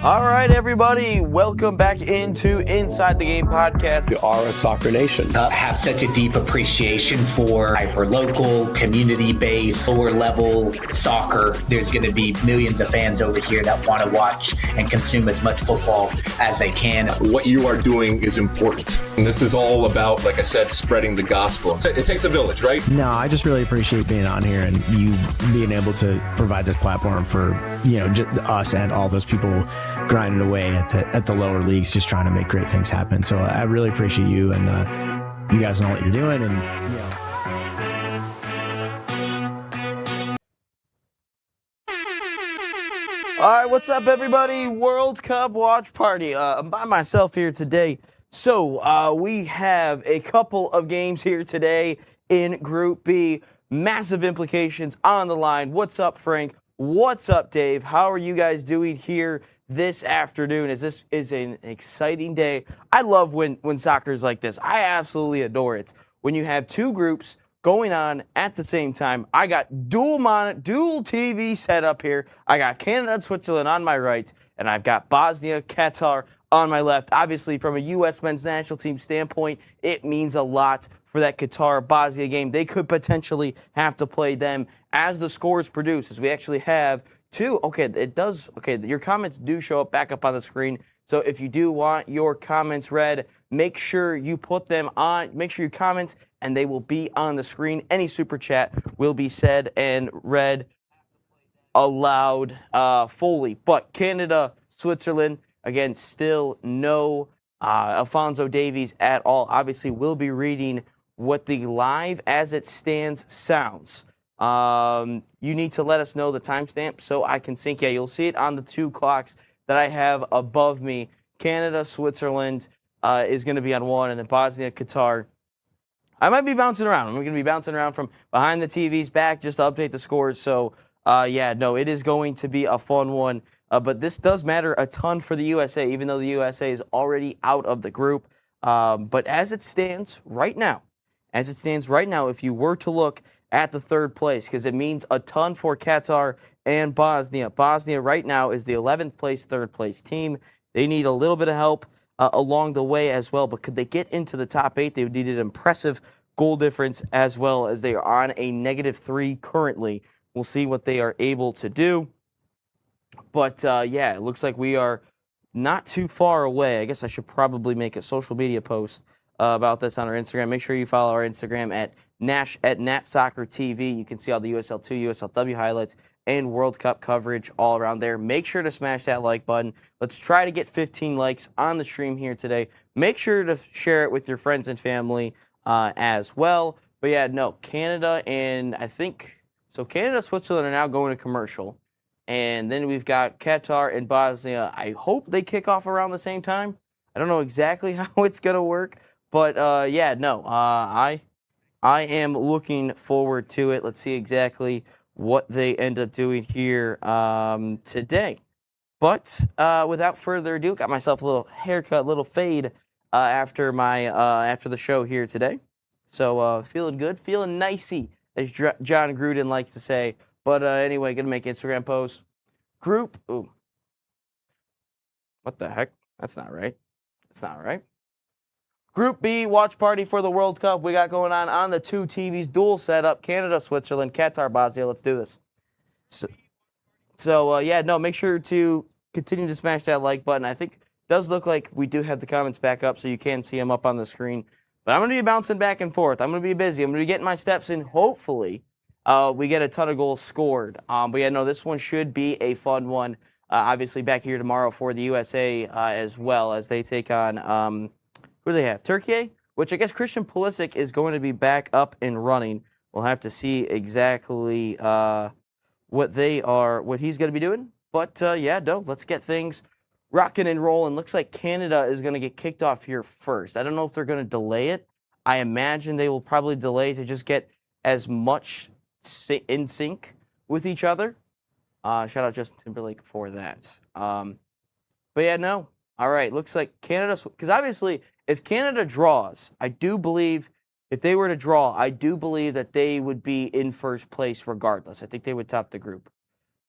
All right, everybody, welcome back into Inside the Game podcast. We are a soccer nation. Have such a deep appreciation for hyper-local, community-based, lower-level soccer. There's going to be millions of fans over here that want to watch and consume as much football as they can. What you are doing is important. And this is all about, like I said, spreading the gospel. It takes a village, right? No, I just really appreciate being on here and you being able to provide this platform for, us and all those people grinding away at the lower leagues, just trying to make great things happen. So I really appreciate you, and you guys know what you're doing. And All right, what's up, everybody? World Cup watch party. I'm by myself here today. So we have a couple of games here today in Group B. Massive implications on the line. What's up, Frank? What's up, Dave? How are you guys doing here this afternoon? This is an exciting day. I love when soccer is like this. I absolutely adore it. When you have two groups going on at the same time. I got dual TV set up here. I got Canada and Switzerland on my right, and I've got Bosnia, Qatar on my left. Obviously, from a U.S. men's national team standpoint, it means a lot for that Qatar-Bosnia game. They could potentially have to play them as the scores produce, as we actually have two. Your comments do show up back up on the screen. So if you do want your comments read, make sure you put them on. Make sure you comment, and they will be on the screen. Any super chat will be said and read aloud fully. But Canada, Switzerland, again, still no Alphonso Davies at all. Obviously, we'll be reading what the live as it stands sounds. You need to let us know the timestamp so I can sync. Yeah, you'll see it on the two clocks that I have above me. Canada, Switzerland is going to be on one, and then Bosnia, Qatar. I might be bouncing around. I'm going to be bouncing around from behind the TVs back just to update the scores. So, it is going to be a fun one. But this does matter a ton for the USA, even though the USA is already out of the group. But as it stands right now, if you were to look at the third place, because it means a ton for Qatar and Bosnia. Bosnia right now is the 11th place, third place team. They need a little bit of help along the way as well, but could they get into the top 8? They would need an impressive goal difference as well, as they are on a -3 currently. We'll see what they are able to do. But, it looks like we are not too far away. I guess I should probably make a social media post about this on our Instagram. Make sure you follow our Instagram at NatSoccerTV. You can see all the USL2, USLW highlights, and World Cup coverage all around there. Make sure to smash that like button. Let's try to get 15 likes on the stream here today. Make sure to share it with your friends and family as well. But Canada and Canada, Switzerland are now going to commercial. And then we've got Qatar and Bosnia. I hope they kick off around the same time. I don't know exactly how it's going to work. But, I am looking forward to it. Let's see exactly what they end up doing here today. But without further ado, got myself a little haircut, little fade after the show here today. So feeling good, feeling nicey, as John Gruden likes to say. But anyway, going to make Instagram post. Group. Ooh. What the heck? That's not right. Group B watch party for the World Cup. We got going on the two TVs, dual setup. Canada, Switzerland, Qatar, Bosnia. Let's do this. Make sure to continue to smash that like button. I think it does look like we do have the comments back up, so you can see them up on the screen. But I'm going to be bouncing back and forth. I'm going to be busy. I'm going to be getting my steps in. Hopefully, we get a ton of goals scored. This one should be a fun one. Obviously, back here tomorrow for the USA as well, as they take on, who do they have? Turkey, which I guess Christian Pulisic is going to be back up and running. We'll have to see exactly what he's going to be doing. But, let's get things rocking and rolling. Looks like Canada is going to get kicked off here first. I don't know if they're going to delay it. I imagine they will probably delay to just get as much in sync with each other. Shout out Justin Timberlake for that. All right, looks like Canada, because obviously if Canada draws, if they were to draw, I do believe that they would be in first place regardless. I think they would top the group.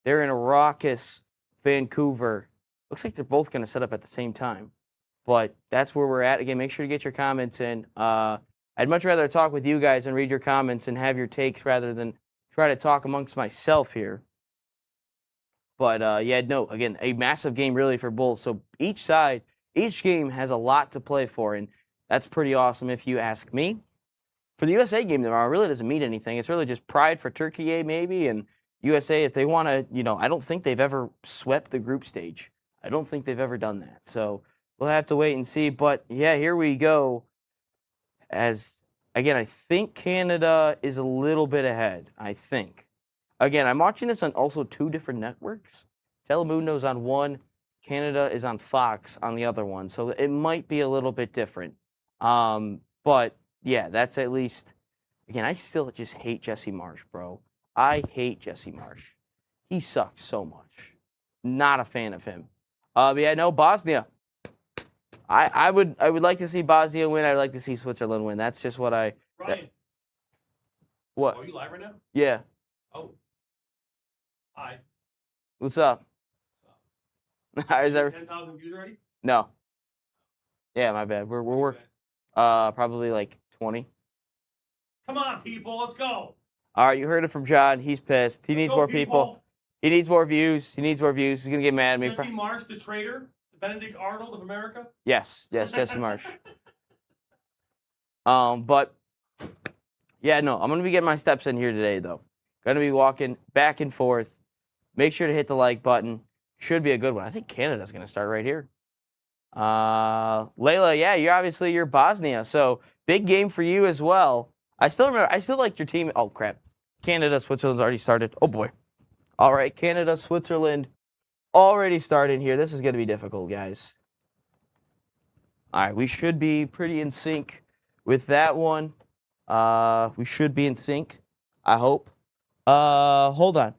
They're in a raucous Vancouver Looks like they're both going to set up at the same time. But that's where we're at. Again, make sure to get your comments in. I'd much rather talk with you guys and read your comments and have your takes rather than try to talk amongst myself here. But, yeah, no, again, a massive game really for both. So each game has a lot to play for, and that's pretty awesome if you ask me. For the USA game tomorrow, it really doesn't mean anything. It's really just pride for Turkey, maybe, and USA, if they want to, I don't think they've ever swept the group stage. I don't think they've ever done that. So we'll have to wait and see. But, yeah, here we go. As, again, I think Canada is a little bit ahead, I think. Again, I'm watching this on also 2 different networks. Telemundo's on one. Canada is on Fox on the other one. So it might be a little bit different. But, yeah, that's at least... Again, I still just hate Jesse Marsch, bro. I hate Jesse Marsch. He sucks so much. Not a fan of him. But yeah, no, Bosnia. I would like to see Bosnia win. I'd like to see Switzerland win. That's just what I... Ryan. What? Are you live right now? Yeah. Oh. Hi. What's up? Is that... 10,000 views already? No. Yeah, my bad. We're working. Probably like 20. Come on, people. Let's go. All right, you heard it from John. He's pissed. He needs more people. He needs more views. He's going to get mad at me. Jesse Marsch, the traitor? The Benedict Arnold of America? Yes, Jesse Marsch. But, yeah, no, I'm going to be getting my steps in here today, though. Going to be walking back and forth. Make sure to hit the like button. Should be a good one. I think Canada's going to start right here. Layla, yeah, you're Bosnia, so big game for you as well. I still liked your team. Oh, crap. Canada, Switzerland's already started. Oh, boy. All right, Canada, Switzerland already started here. This is going to be difficult, guys. All right, we should be pretty in sync with that one. We should be in sync, I hope. Hold on.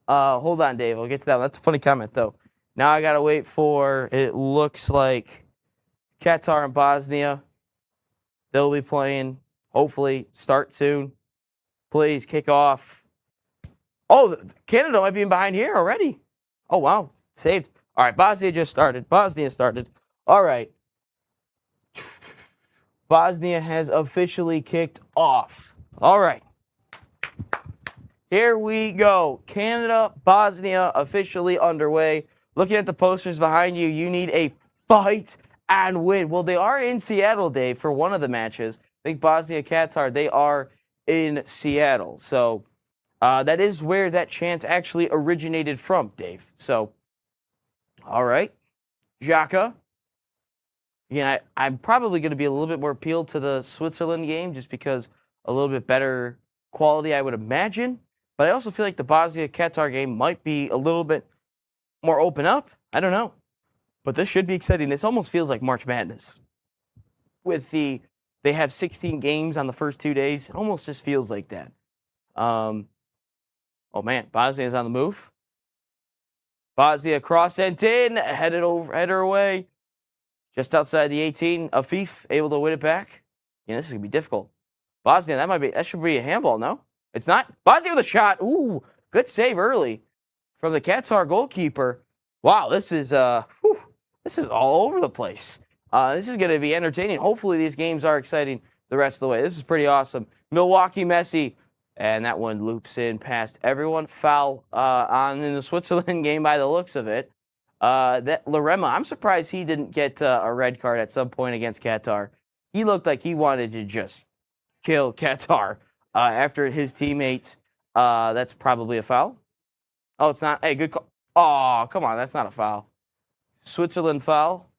Hold on, Dave. I'll get to that one. That's a funny comment, though. Now I got to wait for, it looks like, Qatar and Bosnia. They'll be playing, hopefully, start soon. Please, kick off. Oh, Canada might be behind here already. Oh, wow. Saved. All right, Bosnia just started. Bosnia started. All right. Bosnia has officially kicked off. All right. Here we go. Canada, Bosnia officially underway. Looking at the posters behind you, you need a fight and win. Well, they are in Seattle, Dave, for one of the matches. I think Bosnia, Qatar, they are in Seattle. So that is where that chant actually originated from, Dave. So, all right. Xhaka. Again, I'm probably going to be a little bit more appealed to the Switzerland game just because a little bit better quality, I would imagine. But I also feel like the Bosnia-Qatar game might be a little bit more open up. I don't know. But this should be exciting. This almost feels like March Madness. They have 16 games on the first 2 days. It almost just feels like that. Oh, man. Bosnia's on the move. Bosnia cross sent in. Header away. Just outside the 18. Afif able to win it back. Yeah, this is going to be difficult. Bosnia, that should be a handball, no? It's not. Bosnia with a shot. Ooh, good save early from the Qatar goalkeeper. Wow, this is all over the place. This is going to be entertaining. Hopefully these games are exciting the rest of the way. This is pretty awesome. Milwaukee, Messi. And that one loops in past everyone. Foul in the Switzerland game by the looks of it. That Larema, I'm surprised he didn't get a red card at some point against Qatar. He looked like he wanted to just kill Qatar after his teammates. That's probably a foul. Oh, it's not. Hey, good call. Oh, come on. That's not a foul. Switzerland foul.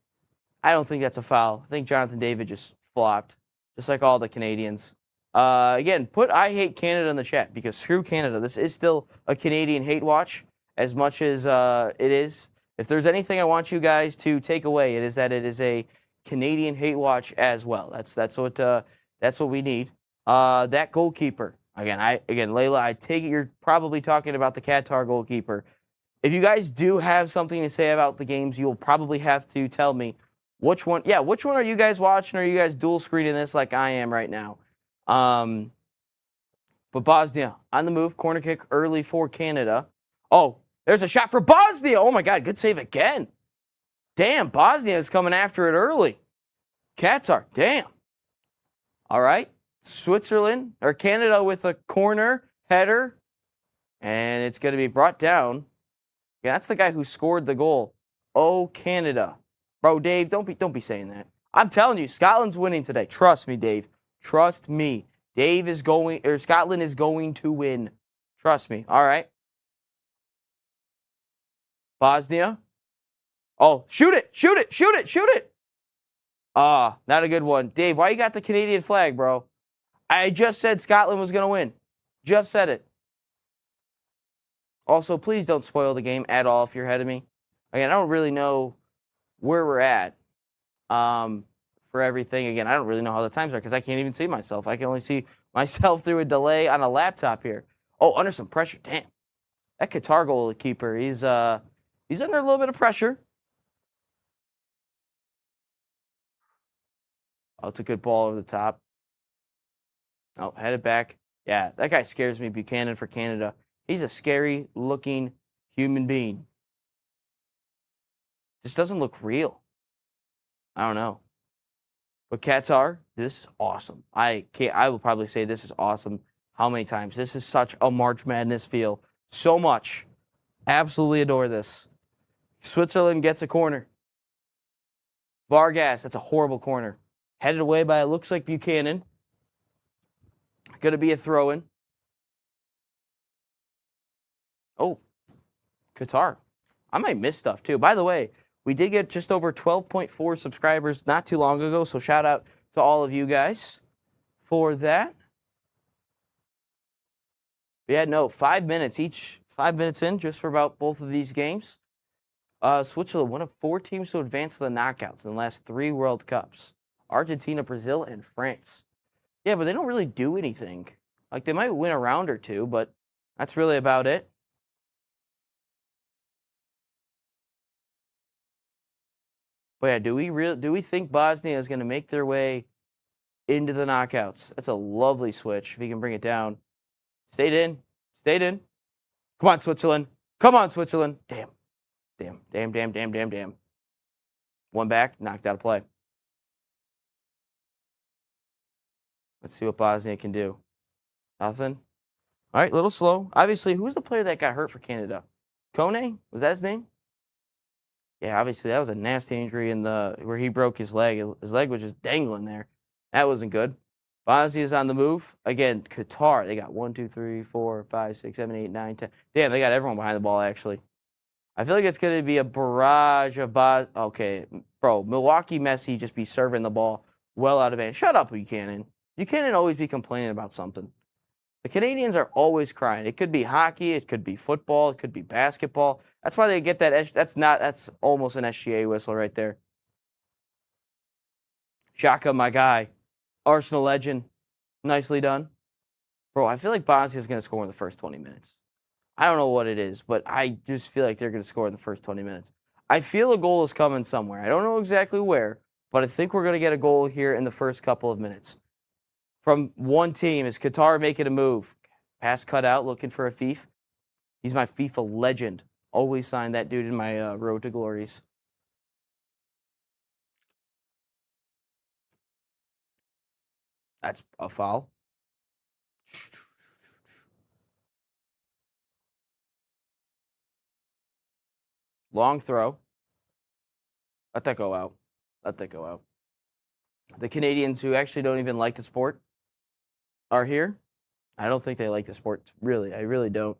I don't think that's a foul. I think Jonathan David just flopped, just like all the Canadians. Again, put I hate Canada in the chat because screw Canada. This is still a Canadian hate watch as much as it is. If there's anything I want you guys to take away, it is that it is a Canadian hate watch as well. That's what we need. That goalkeeper. Again, Layla, I take it you're probably talking about the Qatar goalkeeper. If you guys do have something to say about the games, you'll probably have to tell me which one. Yeah, which one are you guys watching? Are you guys dual screening this like I am right now? But Bosnia on the move, corner kick early for Canada. Oh, there's a shot for Bosnia. Oh my God, good save again. Damn, Bosnia is coming after it early. Qatar, damn. All right. Switzerland or Canada with a corner header. And it's going to be brought down. Yeah, that's the guy who scored the goal. Oh, Canada. Bro, Dave, don't be saying that. I'm telling you, Scotland's winning today. Trust me, Dave. Trust me. Scotland is going to win. Trust me. All right. Bosnia. Oh, shoot it. Shoot it. Shoot it. Shoot it. Ah, not a good one. Dave, why you got the Canadian flag, bro? I just said Scotland was going to win. Just said it. Also, please don't spoil the game at all if you're ahead of me. Again, I don't really know where we're at for everything. Again, I don't really know how the times are because I can't even see myself. I can only see myself through a delay on a laptop here. Oh, under some pressure. Damn. That Qatar goalkeeper, he's under a little bit of pressure. Oh, it's a good ball over the top. Oh, headed back. Yeah, that guy scares me, Buchanan for Canada. He's a scary-looking human being. Just doesn't look real. I don't know. But Qatar, this is awesome. I will probably say this is awesome. How many times? This is such a March Madness feel. So much. Absolutely adore this. Switzerland gets a corner. Vargas, that's a horrible corner. Headed away by, it looks like Buchanan. Going to be a throw-in. Oh, Qatar. I might miss stuff, too. By the way, we did get just over 12.4 subscribers not too long ago, so shout out to all of you guys for that. Yeah, no, 5 minutes each. 5 minutes in just for about both of these games. Switzerland, one of 4 teams to advance to the knockouts in the last 3 World Cups. Argentina, Brazil, and France. Yeah, but they don't really do anything. Like, they might win a round or two, but that's really about it. But yeah, do we think Bosnia is going to make their way into the knockouts? That's a lovely switch, if you can bring it down. Stayed in. Stayed in. Come on, Switzerland. Come on, Switzerland. Damn. Damn, damn, damn, damn, damn, damn. One back, knocked out of play. Let's see what Bosnia can do. Nothing. All right, a little slow. Obviously, who's the player that got hurt for Canada? Kone? Was that his name? Yeah, obviously, that was a nasty injury where he broke his leg. His leg was just dangling there. That wasn't good. Bosnia's on the move. Again, Qatar, they got 1, 2, 3, 4, 5, 6, 7, 8, 9, 10. Damn, they got everyone behind the ball, actually. I feel like it's going to be a barrage of Okay, bro, Milwaukee Messi just be serving the ball well out of hand. Shut up, Buchanan. Buchanan always be complaining about something. The Canadians are always crying. It could be hockey, it could be football, it could be basketball. That's why they get that. That's almost an SGA whistle right there. Shaka, my guy. Arsenal legend. Nicely done. Bro, I feel like Bosnia's going to score in the first 20 minutes. I don't know what it is, but I just feel like they're going to score in the first 20 minutes. I feel a goal is coming somewhere. I don't know exactly where, but I think we're going to get a goal here in the first couple of minutes. From one team, is Qatar making a move. Pass cut out, looking for Afif. He's my FIFA legend. Always sign that dude in my road to glories. That's a foul. Long throw. Let that go out. Let that go out. The Canadians who actually don't even like the sport are here. I don't think they like the sport, really. I really don't.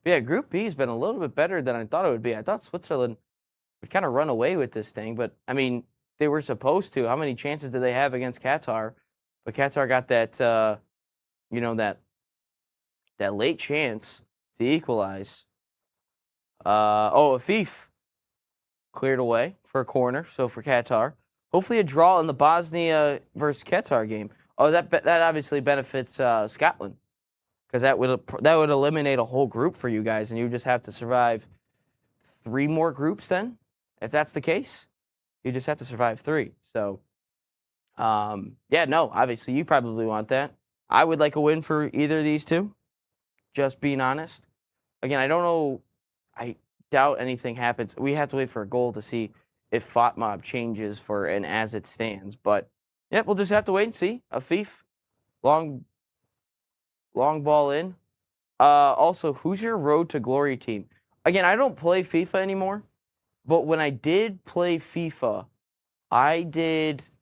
Yeah, Group B has been a little bit better than I thought it would be. I thought Switzerland would kind of run away with this thing, but, I mean, they were supposed to. How many chances did they have against Qatar? But Qatar got that, that late chance to equalize. Afif cleared away for a corner, so for Qatar. Hopefully a draw in the Bosnia versus Qatar game. Oh, that obviously benefits Scotland, because that would eliminate a whole group for you guys, and you just have to survive 3 more groups then. If that's the case, you just have to survive 3. So, yeah, no, obviously you probably want that. I would like a win for either of these two, just being honest. again, I don't know. I doubt anything happens. We have to wait for a goal to see if FOTMOB changes for and as it stands. But yeah, we'll just have to wait and see. Afif, long ball in. Also, who's your Road to Glory team? Again, I don't play FIFA anymore, but when I did play FIFA,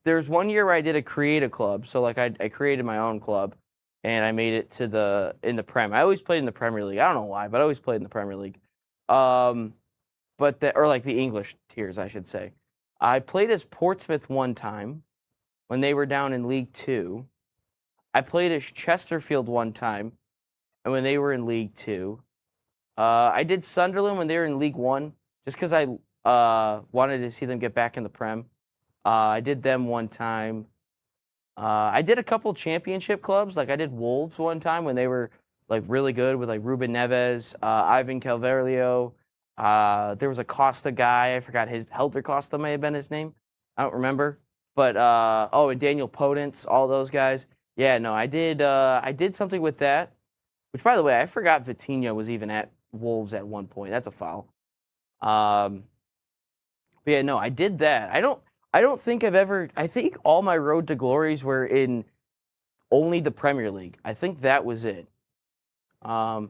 there's one year where I did create a club. So like I created my own club and I made it to in the Prem. I always played in the Premier League. I don't know why, but I always played in the Premier League. Or like the English tiers, I should say. I played as Portsmouth one time when they were down in League 2. I played as Chesterfield one time and when they were in League 2. I did Sunderland when they were in League 1 just because I wanted to see them get back in the Prem. I did them one time. I did a couple championship clubs. Like I did Wolves one time when they were like really good with like Ruben Neves, Ivan Calverio. There was a Costa guy. I forgot Helder Costa may have been his name. I don't remember. But and Daniel Podence, all those guys. Yeah, no, I did something with that. Which, by the way, I forgot Vitinha was even at Wolves at one point. That's a foul. But yeah, no, I did that. I don't think I've ever. I think all my Road to Glories were in only the Premier League. I think that was it. Do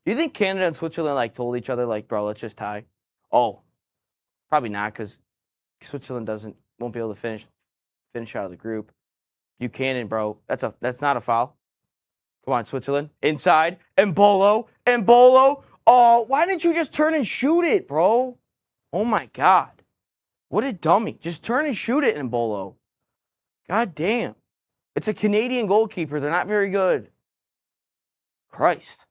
you think Canada and Switzerland like told each other like, bro, let's just tie? Oh, probably not, because Switzerland won't be able to finish out of the group. Buchanan, bro, that's not a foul. Come on, Switzerland. Inside. Embolo. Oh, why didn't you just turn and shoot it, bro? Oh, my God. What a dummy. Just turn and shoot it, Embolo. God damn. It's a Canadian goalkeeper. They're not very good. Christ.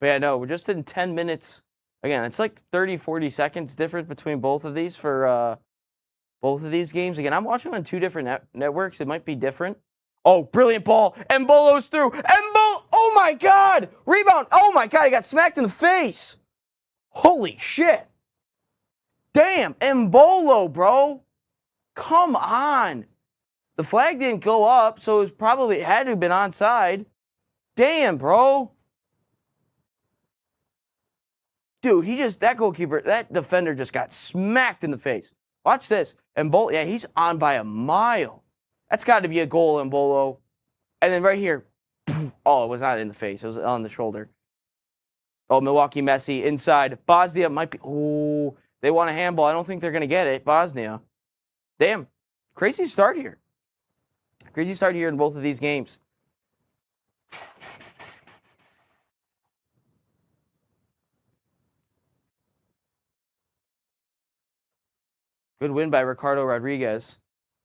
But yeah, no, we're just in 10 minutes. Again, it's like 30, 40 seconds difference between both of these for both of these games. Again, I'm watching on two different networks. It might be different. Oh, brilliant ball. Embolo's through. Oh, my God. Rebound. Oh, my God. He got smacked in the face. Holy shit. Damn. Embolo, bro. Come on. The flag didn't go up, so it had to have been onside. Damn, bro. Dude, that defender just got smacked in the face. Watch this. Embolo, yeah, he's on by a mile. That's got to be a goal, Embolo. And then right here, oh, it was not in the face. It was on the shoulder. Oh, Milwaukee Messi inside. Bosnia might be. Oh, they want a handball. I don't think they're going to get it. Bosnia. Damn. Crazy start here. Crazy start here in both of these games. Good win by Ricardo Rodriguez.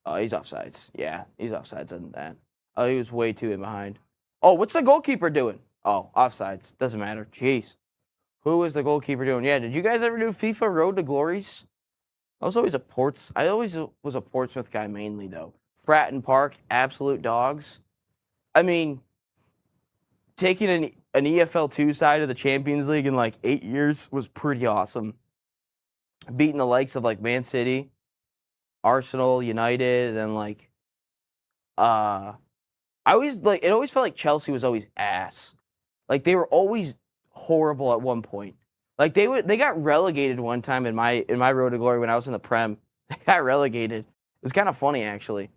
Oh, he's offsides. Yeah, he's offsides on that. Oh, he was way too in behind. Oh, what's the goalkeeper doing? Oh, offsides. Doesn't matter. Jeez. Who is the goalkeeper doing? Yeah, did you guys ever do FIFA Road to Glories? I always was a Portsmouth guy mainly, though. Fratton Park, absolute dogs. I mean, taking an EFL2 side of the Champions League in like 8 years was pretty awesome. Beating the likes of like Man City, Arsenal, United, and then like it always felt like Chelsea was always ass. Like they were always horrible at one point. Like they got relegated one time in my Road to Glory when I was in the Prem. They got relegated. It was kind of funny actually.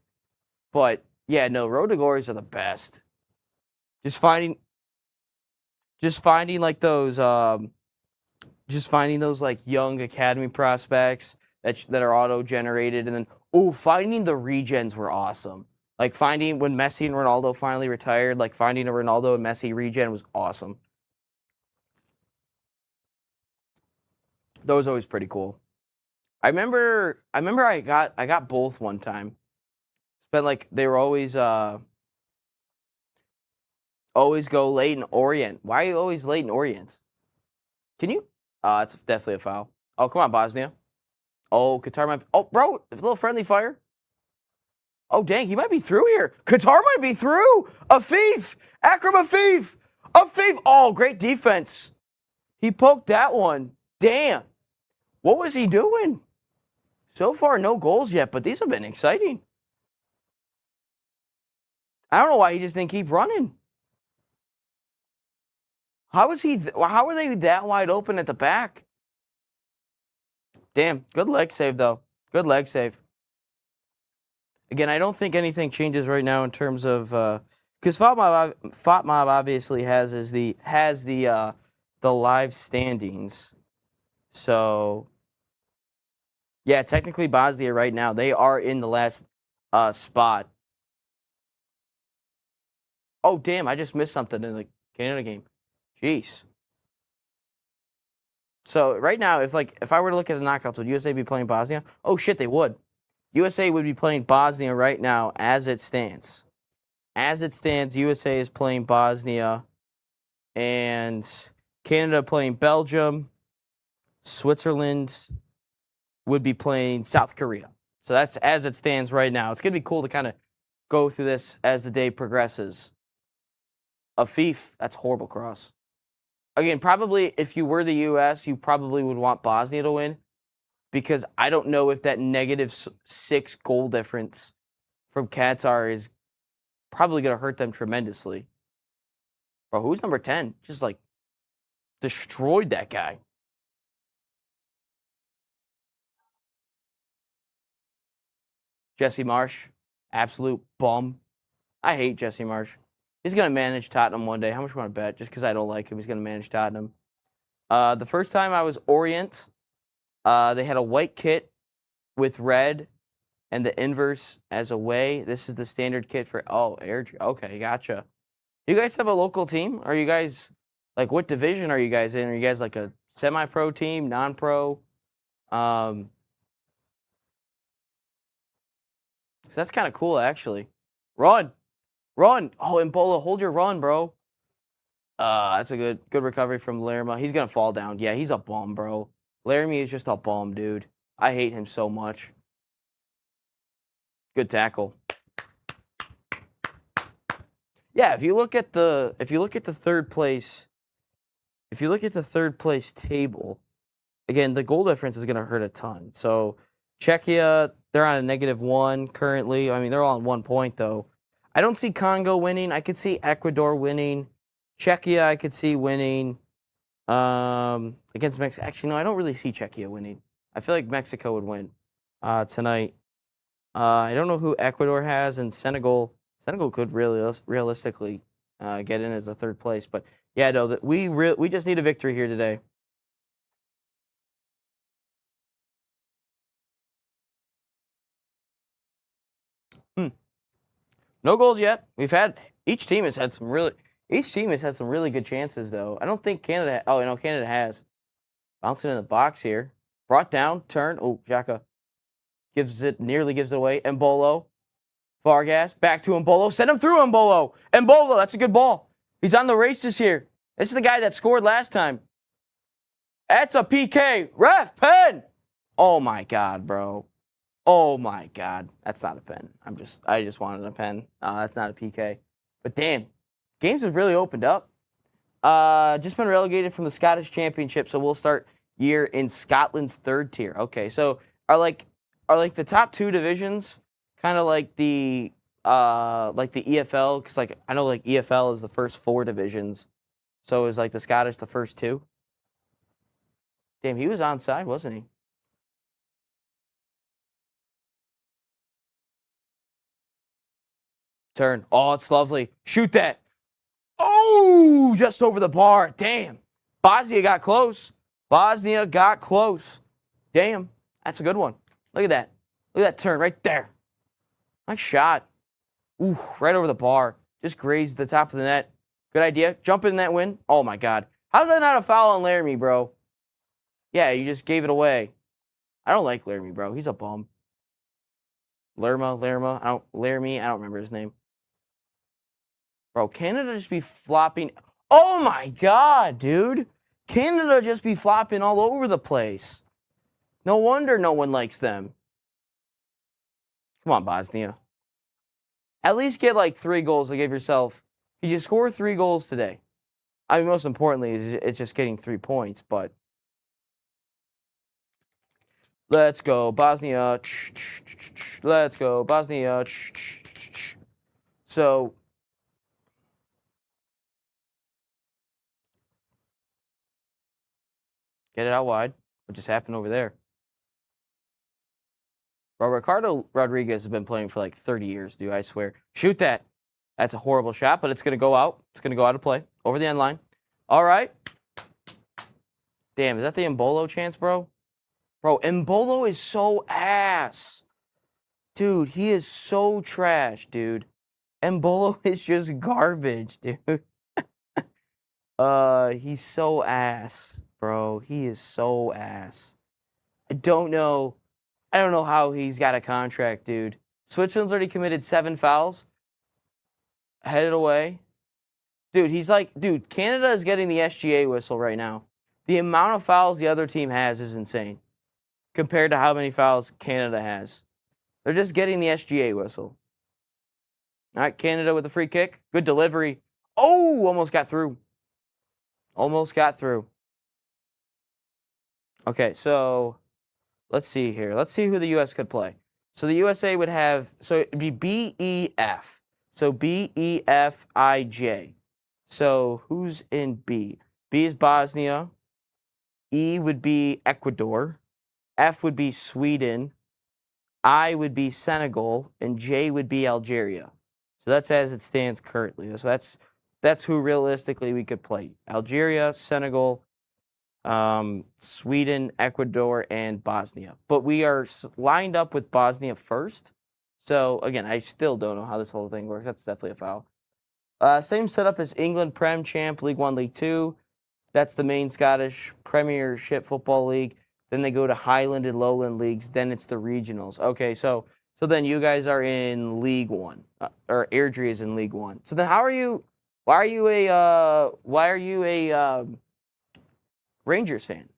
But yeah, no, Road to Glories are the best. Just finding like those like young academy prospects that are auto-generated, and then finding the regens were awesome. Like finding when Messi and Ronaldo finally retired, like finding a Ronaldo and Messi regen was awesome. That was always pretty cool. I remember I got both one time. But like they were always go Leyton Orient. Why are you always Leyton Orient? Can you? It's definitely a foul. Oh, come on, Bosnia. Oh, Qatar might. Oh, bro, a little friendly fire. Oh, dang, he might be through here. Qatar might be through. Afif, Akram Afif. Oh, great defense. He poked that one. Damn. What was he doing? So far, no goals yet, but these have been exciting. I don't know why he just didn't keep running. How is he? How are they that wide open at the back? Damn, good leg save though. Good leg save. Again, I don't think anything changes right now in terms of because FotMob obviously has the live standings. So yeah, technically Bosnia right now they are in the last spot. Oh damn, I just missed something in the Canada game. Jeez. So right now, if I were to look at the knockouts, would USA be playing Bosnia? Oh shit, they would. USA would be playing Bosnia right now as it stands. As it stands, USA is playing Bosnia, and Canada playing Belgium. Switzerland would be playing South Korea. So that's as it stands right now. It's gonna be cool to kind of go through this as the day progresses. Afif, that's horrible cross. Again, probably if you were the U.S., you probably would want Bosnia to win because I don't know if that -6 goal difference from Qatar is probably going to hurt them tremendously. Bro, who's number 10? Just like destroyed that guy. Jesse Marsch, absolute bum. I hate Jesse Marsch. He's going to manage Tottenham one day. How much you want to bet? Just because I don't like him, he's going to manage Tottenham. The first time I was Orient, they had a white kit with red and the inverse as away. This is the standard kit for, okay, gotcha. You guys have a local team? Are you guys, like, what division are you guys in? Are you guys like a semi-pro team, non-pro? So that's kind of cool, actually. Run! Oh, Embolo, hold your run, bro. That's a good recovery from Lerma. He's going to fall down. Yeah, he's a bum, bro. Laramie is just a bum, dude. I hate him so much. Good tackle. Yeah, if you look at the third place table, again, the goal difference is going to hurt a ton. So Czechia, they're on a -1 currently. I mean, they're all on 1 point though. I don't see Congo winning. I could see Ecuador winning. Czechia, I could see winning. Against Mexico. Actually, no, I don't really see Czechia winning. I feel like Mexico would win tonight. I don't know who Ecuador has, and Senegal. Senegal could really realistically get in as a third place. But yeah, no, we just need a victory here today. No goals yet. Each team has had some really good chances though. I don't think Canada. Oh, no, Canada has. Bouncing in the box here. Brought down, turn. Oh, Xhaka nearly gives it away. Embolo. Vargas, back to Embolo. Send him through, Embolo. Embolo, that's a good ball. He's on the races here. This is the guy that scored last time. That's a PK. Ref, pen. Oh my God, bro. Oh my God. That's not a pen. I just wanted a pen. That's not a PK. But damn, games have really opened up. Just been relegated from the Scottish Championship, so we'll start year in Scotland's third tier. Okay, so are the top two divisions kind of like the EFL? Because like I know like EFL is the first 4 divisions, so is like the Scottish the first 2? Damn, he was onside, wasn't he? Turn. Oh, it's lovely. Shoot that. Oh, just over the bar. Damn. Bosnia got close. Damn. That's a good one. Look at that. Look at that turn right there. Nice shot. Ooh, right over the bar. Just grazed the top of the net. Good idea. Jump in that win. Oh, my God. How's that not a foul on Laramie, bro? Yeah, you just gave it away. I don't like Laramie, bro. He's a bum. Laramie. I don't remember his name. Bro, Canada just be flopping. Oh my God, dude. Canada just be flopping all over the place. No wonder no one likes them. Come on, Bosnia. At least get like 3 goals to give yourself. Could you score 3 goals today? I mean, most importantly, it's just getting 3 points, but. Let's go, Bosnia. Let's go, Bosnia. So. Get it out wide. What just happened over there? Bro, Ricardo Rodriguez has been playing for like 30 years, dude. I swear. Shoot that. That's a horrible shot, but it's going to go out. It's going to go out of play. Over the end line. All right. Damn, is that the Embolo chance, bro? Bro, Embolo is so ass. Dude, he is so trash, dude. Embolo is just garbage, dude. He's so ass, bro. He is so ass. I don't know how he's got a contract, dude. Switzerland's already committed 7 fouls. Headed away. Dude, Canada is getting the SGA whistle right now. The amount of fouls the other team has is insane compared to how many fouls Canada has. They're just getting the SGA whistle. All right, Canada with a free kick. Good delivery. Oh, almost got through. Almost got through. Okay, so let's see here. Let's see who the U.S. could play. So the USA would have, so it'd be B-E-F. So B-E-F-I-J. So who's in B? B is Bosnia. E would be Ecuador. F would be Sweden. I would be Senegal. And J would be Algeria. So that's as it stands currently. So that's who realistically we could play. Algeria, Senegal, Sweden, Ecuador, and Bosnia. But we are lined up with Bosnia first. So, again, I still don't know how this whole thing works. That's definitely a foul. Same setup as England Prem Champ, League 1, League 2. That's the main Scottish Premiership Football League. Then they go to Highland and Lowland Leagues. Then it's the regionals. Okay, so then you guys are in League 1. Or Airdrie is in League 1. So then why are you a Rangers fan?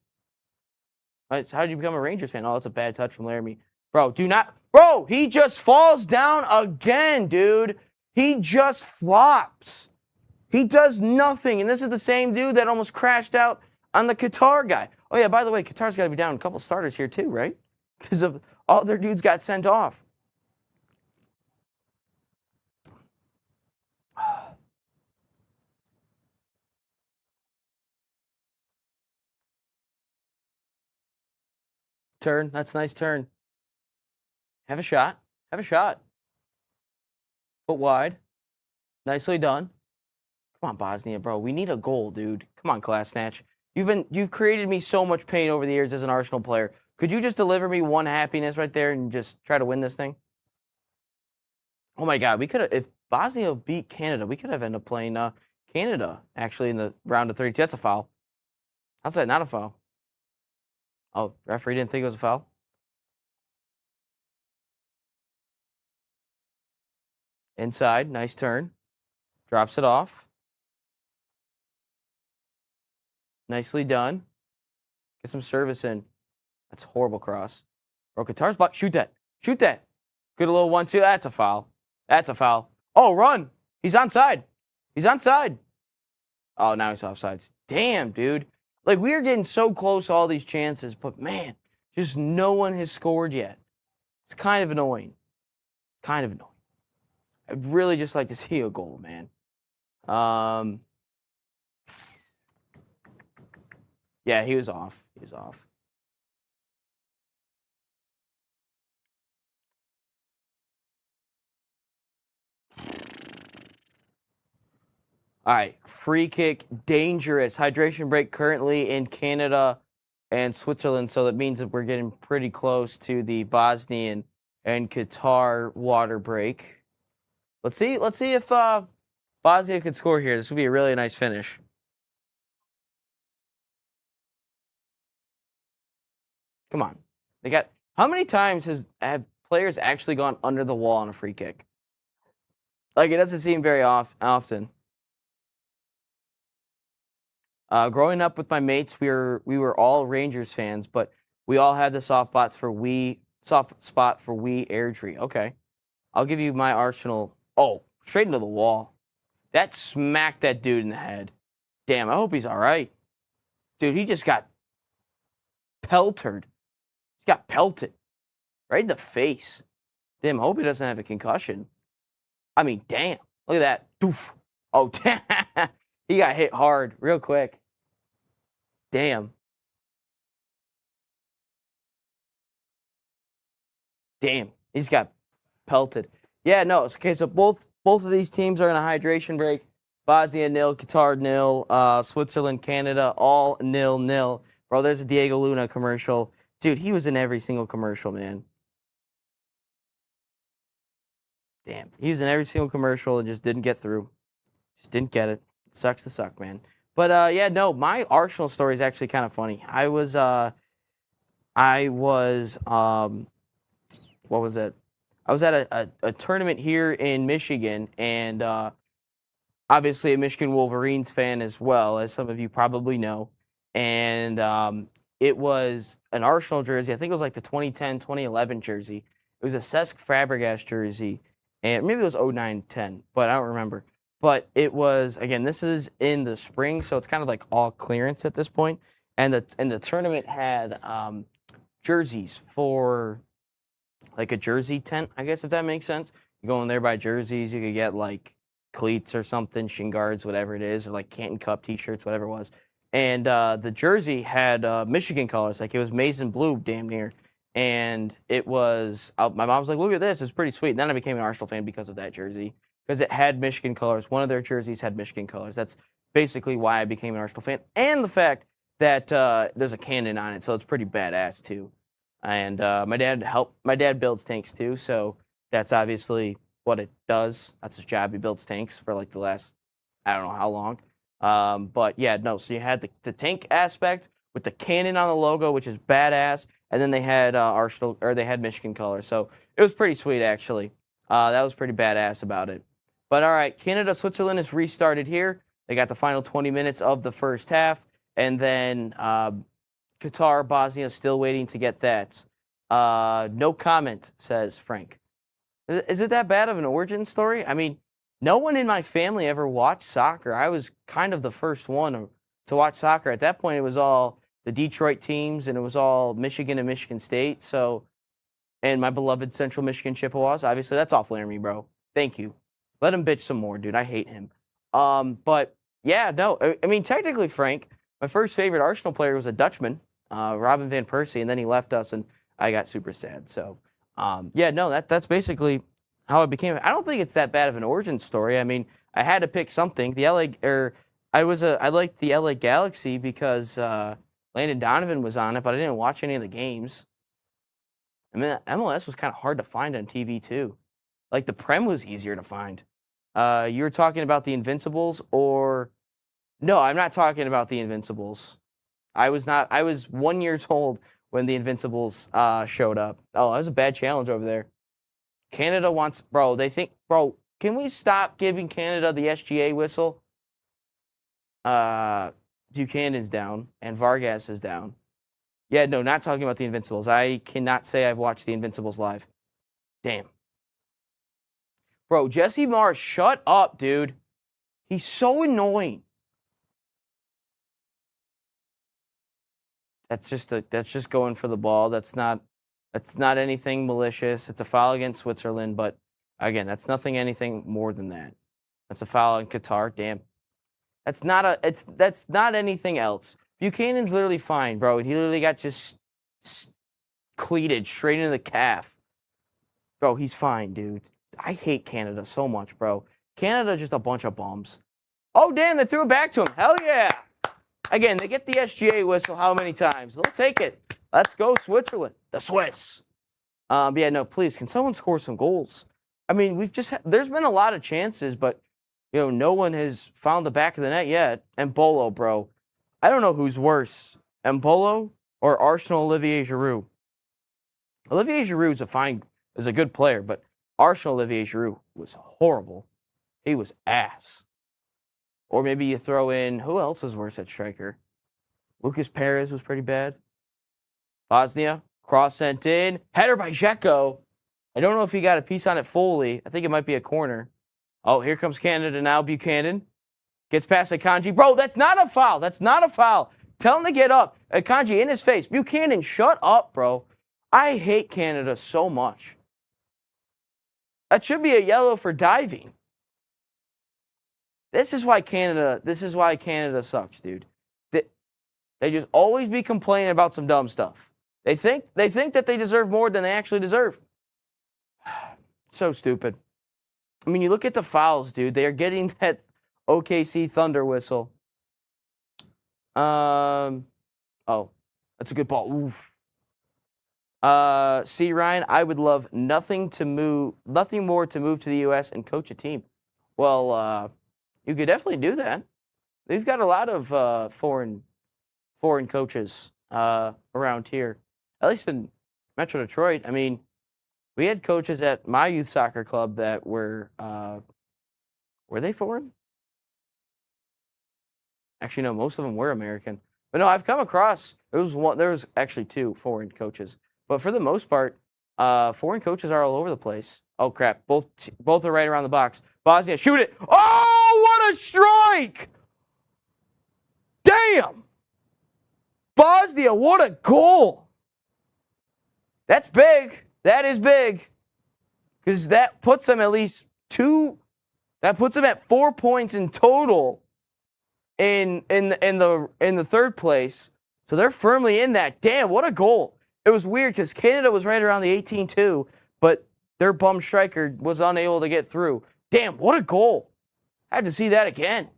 Right, so how did you become a Rangers fan? Oh, that's a bad touch from Laramie. Bro, Bro, he just falls down again, dude. He just flops. He does nothing. And this is the same dude that almost crashed out on the Qatar guy. Oh, yeah, by the way, Qatar's got to be down a couple starters here too, right? Because of all their dudes got sent off. Turn. That's a nice turn. Have a shot. Have a shot. Foot wide. Nicely done. Come on, Bosnia, bro. We need a goal, dude. Come on, Class Snatch. You've created me so much pain over the years as an Arsenal player. Could you just deliver me one happiness right there and just try to win this thing? Oh my God, we could have, if Bosnia beat Canada, we could have ended up playing Canada actually in the round of 32. That's a foul. How's that not a foul? Oh, referee didn't think it was a foul? Inside, nice turn. Drops it off. Nicely done. Get some service in. That's a horrible cross. Bro, Qatar's block. Shoot that. Shoot that. Good little 1-2. That's a foul. That's a foul. Oh, run. He's onside. He's onside. Oh, now he's offsides. Damn, dude. Like, we are getting so close to all these chances, but man, just no one has scored yet. It's kind of annoying. Kind of annoying. I'd really just like to see a goal, man. Yeah, he was off. He was off. All right, free kick, dangerous. Hydration break currently in Canada and Switzerland, so that means that we're getting pretty close to the Bosnian and Qatar water break. Let's see if Bosnia could score here. This would be a really nice finish. Come on. How many times have players actually gone under the wall on a free kick? Like, it doesn't seem very often. Growing up with my mates, we were all Rangers fans, but we all had the soft spot for Wee Airdrie. Okay. I'll give you my Arsenal. Oh, straight into the wall. That smacked that dude in the head. Damn, I hope he's all right. Dude, he just got pelted. He's got pelted. Right in the face. Damn, I hope he doesn't have a concussion. I mean, damn. Look at that. Doof. Oh, damn. He got hit hard real quick. Damn. Damn, he's got pelted. Yeah, no. Okay, so both of these teams are in a hydration break. Bosnia 0, Qatar 0, Switzerland, Canada all 0-0. Bro, there's a Diego Luna commercial. Dude, he was in every single commercial, man. Damn, he was in every single commercial and just didn't get through. Just didn't get it. It sucks to suck, man. But yeah, no, my Arsenal story is actually kind of funny. I was what was it? I was at a tournament here in Michigan, and obviously a Michigan Wolverines fan as well, as some of you probably know. And it was an Arsenal jersey. I think it was like the 2010, 2011 jersey. It was a Cesc Fabregas jersey, and maybe it was 09-10, but I don't remember. But it was, again, this is in the spring, so it's kind of like all clearance at this point. And the tournament had jerseys for like a jersey tent, I guess, if that makes sense. You go in there, buy jerseys. You could get like cleats or something, shin guards, whatever it is, or like Canton Cup t-shirts, whatever it was. And the jersey had Michigan colors, like it was maize and blue, damn near. And it was, my mom was like, look at this, it's pretty sweet. And then I became an Arsenal fan because of that jersey, because it had Michigan colors. One of their jerseys had Michigan colors. That's basically why I became an Arsenal fan. And the fact that there's a cannon on it, so it's pretty badass too. And my dad builds tanks too, so that's obviously what it does. That's his job. He builds tanks for like the last, I don't know how long. But yeah, no, so you had the tank aspect with the cannon on the logo, which is badass, and then they had Arsenal, or they had Michigan colors. So it was pretty sweet, actually. That was pretty badass about it. But all right, Canada, Switzerland is restarted here. They got the final 20 minutes of the first half, and then Qatar, Bosnia, still waiting to get that. No comment, says Frank. Is it that bad of an origin story? I mean, no one in my family ever watched soccer. I was kind of the first one to watch soccer. At that point, it was all the Detroit teams, and it was all Michigan and Michigan State. So, and my beloved Central Michigan Chippewas. Obviously, that's off Laramie, bro. Thank you. Let him bitch some more, dude. I hate him. But yeah, no. I mean, technically, Frank, my first favorite Arsenal player was a Dutchman, Robin van Persie, and then he left us, and I got super sad. So, yeah, no, that's basically how it became. I don't think it's that bad of an origin story. I mean, I had to pick something. I liked the LA Galaxy because Landon Donovan was on it, but I didn't watch any of the games. I mean, MLS was kind of hard to find on TV too. Like the Prem was easier to find. You were talking about the Invincibles, or no? I'm not talking about the Invincibles. I was 1 year old when the Invincibles showed up. Oh, that was a bad challenge over there. Canada wants, bro. They think, bro. Can we stop giving Canada the SGA whistle? Buchanan's down and Vargas is down. Yeah, no, not talking about the Invincibles. I cannot say I've watched the Invincibles live. Damn. Bro, Jesse Mars, shut up, dude. He's so annoying. That's just going for the ball. That's not anything malicious. It's a foul against Switzerland, but again, that's anything more than that. That's a foul in Qatar. Damn. That's not anything else. Buchanan's literally fine, bro. He literally got just cleated straight into the calf. Bro, he's fine, dude. I hate Canada so much, bro. Canada's just a bunch of bums. Oh, damn, they threw it back to him. Hell yeah. Again, they get the SGA whistle how many times? They'll take it. Let's go, Switzerland. The Swiss. Yeah, no, please, can someone score some goals? I mean, there's been a lot of chances, but, you know, no one has found the back of the net yet. Embolo, bro. I don't know who's worse, Embolo or Arsenal Olivier Giroud. Olivier Giroud is a good player, but Arsenal Olivier Giroud was horrible. He was ass. Or maybe you throw in, who else is worse at striker? Lucas Perez was pretty bad. Bosnia, cross sent in. Header by Dzeko. I don't know if he got a piece on it fully. I think it might be a corner. Oh, here comes Canada now. Buchanan gets past Akanji. Bro, that's not a foul. That's not a foul. Tell him to get up. Akanji in his face. Buchanan, shut up, bro. I hate Canada so much. That should be a yellow for diving. This is why Canada sucks, dude. They just always be complaining about some dumb stuff. They think that they deserve more than they actually deserve. So stupid. I mean, you look at the fouls, dude. They are getting that OKC Thunder whistle. Oh, that's a good ball. Oof. See, Ryan, I would love nothing more to move to the U.S. and coach a team. Well, you could definitely do that. They've got a lot of foreign coaches around here, at least in Metro Detroit. I mean, we had coaches at my youth soccer club that were they foreign? Actually, no, most of them were American. But no, I've come across there was actually 2 foreign coaches, but for the most part, foreign coaches are all over the place. Oh crap! Both are right around the box. Bosnia, shoot it! Oh, what a strike! Damn! Bosnia, what a goal! That's big. That is big, because that puts them at least 2. That puts them at 4 points in total in the third place. So they're firmly in that. Damn, what a goal! It was weird because Canada was right around the 18-2, but their bum striker was unable to get through. Damn, what a goal! I have to see that again.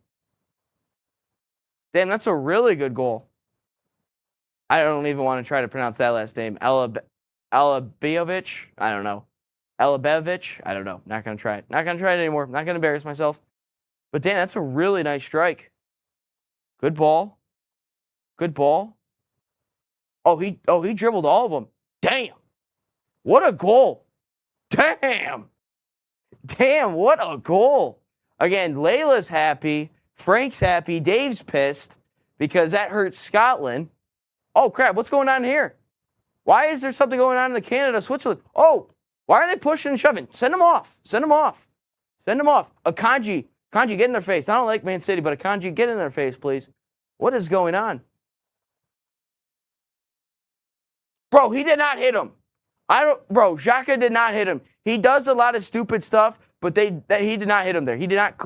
Damn, that's a really good goal. I don't even want to try to pronounce that last name. Alabiovic? I don't know. Alabevich? I don't know. Not going to try it. Not going to try it anymore. Not going to embarrass myself. But damn, that's a really nice strike. Good ball. Good ball. Oh, he dribbled all of them. Damn. What a goal. Damn. Damn, what a goal. Again, Layla's happy. Frank's happy. Dave's pissed because that hurts Scotland. Oh, crap. What's going on here? Why is there something going on in the Canada-Switzerland? Oh, why are they pushing and shoving? Send them off. Send them off. Send them off. Akanji, get in their face. I don't like Man City, but Akanji, get in their face, please. What is going on? Bro, he did not hit him. Xhaka did not hit him. He does a lot of stupid stuff, but he did not hit him there. He did not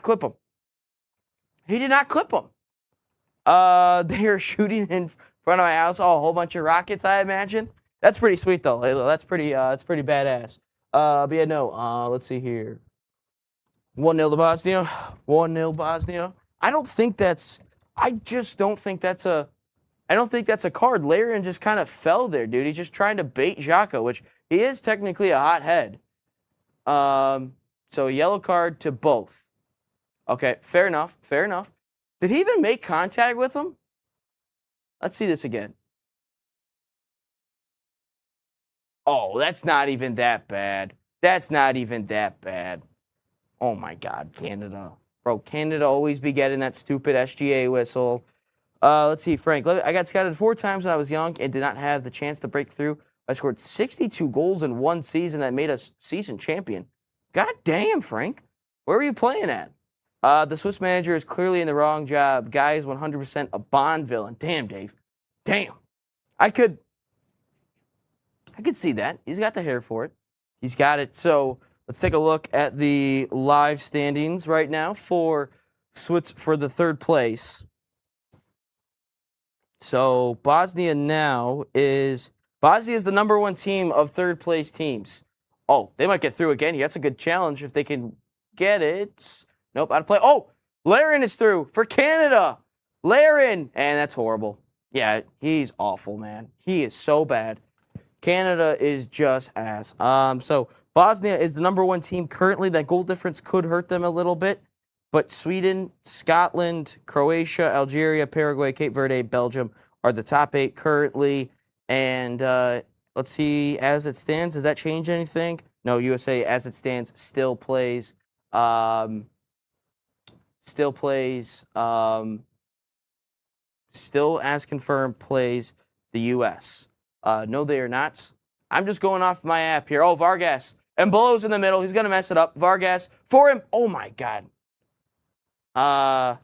clip him. He did not clip him. They are shooting in front of my house. Oh, a whole bunch of rockets, I imagine. That's pretty sweet, though. That's pretty badass. But yeah, no. Let's see here. 1-0 to Bosnia. 1-0 Bosnia. I just don't think that's a card. Larian just kind of fell there, dude. He's just trying to bait Xhaka, which he is technically a hot head. So a yellow card to both. Okay, fair enough. Fair enough. Did he even make contact with him? Let's see this again. Oh, that's not even that bad. That's not even that bad. Oh, my God, Canada. Bro, Canada always be getting that stupid SGA whistle. Let's see, Frank. I got scouted 4 times when I was young and did not have the chance to break through. I scored 62 goals in one season that made us season champion. God damn, Frank. Where were you playing at? The Swiss manager is clearly in the wrong job. Guy is 100% a Bond villain. Damn, Dave. Damn. I could see that. He's got the hair for it. He's got it. So let's take a look at the live standings right now for the third place. So Bosnia is the number 1 team of third place teams. Oh, they might get through again. That's a good challenge if they can get it. Nope, out of play. Oh, Laren is through for Canada. Laren. And that's horrible. Yeah, he's awful, man. He is so bad. Canada is just ass. So Bosnia is the number 1 team currently. That goal difference could hurt them a little bit. But Sweden, Scotland, Croatia, Algeria, Paraguay, Cape Verde, Belgium are the top 8 currently. And let's see, as it stands, does that change anything? No, USA, as it stands, still as confirmed, plays the U.S. No, they are not. I'm just going off my app here. Oh, Vargas. Embolo's in the middle. He's going to mess it up. Vargas for him. Oh, my God. I'm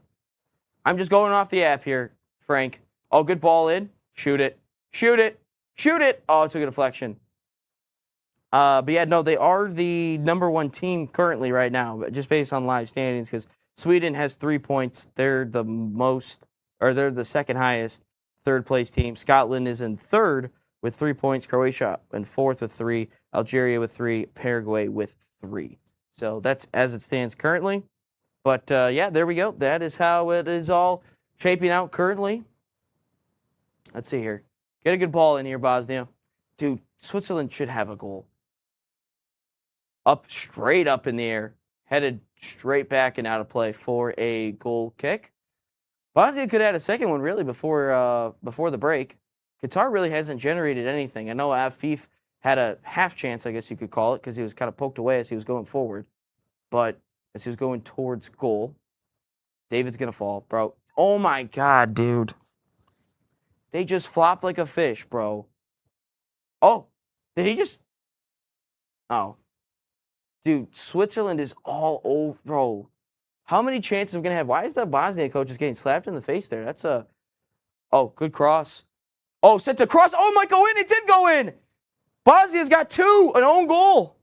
just going off the app here, Frank. Oh, good ball in. Shoot it. Shoot it. Shoot it. Oh, it took a deflection. But yeah, no, they are the number 1 team currently right now, but just based on live standings, because Sweden has 3 points. They're the second highest third place team. Scotland is in third with 3 points. Croatia in fourth with 3. Algeria with 3. Paraguay with 3. So that's as it stands currently. But, yeah, there we go. That is how it is all shaping out currently. Let's see here. Get a good ball in here, Bosnia. Dude, Switzerland should have a goal. Straight up in the air. Headed straight back and out of play for a goal kick. Bosnia could add a second one, really, before the break. Qatar really hasn't generated anything. I know Afif had a half chance, I guess you could call it, because he was kind of poked away as he was going forward. But as he was going towards goal, David's going to fall, bro. Oh, my God, dude. They just flopped like a fish, bro. Oh, did he just... Oh. Dude, Switzerland is all over, bro. How many chances are we going to have? Why is that Bosnia coach just getting slapped in the face there? That's a... Oh, good cross. Oh, sent to cross. Oh, it might go in. It did go in. Bosnia's got 2, an own goal.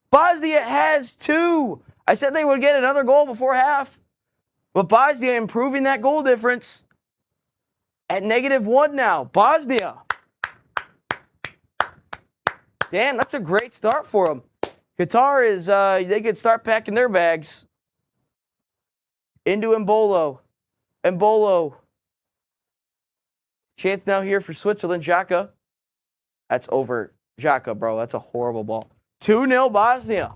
Bosnia has 2. I said they would get another goal before half. But Bosnia improving that goal difference at -1 now. Bosnia. Damn, that's a great start for them. Qatar is, they could start packing their bags. Into Embolo. Embolo. Chance now here for Switzerland. Xhaka. That's over. Xhaka, bro. That's a horrible ball. 2-0 Bosnia.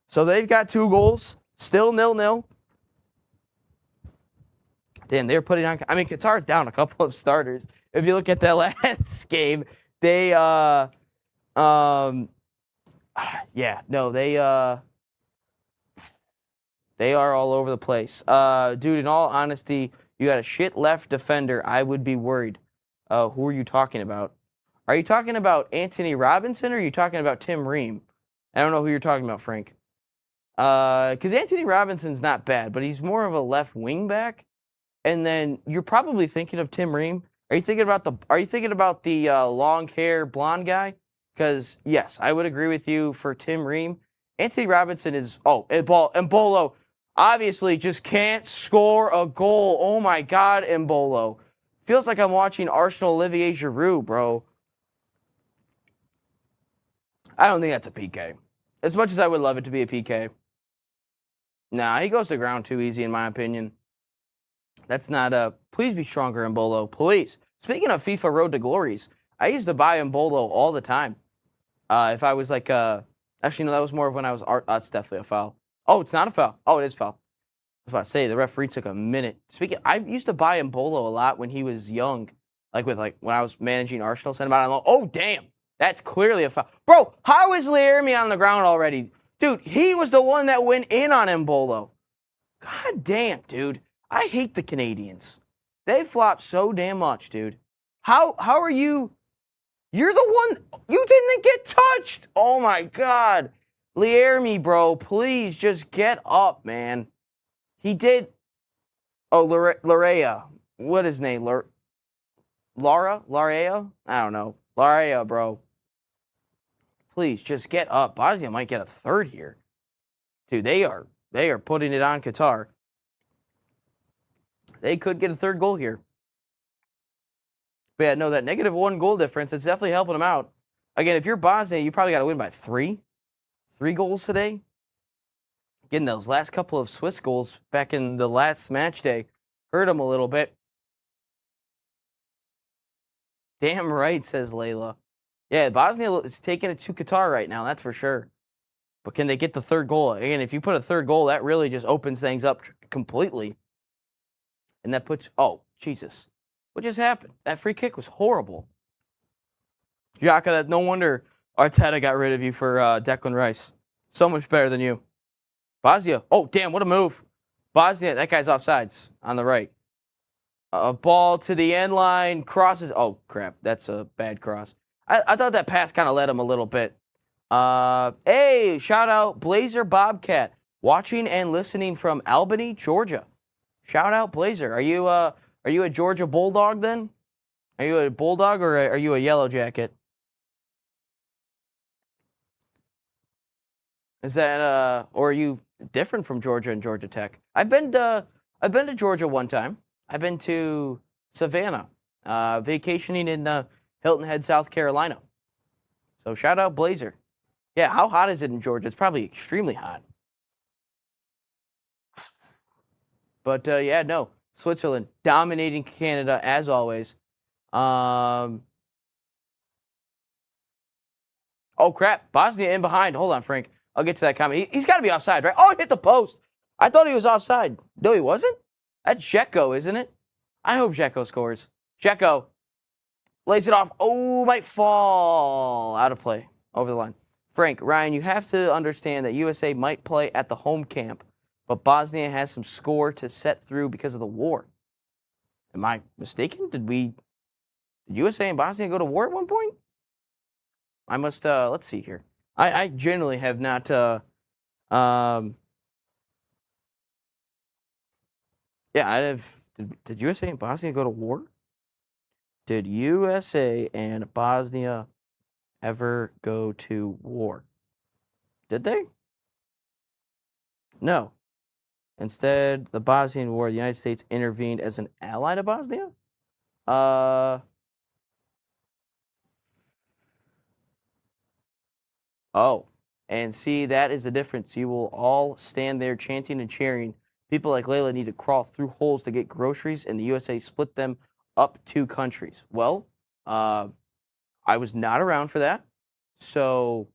So they've got 2 goals. Still 0-0. Damn, they're putting on... I mean, Qatar's down a couple of starters. If you look at that last game, they... yeah, no, they are all over the place. Dude, in all honesty, you got a shit left defender. I would be worried. Who are you talking about? Are you talking about Anthony Robinson or are you talking about Tim Ream? I don't know who you're talking about, Frank. Because Anthony Robinson's not bad, but he's more of a left wing back. And then you're probably thinking of Tim Ream. Are you thinking about the long hair blonde guy? Because, yes, I would agree with you for Tim Ream. Anthony Robinson is... Oh, Embolo obviously just can't score a goal. Oh, my God, Embolo. Feels like I'm watching Arsenal Olivier Giroud, bro. I don't think that's a PK. As much as I would love it to be a PK. Nah, he goes to ground too easy, in my opinion. That's not a... Please be stronger, Embolo. Please. Speaking of FIFA Road to Glories, I used to buy Embolo all the time. If I was like, actually, no, that was more of when I was that's definitely a foul. Oh, it's not a foul. Oh, it is a foul. I was about to say, the referee took a minute. I used to buy Embolo a lot when he was young. When I was managing Arsenal, sent him out on loan. Oh, damn. That's clearly a foul. Bro, how is Laermi on the ground already? Dude, he was the one that went in on Embolo. God damn, dude. I hate the Canadians. They flop so damn much, dude. How are you... You're the one... You didn't get touched! Oh, my God. Laermi, bro, please just get up, man. He did... Oh, Larea. What is his name? Lara? Larea? I don't know. Larea, bro. Please, just get up. Bosnia might get a third here. Dude, they are putting it on Qatar. They could get a third goal here. But yeah, no, that -1 goal difference, it's definitely helping them out. Again, if you're Bosnia, you probably got to win by 3. 3 goals today. Getting those last couple of Swiss goals back in the last match day hurt them a little bit. Damn right, says Layla. Yeah, Bosnia is taking it to Qatar right now, that's for sure. But can they get the third goal? Again, if you put a third goal, that really just opens things up completely. And that puts... Oh, Jesus. What just happened? That free kick was horrible. Xhaka, no wonder Arteta got rid of you for Declan Rice. So much better than you. Bosnia. Oh, damn, what a move. Bosnia, that guy's offsides on the right. A ball to the end line, crosses. Oh, crap, that's a bad cross. I thought that pass kind of led him a little bit. Hey, shout out Blazer Bobcat, watching and listening from Albany, Georgia. Shout out Blazer. Are you a Georgia Bulldog then? Are you a Bulldog or are you a Yellow Jacket? Is that or are you different from Georgia and Georgia Tech? I've been to Georgia one time. I've been to Savannah, vacationing in Hilton Head, South Carolina. So shout out Blazer. Yeah, how hot is it in Georgia? It's probably extremely hot. But yeah, no. Switzerland dominating Canada as always. Oh crap! Bosnia in behind. Hold on, Frank. I'll get to that comment. He's got to be offside, right? Oh, he hit the post. I thought he was offside. No, he wasn't. That's Dzeko, isn't it? I hope Dzeko scores. Dzeko lays it off. Oh, might fall out of play over the line. Frank, Ryan, you have to understand that USA might play at the home camp, but Bosnia has some score to set through because of the war. Am I mistaken? Did USA and Bosnia go to war at one point? I must, let's see here. I generally have not, yeah, did USA and Bosnia go to war? Did USA and Bosnia ever go to war? Did they? No. Instead, the Bosnian War, the United States intervened as an ally to Bosnia? Oh, and see, that is the difference. You will all stand there chanting and cheering. People like Layla need to crawl through holes to get groceries, and the USA split them up 2 countries. Well, I was not around for that, so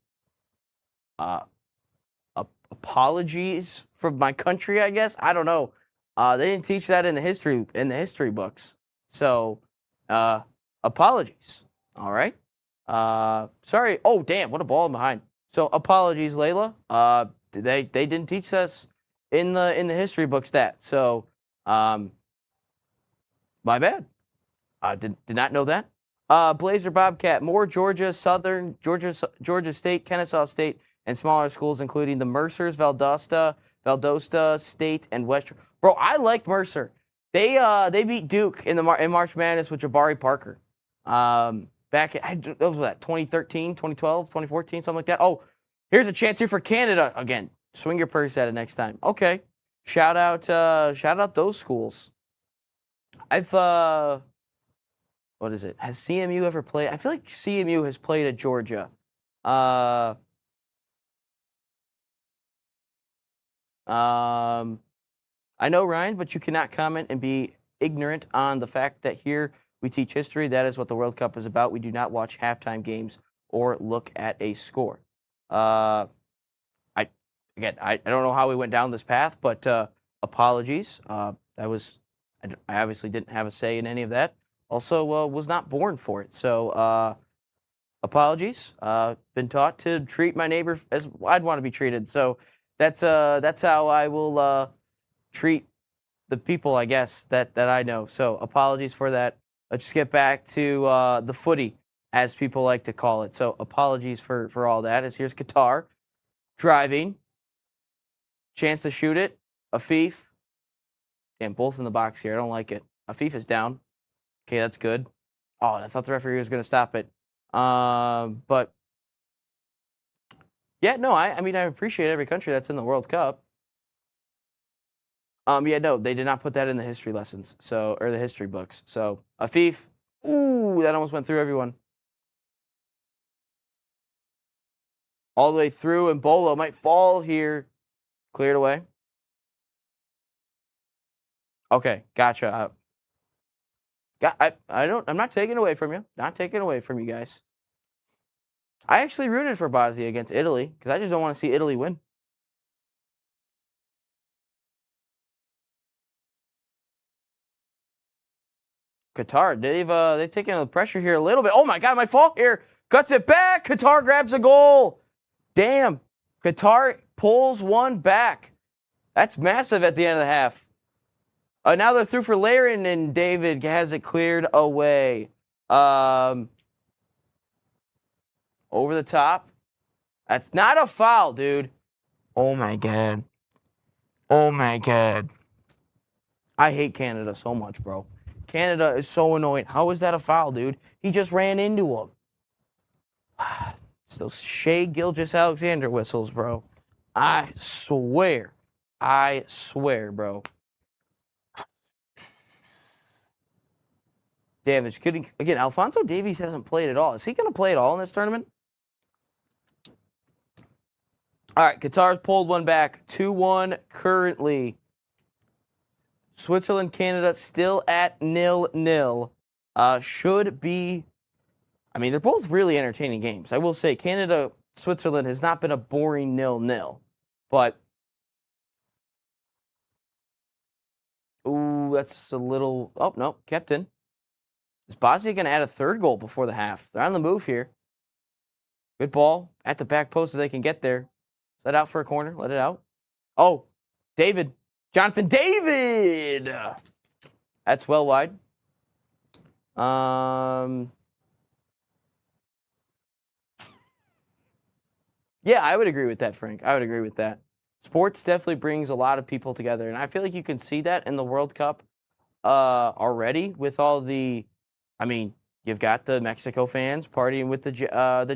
apologies from my country, I guess. I don't know. They didn't teach that in the history books, so apologies. All right. Sorry. Oh, damn! What a ball behind. So apologies, Layla. They didn't teach us in the history books that. So, my bad. Did not know that. Blazer Bobcat, more Georgia Southern, Georgia State, Kennesaw State, and smaller schools, including the Mercers, Valdosta State, and West. Bro, I like Mercer. They beat Duke in March Madness with Jabari Parker. Back at, what was that, 2013, 2012, 2014, something like that. Oh, here's a chance here for Canada again. Swing your purse at it next time. Okay. Shout out those schools. What is it? Has CMU ever played? I feel like CMU has played at Georgia. I know, Ryan, but you cannot comment and be ignorant on the fact that here we teach history. That is what the World Cup is about. We do not watch halftime games or look at a score. I don't know how we went down this path, but apologies. I obviously didn't have a say in any of that. Also, was not born for it. So apologies. Been taught to treat my neighbor as I'd want to be treated. So that's how I will treat the people, I guess, that I know. So apologies for that. Let's just get back to the footy, as people like to call it. So apologies for all that. As here's Qatar driving. Chance to shoot it. Afif. Damn, both in the box here. I don't like it. Afif is down. Okay, that's good. Oh, I thought the referee was going to stop it. But, yeah, no, I mean, I appreciate every country that's in the World Cup. Yeah, no, they did not put that in the history lessons, or the history books. So, Afif, ooh, that almost went through everyone. All the way through, and Bolo might fall here. Cleared away. Okay, gotcha. I'm not taking away from you. Not taking away from you guys. I actually rooted for Bosnia against Italy because I just don't want to see Italy win. Qatar, they've taken the pressure here a little bit. Oh my God, my fault here. Cuts it back. Qatar grabs a goal. Damn. Qatar pulls one back. That's massive at the end of the half. Now they're through for Laren, and David has it cleared away. Over the top. That's not a foul, dude. Oh my God. Oh my God. I hate Canada so much, bro. Canada is so annoying. How is that a foul, dude? He just ran into him. It's those Shea Gilgeous-Alexander whistles, bro. I swear, bro. damage. Again, Alphonso Davies hasn't played at all. Is he going to play at all in this tournament? All right, Qatar's pulled one back. 2-1 currently. Switzerland, Canada still at 0-0. Should be, I mean, they're both really entertaining games. I will say Canada, Switzerland has not been a boring 0-0. But, ooh, that's a little, oh, no, kept in. Is Bosnia going to add a third goal before the half? They're on the move here. Good ball at the back post so they can get there. Let out for a corner. Let it out. Oh, David. Jonathan David. That's well wide. Yeah, I would agree with that, Frank. I would agree with that. Sports definitely brings a lot of people together, and I feel like you can see that in the World Cup already with all the, I mean, you've got the Mexico fans partying with the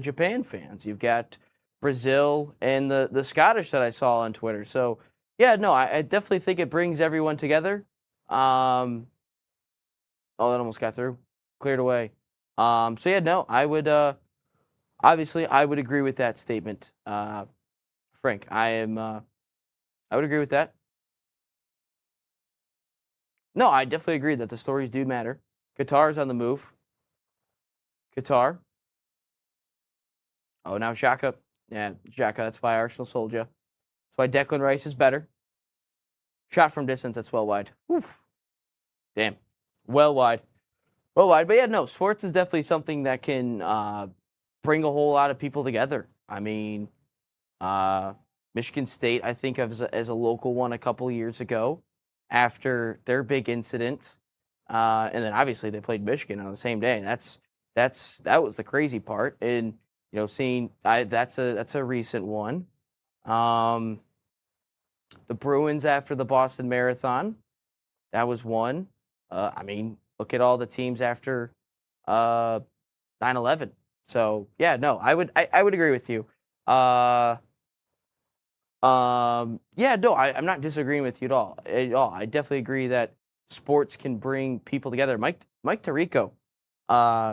Japan fans. You've got Brazil and the Scottish that I saw on Twitter. So, yeah, no, I definitely think it brings everyone together. Oh, that almost got through. Cleared away. So, yeah, no, I would, obviously, I would agree with that statement. Frank, I would agree with that. No, I definitely agree that the stories do matter. Qatar's on the move. Qatar. Oh, now Xhaka. Yeah, Xhaka, that's why Arsenal sold you. That's why Declan Rice is better. Shot from distance, that's well wide. Oof. Damn. Well wide. Well wide. But yeah, no, sports is definitely something that can bring a whole lot of people together. I mean, Michigan State, I think of as a local one a couple of years ago after their big incident. And then obviously they played Michigan on the same day. That was the crazy part. And you know, seeing that's a recent one. The Bruins after the Boston Marathon, that was one. I mean, look at all the teams after 9/11. So yeah, no, I would agree with you. Yeah, no, I'm not disagreeing with you at all. I definitely agree that sports can bring people together. Mike Tirico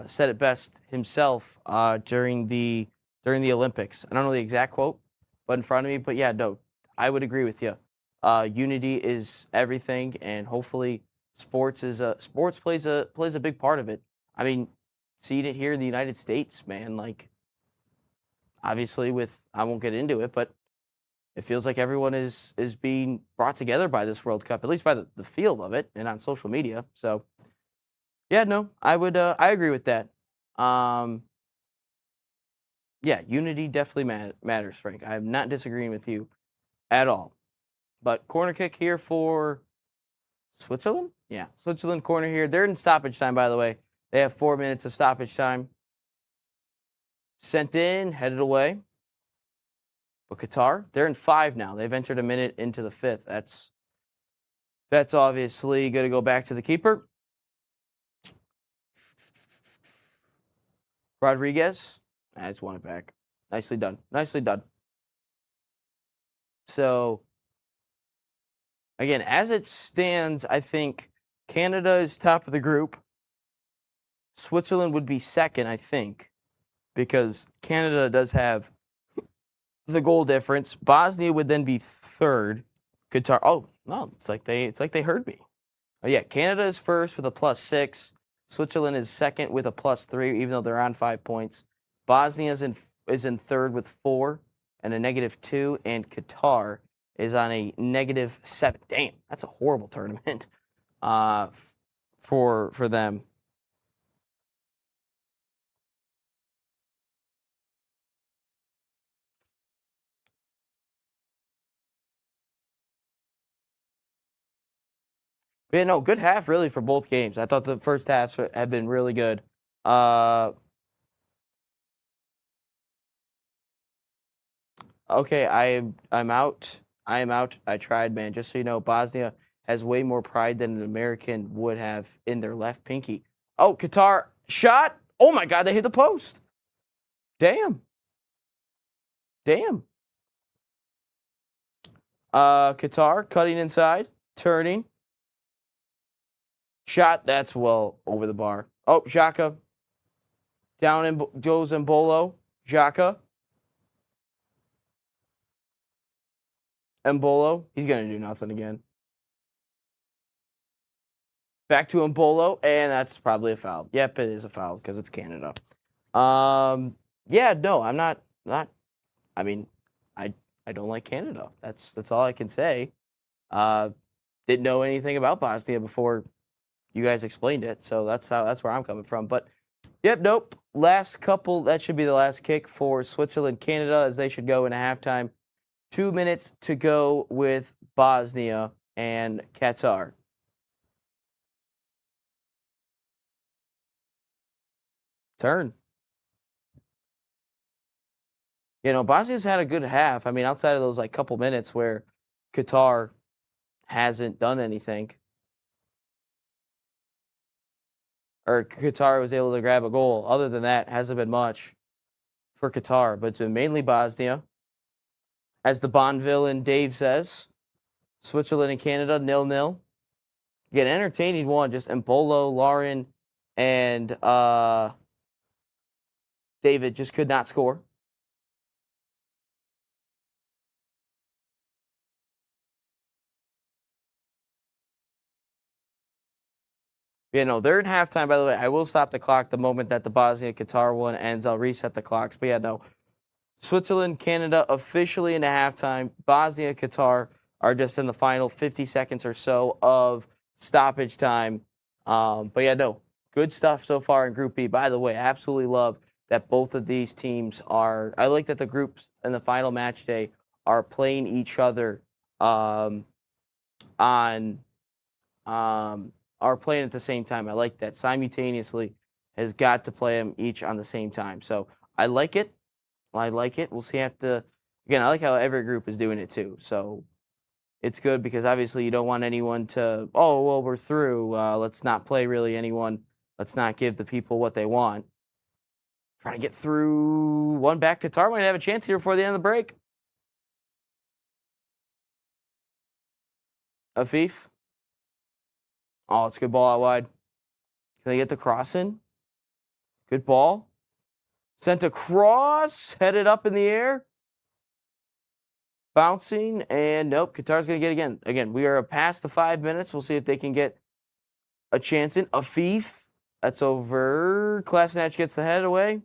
said it best himself during the Olympics. I don't know the exact quote, but in front of me. But yeah, no, I would agree with you. Unity is everything, and hopefully, sports plays a big part of it. I mean, seeing it here in the United States, man, like obviously I won't get into it, but it feels like everyone is being brought together by this World Cup, at least by the feel of it, and on social media. So. Yeah, no, I would. I agree with that. Yeah, unity definitely matters, Frank. I'm not disagreeing with you at all. But corner kick here for Switzerland? Yeah, Switzerland corner here. They're in stoppage time, by the way. They have 4 minutes of stoppage time. Sent in, headed away. But Qatar, they're in 5 now. They've entered a minute into the 5th. That's obviously going to go back to the keeper. Rodriguez, I just won it back. Nicely done. Nicely done. So, again, as it stands, I think Canada is top of the group. Switzerland would be second, I think, because Canada does have the goal difference. Bosnia would then be third. Qatar. Oh no, it's like they heard me. Oh yeah, Canada is first with a +6. Switzerland is second with a +3, even though they're on 5 points. Bosnia is in third with 4 and a -2, and Qatar is on a -7. Damn, that's a horrible tournament for them. But yeah, no, good half really for both games. I thought the first halves had been really good. Okay, I'm out. I am out. I tried, man. Just so you know, Bosnia has way more pride than an American would have in their left pinky. Oh, Qatar shot. Oh my God, they hit the post. Damn. Qatar cutting inside, turning. Shot, that's well over the bar. Oh, Xhaka. Down and goes Embolo. Xhaka. Embolo. He's going to do nothing again. Back to Embolo, and that's probably a foul. Yep, it is a foul because it's Canada. Yeah, no, I'm not. I mean, I don't like Canada. That's all I can say. Didn't know anything about Bosnia before you guys explained it, so that's where I'm coming from. But yep, nope. Last couple. That should be the last kick for Switzerland, Canada, as they should go into halftime. 2 minutes to go with Bosnia and Qatar. Turn. You know, Bosnia's had a good half. I mean, outside of those like couple minutes where Qatar hasn't done anything, or Qatar was able to grab a goal. Other than that, hasn't been much for Qatar, but it's been mainly Bosnia. As the Bond villain Dave says, Switzerland and Canada 0-0. Again, entertaining one. Just Embolo, Lauren, and David just could not score. You know, they're in halftime, by the way. I will stop the clock the moment that the Bosnia-Qatar one ends. I'll reset the clocks. But yeah, no. Switzerland, Canada officially into halftime. Bosnia, Qatar are just in the final 50 seconds or so of stoppage time. But yeah, no. Good stuff so far in Group B. By the way, I absolutely love that both of these teams are. I like that the groups in the final match day are playing each other are playing at the same time. I like that. Simultaneously has got to play them each on the same time. So I like it. We'll see again, I like how every group is doing it too. So it's good because obviously you don't want anyone to, oh, well, we're through. Let's not play really anyone. Let's not give the people what they want. Trying to get through one back. Qatar might have a chance here before the end of the break. Afif. Oh, it's a good ball out wide. Can they get the cross in? Good ball. Sent across. Headed up in the air. Bouncing. And nope, Qatar's going to get it again. Again, we are past the 5 minutes. We'll see if they can get a chance in. Afif. That's over. Kolasinac gets the head away.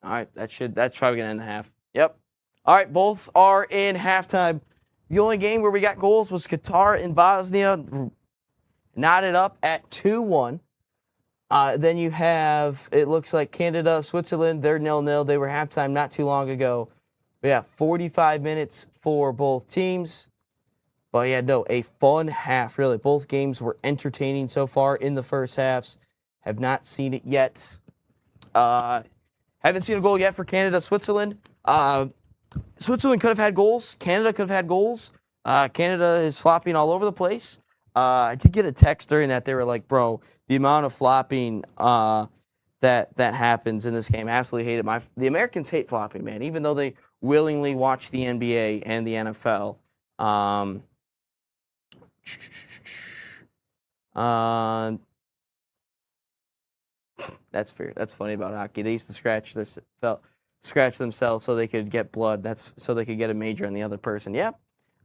All right, that's probably going to end the half. Yep. All right, both are in halftime. The only game where we got goals was Qatar and Bosnia, knotted up at 2-1. Then you have, it looks like Canada, Switzerland, they're 0-0. They were halftime not too long ago. But yeah, 45 minutes for both teams. But yeah, no, a fun half, really. Both games were entertaining so far in the first halves. Have not seen it yet. Haven't seen a goal yet for Canada, Switzerland. Switzerland could have had goals. Canada could have had goals. Canada is flopping all over the place. I did get a text during that. They were like, bro, the amount of flopping that happens in this game, I absolutely hate it. The Americans hate flopping, man, even though they willingly watch the NBA and the NFL. That's fair. That's funny about hockey. They used to scratch themselves so they could get blood. That's so they could get a major on the other person. Yeah.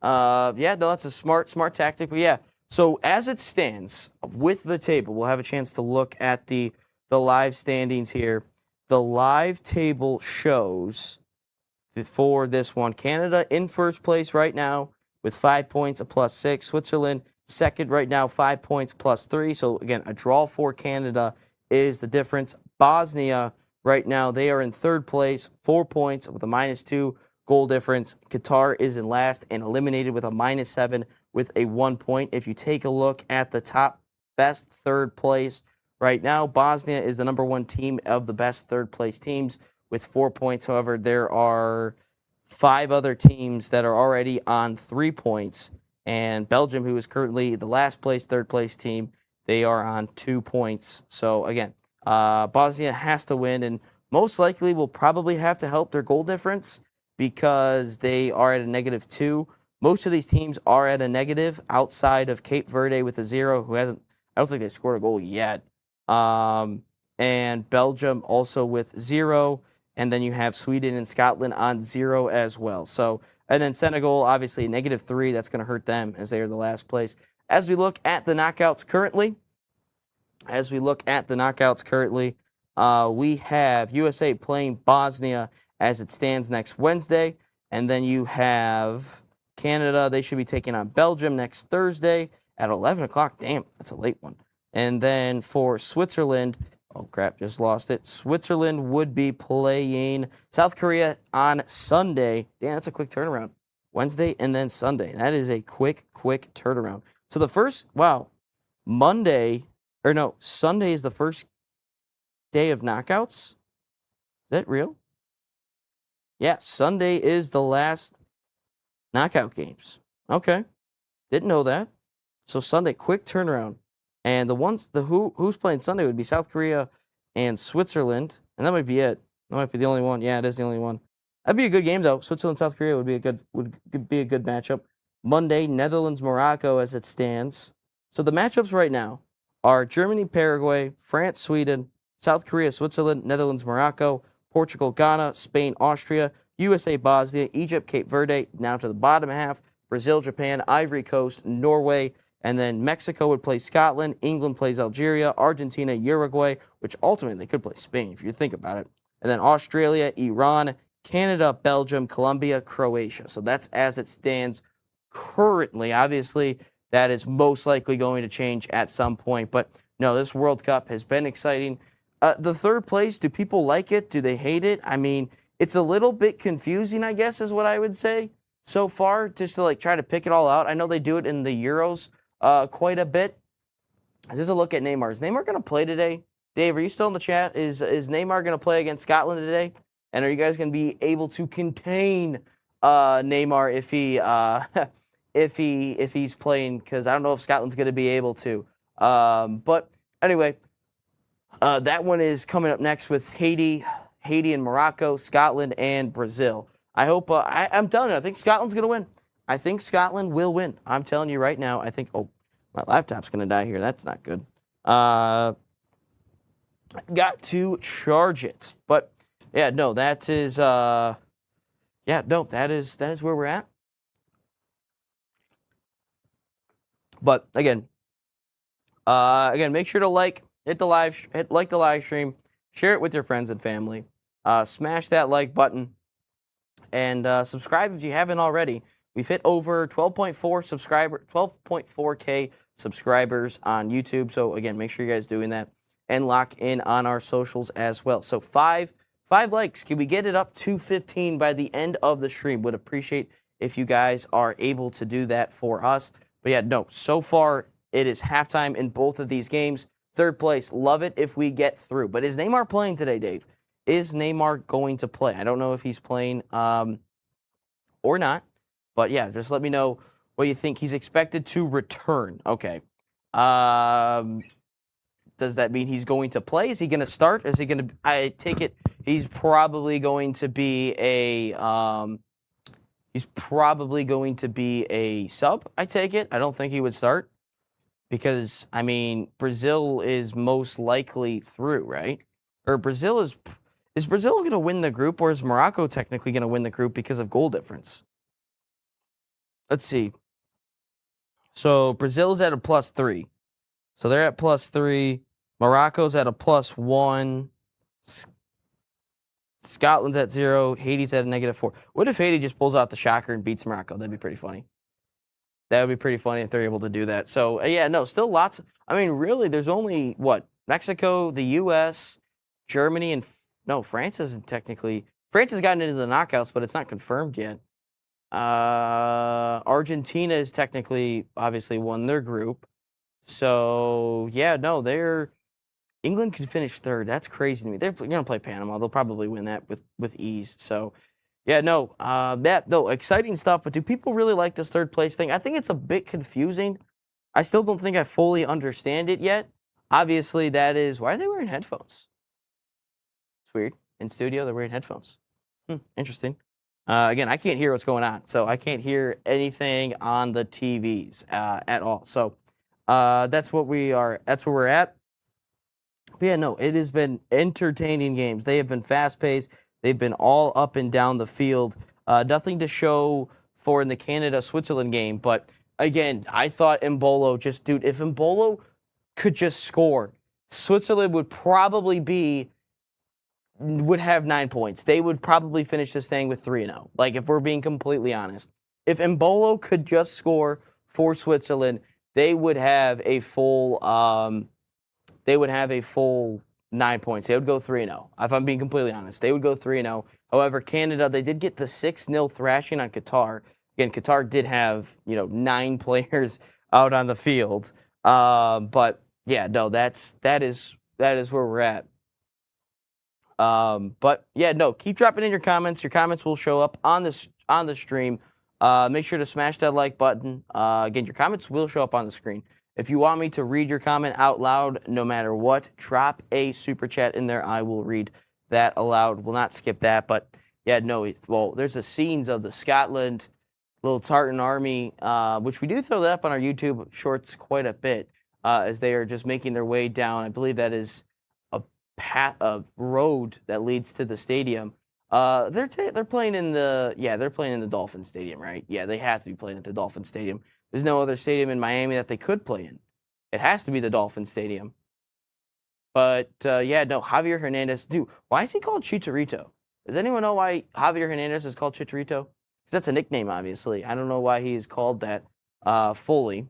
No, that's a smart tactic. But yeah. So as it stands with the table, we'll have a chance to look at the live standings here. The live table shows for this one, Canada in first place right now with 5 points, a +6. Switzerland second right now, 5 points, +3. So again, a draw for Canada is the difference. Bosnia right now, they are in third place, 4 points with a -2 goal difference. Qatar is in last and eliminated with a -7 with a 1 point. If you take a look at the top best third place right now, Bosnia is the number one team of the best third place teams with 4 points. However, there are 5 other teams that are already on 3 points. And Belgium, who is currently the last place, third place team, they are on 2 points. So again, Bosnia has to win and most likely will probably have to help their goal difference because they are at a -2. Most of these teams are at a negative outside of Cape Verde with a 0, who hasn't, I don't think they scored a goal yet. And Belgium also with 0. And then you have Sweden and Scotland on 0 as well. So, and then Senegal, obviously -3. That's going to hurt them as they are the last place. As we look at the knockouts currently, we have USA playing Bosnia as it stands next Wednesday. And then you have Canada. They should be taking on Belgium next Thursday at 11 o'clock. Damn, that's a late one. And then for Switzerland, oh crap, just lost it. Switzerland would be playing South Korea on Sunday. Damn, that's a quick turnaround. Wednesday and then Sunday. That is a quick turnaround. So the first, Sunday is the first day of knockouts. Is that real? Yeah, Sunday is the last knockout games. Okay. Didn't know that. So Sunday, quick turnaround. And who's playing Sunday would be South Korea and Switzerland. And that might be it. That might be the only one. Yeah, it is the only one. That'd be a good game though. Switzerland, South Korea would be a good matchup. Monday, Netherlands, Morocco as it stands. So the matchups right now are Germany, Paraguay, France, Sweden, South Korea, Switzerland, Netherlands, Morocco, Portugal, Ghana, Spain, Austria, USA, Bosnia, Egypt, Cape Verde, now to the bottom half, Brazil, Japan, Ivory Coast, Norway, and then Mexico would play Scotland, England plays Algeria, Argentina, Uruguay, which ultimately they could play Spain if you think about it, and then Australia, Iran, Canada, Belgium, Colombia, Croatia. So that's as it stands currently. Obviously, that is most likely going to change at some point, but no, this World Cup has been exciting. The third place, do people like it? Do they hate it? I mean, it's a little bit confusing, I guess, is what I would say so far, just to try to pick it all out. I know they do it in the Euros quite a bit. There's a look at Neymar. Is Neymar going to play today? Dave, are you still in the chat? Is Neymar going to play against Scotland today? And are you guys going to be able to contain Neymar if he's playing? Because I don't know if Scotland's going to be able to. But anyway, that one is coming up next with Haiti and Morocco, Scotland and Brazil. I hope I'm telling you, I think Scotland's going to win. I think Scotland will win. I'm telling you right now. I think. Oh, my laptop's going to die here. That's not good. Got to charge it, but yeah, no, that is that is where we're at. But again, make sure to hit the live stream, share it with your friends and family, smash that like button, and subscribe if you haven't already. We've hit over 12.4K subscribers on YouTube. So again, make sure you guys doing that and lock in on our socials as well. So five likes. Can we get it up to 15 by the end of the stream? Would appreciate if you guys are able to do that for us. But yeah, no, so far it is halftime in both of these games. Third place, love it if we get through. But is Neymar playing today, Dave? Is Neymar going to play? I don't know if he's playing or not. But yeah, just let me know what you think. He's expected to return. Okay. Does that mean he's going to play? Is he going to start? Is he going to? I take it he's probably going to be a sub. I take it. I don't think he would start because I mean Brazil is most likely through, right? Or Brazil is Brazil going to win the group, or is Morocco technically going to win the group because of goal difference? Let's see. So Brazil's at a +3. So they're at +3. Morocco's at a +1. Scotland's at 0. Haiti's at a -4. What if Haiti just pulls out the shocker and beats Morocco? That'd be pretty funny. That would be pretty funny if they're able to do that. So, yeah, no, still lots. I mean, really, there's only, Mexico, the U.S., Germany, and France isn't technically. France has gotten into the knockouts, but it's not confirmed yet. Argentina is technically, obviously, won their group. So, yeah, no, England could finish third. That's crazy to me. They're going to play Panama. They'll probably win that with ease. So, yeah, no, exciting stuff. But do people really like this third place thing? I think it's a bit confusing. I still don't think I fully understand it yet. Obviously, that is, why are they wearing headphones? It's weird. In studio, they're wearing headphones. Interesting. Again, I can't hear what's going on, so I can't hear anything on the TVs at all. So that's what we are. That's where we're at. But yeah, no, it has been entertaining games. They have been fast paced. They've been all up and down the field. Nothing to show for in the Canada-Switzerland game, but again, I thought Mbolo just, dude, if Mbolo could just score, Switzerland would have 9 points. They would probably finish this thing with 3-0. Like, if we're being completely honest. If Mbolo could just score for Switzerland, they would have a full 9 points. They would go 3-0. If I'm being completely honest, they would go 3-0. However, Canada, they did get the 6-0 thrashing on Qatar. Again, Qatar did have 9 players out on the field. But yeah, no, that is where we're at. But yeah, no, keep dropping in your comments. Your comments will show up on the stream. Make sure to smash that like button. Again, your comments will show up on the screen. If you want me to read your comment out loud, no matter what, drop a super chat in there. I will read that aloud. We'll not skip that. But yeah, no, there's the scenes of the Scotland little Tartan Army, which we do throw that up on our YouTube shorts quite a bit, as they are just making their way down. I believe that is a road that leads to the stadium. They're playing in the Dolphin Stadium, right? Yeah, they have to be playing at the Dolphin Stadium. There's no other stadium in Miami that they could play in. It has to be the Dolphin Stadium. But yeah, no, Javier Hernandez. Dude, why is he called Chicharito? Does anyone know why Javier Hernandez is called Chicharito? Because that's a nickname, obviously. I don't know why he's called that fully.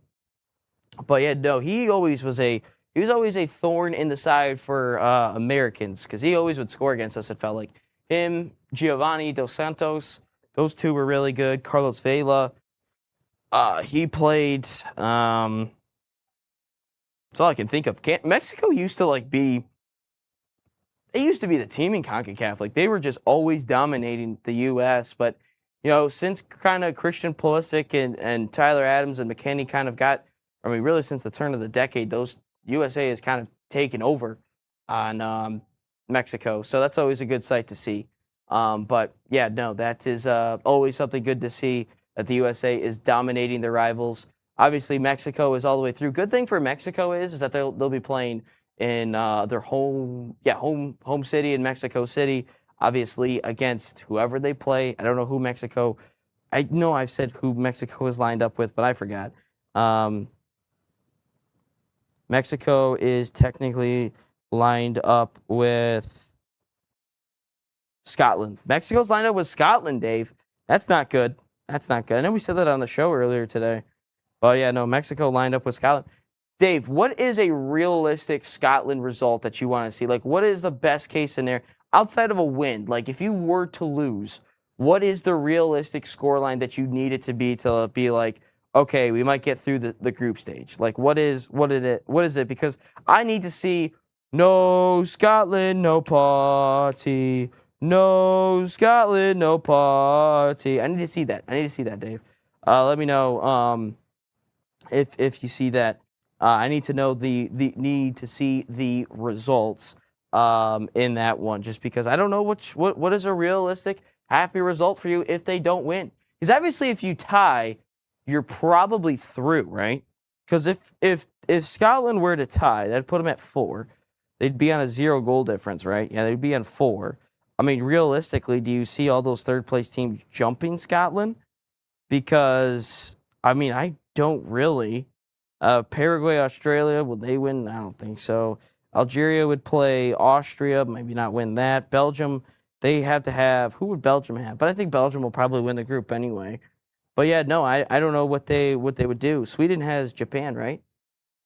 But yeah, no, he was always a thorn in the side for Americans, because he always would score against us, it felt like. Him, Giovanni Dos Santos, those two were really good. Carlos Vela, he played, that's all I can think of. Mexico used to be the team in CONCACAF. Like, they were just always dominating the U.S., but, since kind of Christian Pulisic and Tyler Adams and McKennie kind of really since the turn of the decade, those USA has kind of taken over on Mexico. So that's always a good sight to see. But yeah, no, that is always something good to see, that the USA is dominating their rivals. Obviously, Mexico is all the way through. Good thing for Mexico is that they'll be playing in their home city in Mexico City, obviously against whoever they play. I don't know who Mexico. I know I've said who Mexico is lined up with, but I forgot. Mexico is technically lined up with Scotland. Mexico's lined up with Scotland, Dave. That's not good. That's not good. I know we said that on the show earlier today. But yeah, no, Mexico lined up with Scotland. Dave, what is a realistic Scotland result that you want to see? Like, what is the best case scenario outside of a win? Like, if you were to lose, what is the realistic scoreline that you need it to be like, okay, we might get through the group stage? Like, what is it? Because I need to see no Scotland, no party. No Scotland, no party. I need to see that. Dave. Let me know if you see that. I need to know need to see the results in that one, just because I don't know what is a realistic happy result for you if they don't win. Because obviously, if you tie, you're probably through, right? Because if Scotland were to tie, that'd put them at 4. They'd be on a 0 goal difference, right? Yeah, they'd be on 4. I mean, realistically, do you see all those third-place teams jumping Scotland? Because, I mean, I don't really. Paraguay, Australia, will they win? I don't think so. Algeria would play Austria, maybe not win that. Belgium, they have to have. Who would Belgium have? But I think Belgium will probably win the group anyway. But yeah, no, I don't know what they would do. Sweden has Japan, right?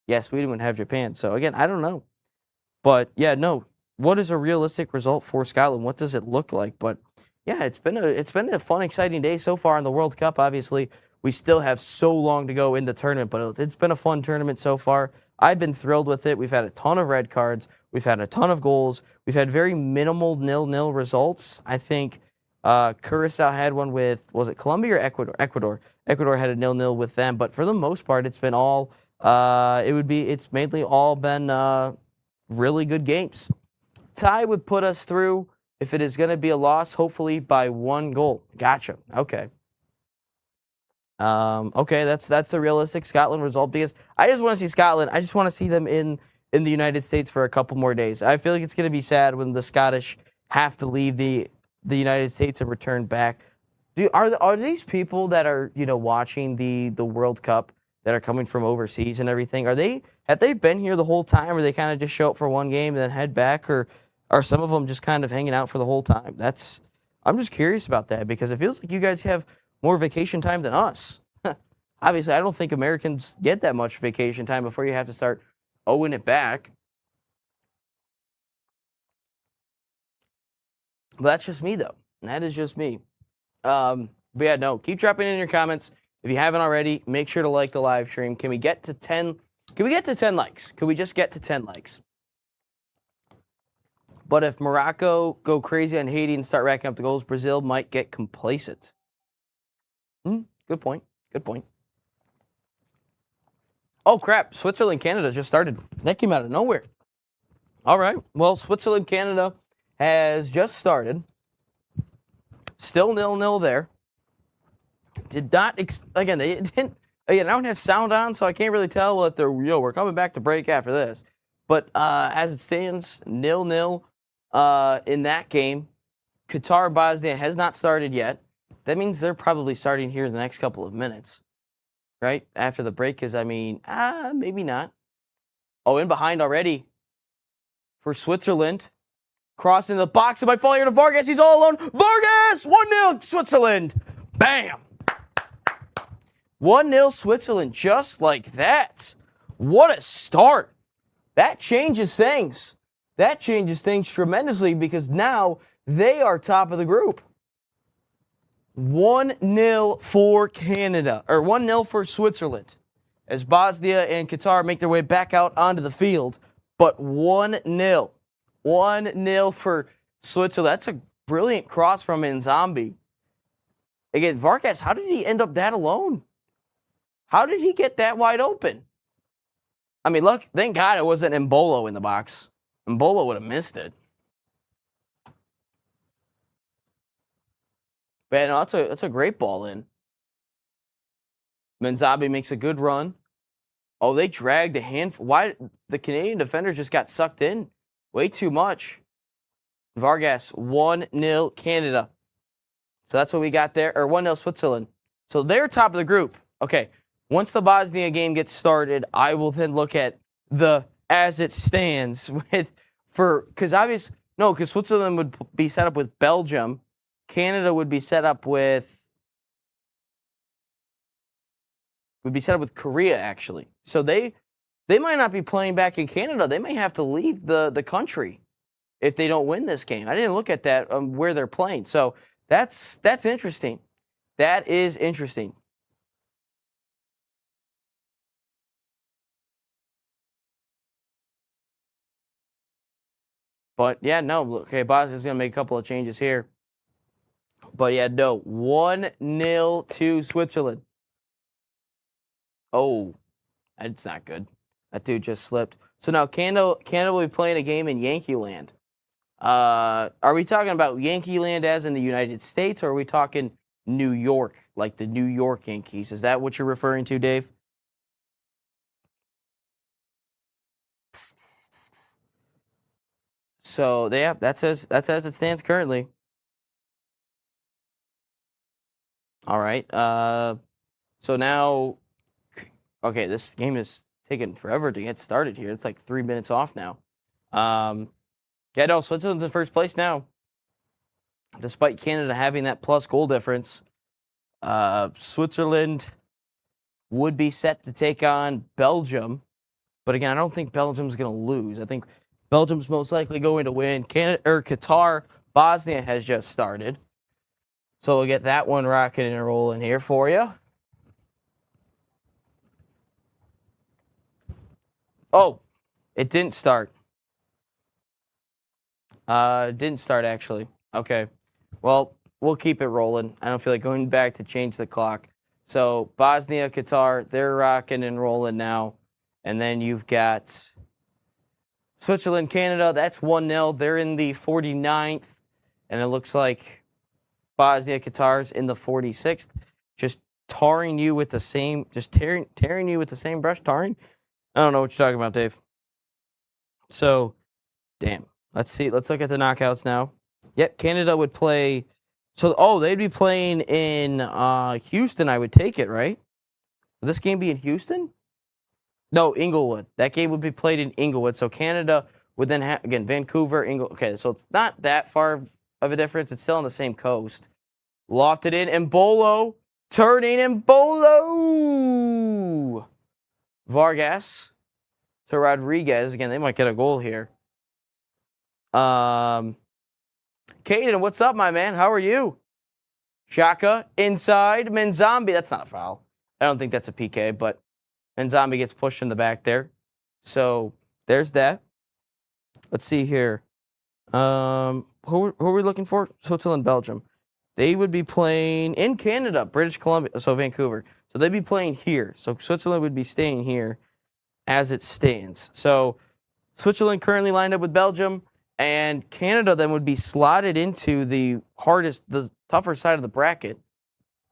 Yeah, Sweden would have Japan. So again, I don't know. But yeah, no. What is a realistic result for Scotland? What does it look like? But yeah, it's been a fun, exciting day so far in the World Cup. Obviously, we still have so long to go in the tournament, but it's been a fun tournament so far. I've been thrilled with it. We've had a ton of red cards. We've had a ton of goals. We've had very minimal 0-0 results. I think Curacao had one with, was it Colombia or Ecuador? Ecuador had a 0-0 with them, but for the most part, it's been all. It's mainly all been really good games. Tie would put us through. If it is going to be a loss, hopefully by 1 goal. Gotcha. Okay. Okay, that's the realistic Scotland result because I just want to see Scotland. I just want to see them in the United States for a couple more days. I feel like it's going to be sad when the Scottish have to leave the United States and return back. Are these people that are watching the World Cup that are coming from overseas and everything? Have they been here the whole time, or they kind of just show up for one game and then head back, or are some of them just kind of hanging out for the whole time? I'm just curious about that because it feels like you guys have more vacation time than us. Obviously, I don't think Americans get that much vacation time before you have to start owing it back. But that's just me, though. That is just me. But yeah, no, keep dropping in your comments. If you haven't already, make sure to like the live stream. Can we get to 10? Can we get to 10 likes? Could we just get to 10 likes? But if Morocco go crazy on Haiti and start racking up the goals, Brazil might get complacent. Good point. Good point. Oh, crap. Switzerland, Canada just started. That came out of nowhere. All right. Well, Switzerland, Canada has just started. Still 0-0 there. Did not, again, they didn't, again, I don't have sound on, so I can't really tell if they're, we're coming back to break after this. But as it stands, 0-0 in that game. Qatar, Bosnia has not started yet. That means they're probably starting here in the next couple of minutes, right? After the break, because, maybe not. Oh, in behind already for Switzerland. Crossing the box, it might fall here to Vargas. He's all alone. Vargas! 1-0 Switzerland. Bam! 1-0 Switzerland, just like that. What a start. That changes things. That changes things tremendously because now they are top of the group. 1-0 for Canada, or 1-0 for Switzerland, as Bosnia and Qatar make their way back out onto the field. But 1-0. 1-0 for Switzerland. That's a brilliant cross from Nzambi. Again, Vargas, how did he end up that alone? How did he get that wide open? I mean, look, thank God it wasn't Mbolo in the box. Mbolo would have missed it. But no, that's a great ball in. Nzambi makes a good run. Oh, they dragged a handful. Why? The Canadian defenders just got sucked in way too much. Vargas, 1-0 Canada. So that's what we got there. Or 1-0 Switzerland. So they're top of the group. Okay. Once the Bosnia game gets started, I will then look at the as it stands because Switzerland would be set up with Belgium. Canada would be set up with Korea, actually. So they might not be playing back in Canada. They may have to leave the country if they don't win this game. I didn't look at that where they're playing. So that's interesting. That is interesting. But yeah, no. Okay, Bosnia's gonna make a couple of changes here. But yeah, no. 1-0 to Switzerland. Oh, that's not good. That dude just slipped. So now Canada will be playing a game in Yankee Land. Are we talking about Yankee Land as in the United States, or are we talking New York, like the New York Yankees? Is that what you're referring to, Dave? So yeah, that's as it stands currently. All right. So now, okay, this game is taking forever to get started here. It's like 3 minutes off now. Yeah, no, Switzerland's in first place now. Despite Canada having that plus goal difference, Switzerland would be set to take on Belgium. But again, I don't think Belgium's going to lose. I think Belgium's most likely going to win. Qatar, Bosnia has just started. So we'll get that one rocking and rolling here for you. Oh, it didn't start. It didn't start, actually. Okay. Well, we'll keep it rolling. I don't feel like going back to change the clock. So Bosnia, Qatar, they're rocking and rolling now. And then you've got Switzerland, Canada. That's 1-0. They're in the 49th. And it looks like Bosnia Qatar's in the 46th, just tarring you with the same, just tearing you with the same brush. Tarring? I don't know what you're talking about, Dave. So, damn. Let's see. Let's look at the knockouts now. Yep, Canada would play. So, they'd be playing in Houston, I would take it, right? Would this game be in Houston? No, Inglewood. That game would be played in Inglewood. So, Canada would then have, again, Vancouver, Inglewood. Okay, so it's not that far of a difference. It's still on the same coast. Lofted in, Embolo. Turning Embolo. Vargas to Rodriguez. Again, they might get a goal here. Caden, what's up, my man? How are you? Shaka inside. Menzambi. That's not a foul. I don't think that's a PK, but Menzambi gets pushed in the back there. So there's that. Let's see here. Who are we looking for? Switzerland, Belgium. They would be playing in Canada, British Columbia, so Vancouver. So they'd be playing here. So Switzerland would be staying here as it stands. So Switzerland currently lined up with Belgium, and Canada then would be slotted into the tougher side of the bracket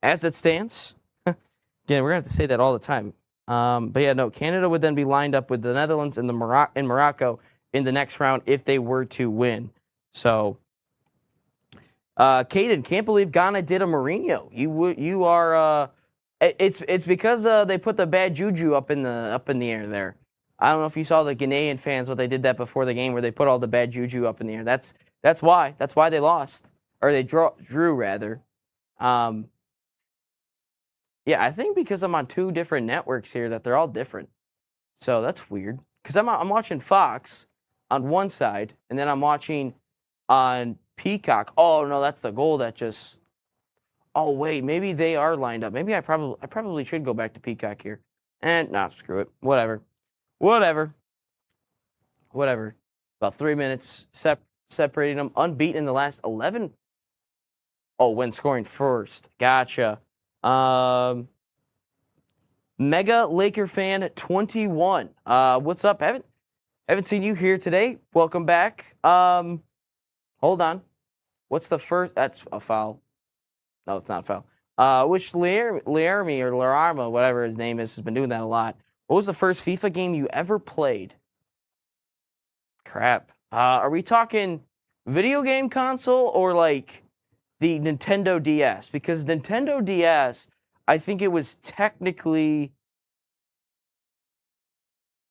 as it stands. Again, we're going to have to say that all the time. But yeah, no, Canada would then be lined up with the Netherlands and Morocco in the next round if they were to win. So, Caden, can't believe Ghana did a Mourinho. You are. It's because they put the bad juju up in the air there. I don't know if you saw the Ghanaian fans what they did that before the game where they put all the bad juju up in the air. That's why they lost, or they drew rather. Yeah, I think because I'm on 2 different networks here that they're all different. So that's weird. Because I'm watching Fox on one side, and then I'm watching on Peacock. Oh no, that's the goal that just. Oh wait, maybe they are lined up. Maybe I probably should go back to Peacock here. And nah, screw it. Whatever. About 3 minutes separating them. Unbeaten in the last 11. Oh, when scoring first. Gotcha. Mega Laker fan 21. What's up, Evan? Haven't seen you here today. Welcome back. Hold on. What's the first? That's a foul. No, it's not a foul. Which Laramie or Larama, whatever his name is, has been doing that a lot. What was the first FIFA game you ever played? Crap. Are we talking video game console or like the Nintendo DS? Because Nintendo DS, I think it was technically.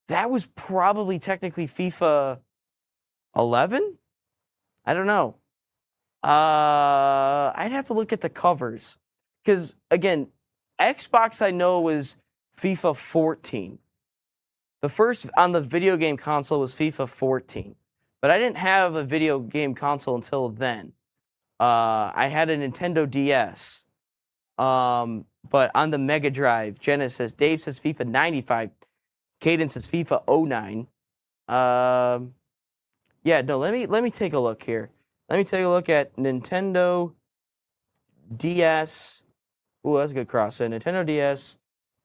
That was probably technically FIFA 11? I don't know. I'd have to look at the covers. Because, again, Xbox I know was FIFA 14. The first on the video game console was FIFA 14. But I didn't have a video game console until then. I had a Nintendo DS. But on the Mega Drive, Genesis, Dave says FIFA 95. Caden says FIFA 09. Yeah, no, let me take a look here. Let me take a look at Nintendo DS. Ooh, that's a good cross. So Nintendo DS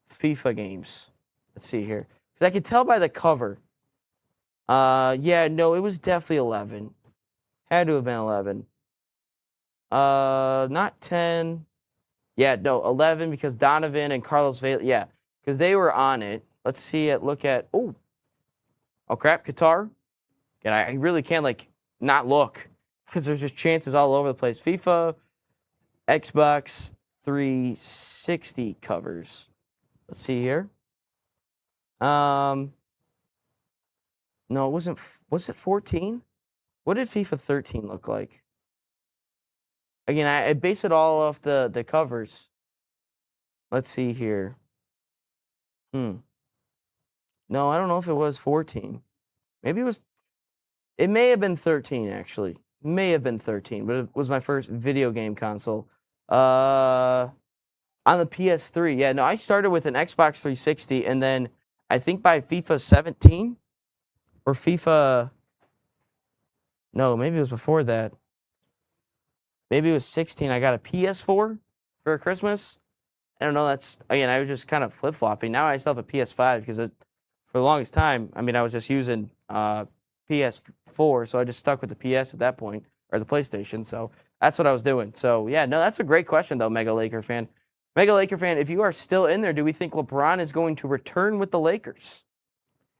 FIFA games. Let's see here. Because I could tell by the cover. Yeah, no, it was definitely 11. Had to have been 11. Not 10. Yeah, no, 11 because Donovan and Carlos Vela. Yeah, because they were on it. Let's see it. Look at. Oh crap, Qatar. And I really can't not look because there's just chances all over the place. FIFA, Xbox 360 covers. Let's see here. No, it wasn't. Was it 14? What did FIFA 13 look like? Again, I base it all off the covers. Let's see here. No, I don't know if it was 14. Maybe it was. It may have been 13, actually. May have been 13, but it was my first video game console. On the PS3. Yeah, no, I started with an Xbox 360, and then I think by FIFA 17 or FIFA. No, maybe it was before that. Maybe it was 16. I got a PS4 for Christmas. I don't know. Again, I was just kind of flip-flopping. Now I still have a PS5 because for the longest time, I was just using PS4, so I just stuck with the PS at that point. or the PlayStation. So that's what I was doing. So yeah, no, that's a great question though, Mega Laker fan. Mega Laker fan, if you are still in there, do we think LeBron is going to return with the Lakers?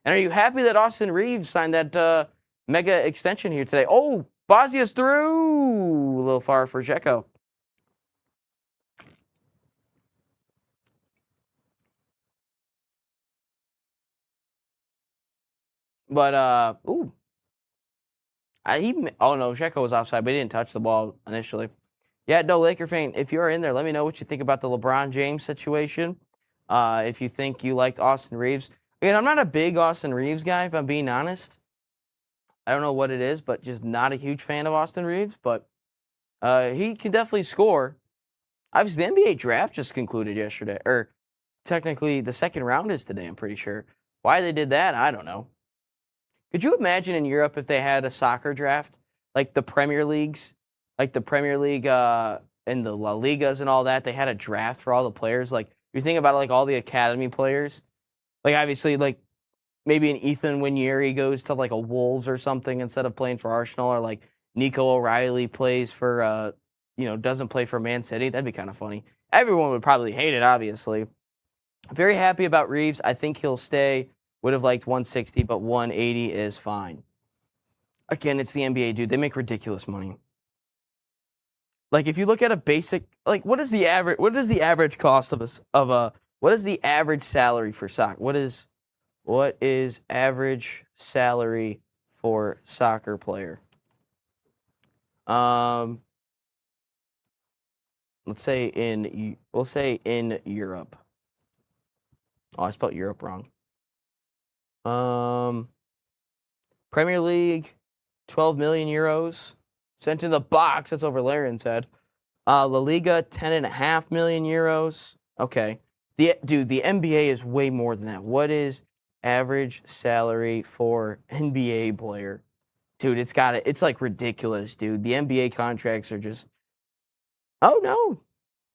And are you happy that Austin Reeves signed that mega extension here today? Oh, Bozia's through. A little far for Dzeko. But, ooh. Oh, no, Dzeko was offside, but he didn't touch the ball initially. Yeah, no, Laker fan, if you're in there, let me know what you think about the LeBron James situation. If you think you liked Austin Reeves. Again, I'm not a big Austin Reeves guy, if I'm being honest. I don't know what it is, but just not a huge fan of Austin Reeves. But he can definitely score. Obviously, the NBA draft just concluded yesterday. Or technically, the second round is today, I'm pretty sure. Why they did that, I don't know. Could you imagine in Europe if they had a soccer draft? Like the Premier Leagues? Like the Premier League and the La Ligas and all that, they had a draft for all the players. Like, you think about it, like all the academy players. Like, obviously, like, maybe an Ethan Winieri goes to, like, a Wolves or something instead of playing for Arsenal. Or, like, Nico O'Reilly plays for, doesn't play for Man City. That'd be kind of funny. Everyone would probably hate it, obviously. Very happy about Reeves. I think he'll stay. Would have liked 160, but 180 is fine. Again, it's the NBA, dude. They make ridiculous money. Like, if you look at a basic, like, what is the average cost what is the average salary for soccer? What is average salary for soccer player? We'll say in Europe. Oh, I spelled Europe wrong. Premier League, 12 million euros. Sent in the box. That's over Laren's head. La Liga, 10.5 million euros. Okay. The NBA is way more than that. What is average salary for NBA player? Dude, it's like ridiculous, dude. The NBA contracts are just, oh no.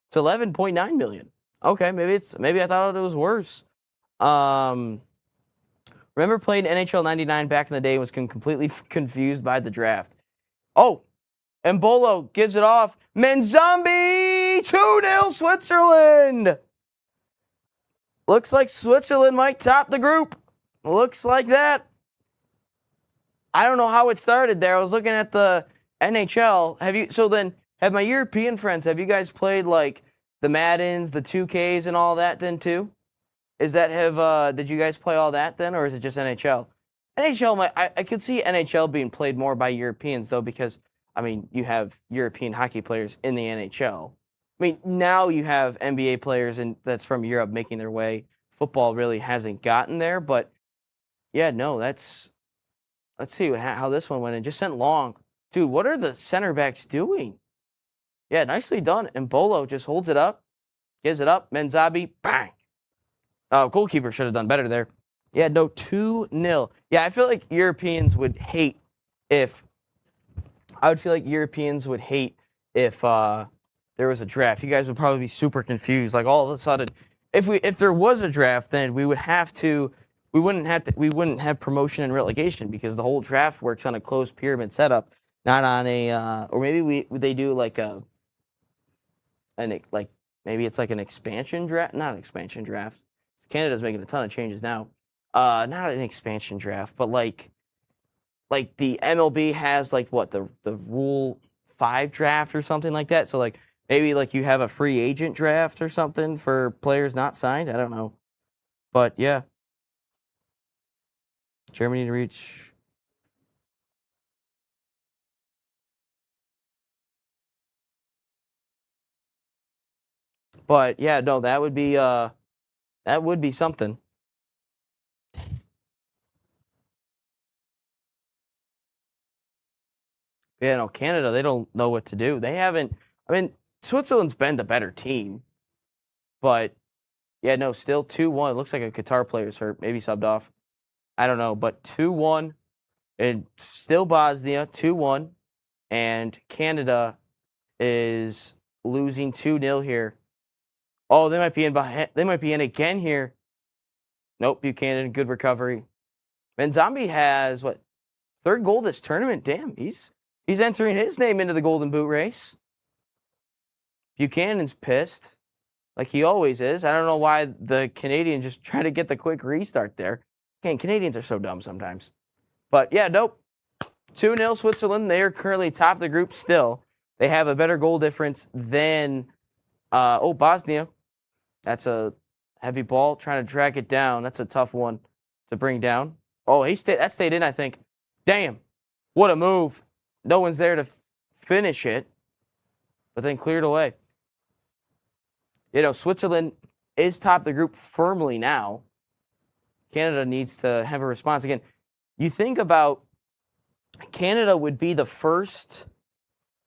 It's 11.9 million. Okay, maybe I thought it was worse. Remember playing NHL 99 back in the day and was completely confused by the draft. Oh, Mbolo gives it off. Menzambi, 2-0 Switzerland. Looks like Switzerland might top the group. Looks like that. I don't know how it started there. I was looking at the NHL. Have my European friends, have you guys played like the Maddens, the 2Ks and all that then too? Did you guys play all that then, or is it just NHL? NHL, I could see NHL being played more by Europeans though, because I mean, you have European hockey players in the NHL. I mean, now you have NBA players that's from Europe making their way. Football really hasn't gotten there, but yeah, no, let's see how this one went. It just sent long. Dude, what are the center backs doing? Yeah, nicely done. And Mbolo just holds it up, gives it up. Menzabi, bang. Goalkeeper should have done better there. Yeah, no, 2-0. Yeah, I feel like Europeans would hate if there was a draft. You guys would probably be super confused. Like all of a sudden, if there was a draft, then we wouldn't have promotion and relegation because the whole draft works on a closed pyramid setup, not on a or maybe they do like maybe it's like an expansion draft, not an expansion draft. Canada's making a ton of changes now. Not an expansion draft, but like the MLB has like what the Rule 5 draft or something like that. So like maybe like you have a free agent draft or something for players not signed. I don't know, but yeah, Germany to reach. But yeah, no, that would be something. Yeah, no, Canada, they don't know what to do. They haven't. I mean, Switzerland's been the better team, but yeah, no, still 2-1. It looks like a Qatar player's hurt, maybe subbed off. I don't know, but 2-1, and still Bosnia 2-1, and Canada is losing 2-0 here. Oh, they might be in behind. They might be in again here. Nope, Buchanan, good recovery. Menzambi has what? Third goal this tournament. Damn, he's He's entering his name into the Golden Boot race. Buchanan's pissed, like he always is. I don't know why the Canadians just try to get the quick restart there. Again, Canadians are so dumb sometimes. But yeah, nope. 2-0 Switzerland. They are currently top of the group still. They have a better goal difference than Bosnia. That's a heavy ball. Trying to drag it down. That's a tough one to bring down. Oh, that stayed in, I think. Damn. What a move. No one's there to finish it, but then cleared away. Switzerland is top of the group firmly now. Canada needs to have a response. Again, you think about Canada would be the first.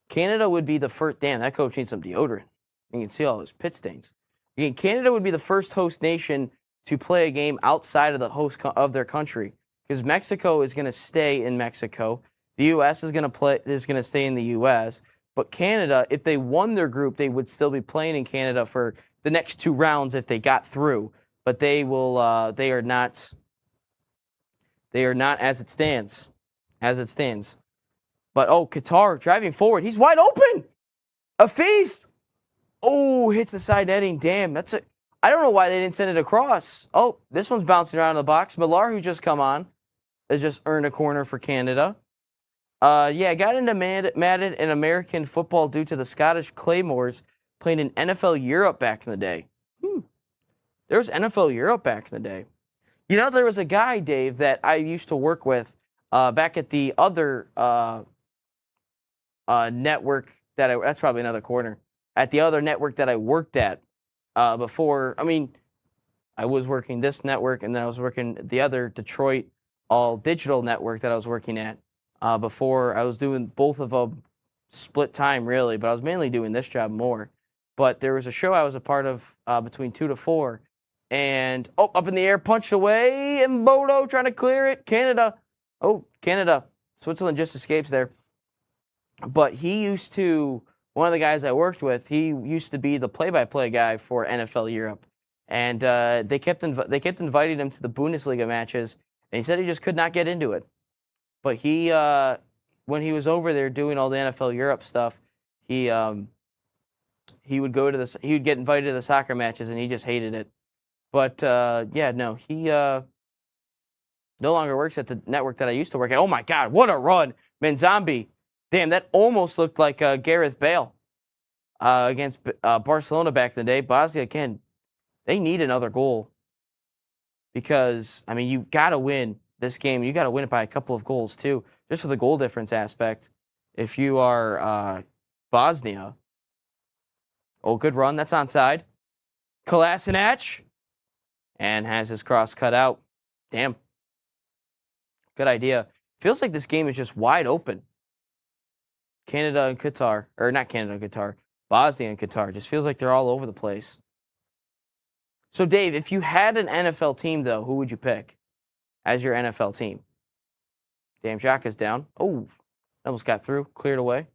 Damn, that coach needs some deodorant. You can see all his pit stains. Again, Canada would be the first host nation to play a game outside of the host of their country, because Mexico is going to stay in Mexico. The U.S. is going to stay in the U.S. But Canada, if they won their group, they would still be playing in Canada for the next 2 rounds if they got through. But they will. They are not. They are not as it stands. But Qatar driving forward. He's wide open. Afif. Oh, hits the side netting. Damn, I don't know why they didn't send it across. Oh, this one's bouncing around in the box. Millar, who's just come on, has just earned a corner for Canada. Got into mad in American football due to the Scottish Claymores playing in NFL Europe back in the day. There was NFL Europe back in the day. There was a guy, Dave, that I used to work with back at the other network that's probably another corner. At the other network that I worked at before. I mean, I was working this network, and then I was working the other Detroit all digital network that I was working at. Before I was doing both of them split time, really, but I was mainly doing this job more. But there was a show I was a part of between 2 to 4, and up in the air, punched away, and Bodo trying to clear it. Canada. Switzerland just escapes there. But one of the guys I worked with, he used to be the play-by-play guy for NFL Europe, and they kept inviting him to the Bundesliga matches, and he said he just could not get into it. But he, when he was over there doing all the NFL Europe stuff, he would he would get invited to the soccer matches, and he just hated it. But he no longer works at the network that I used to work at. Oh my God, what a run, Zombie! Damn, that almost looked like Gareth Bale against Barcelona back in the day. Bosnia, again, they need another goal because you've got to win this game. You got to win it by a couple of goals too, just for the goal difference aspect. If you are Bosnia, good run. That's onside. Kolasinac, and has his cross cut out. Damn, good idea. Feels like this game is just wide open. Canada and Qatar, or not Canada and Qatar, Bosnia and Qatar. Just feels like they're all over the place. So Dave, if you had an NFL team though, who would you pick as your NFL team? Damn, Xhaka's down. Oh, almost got through. Cleared away.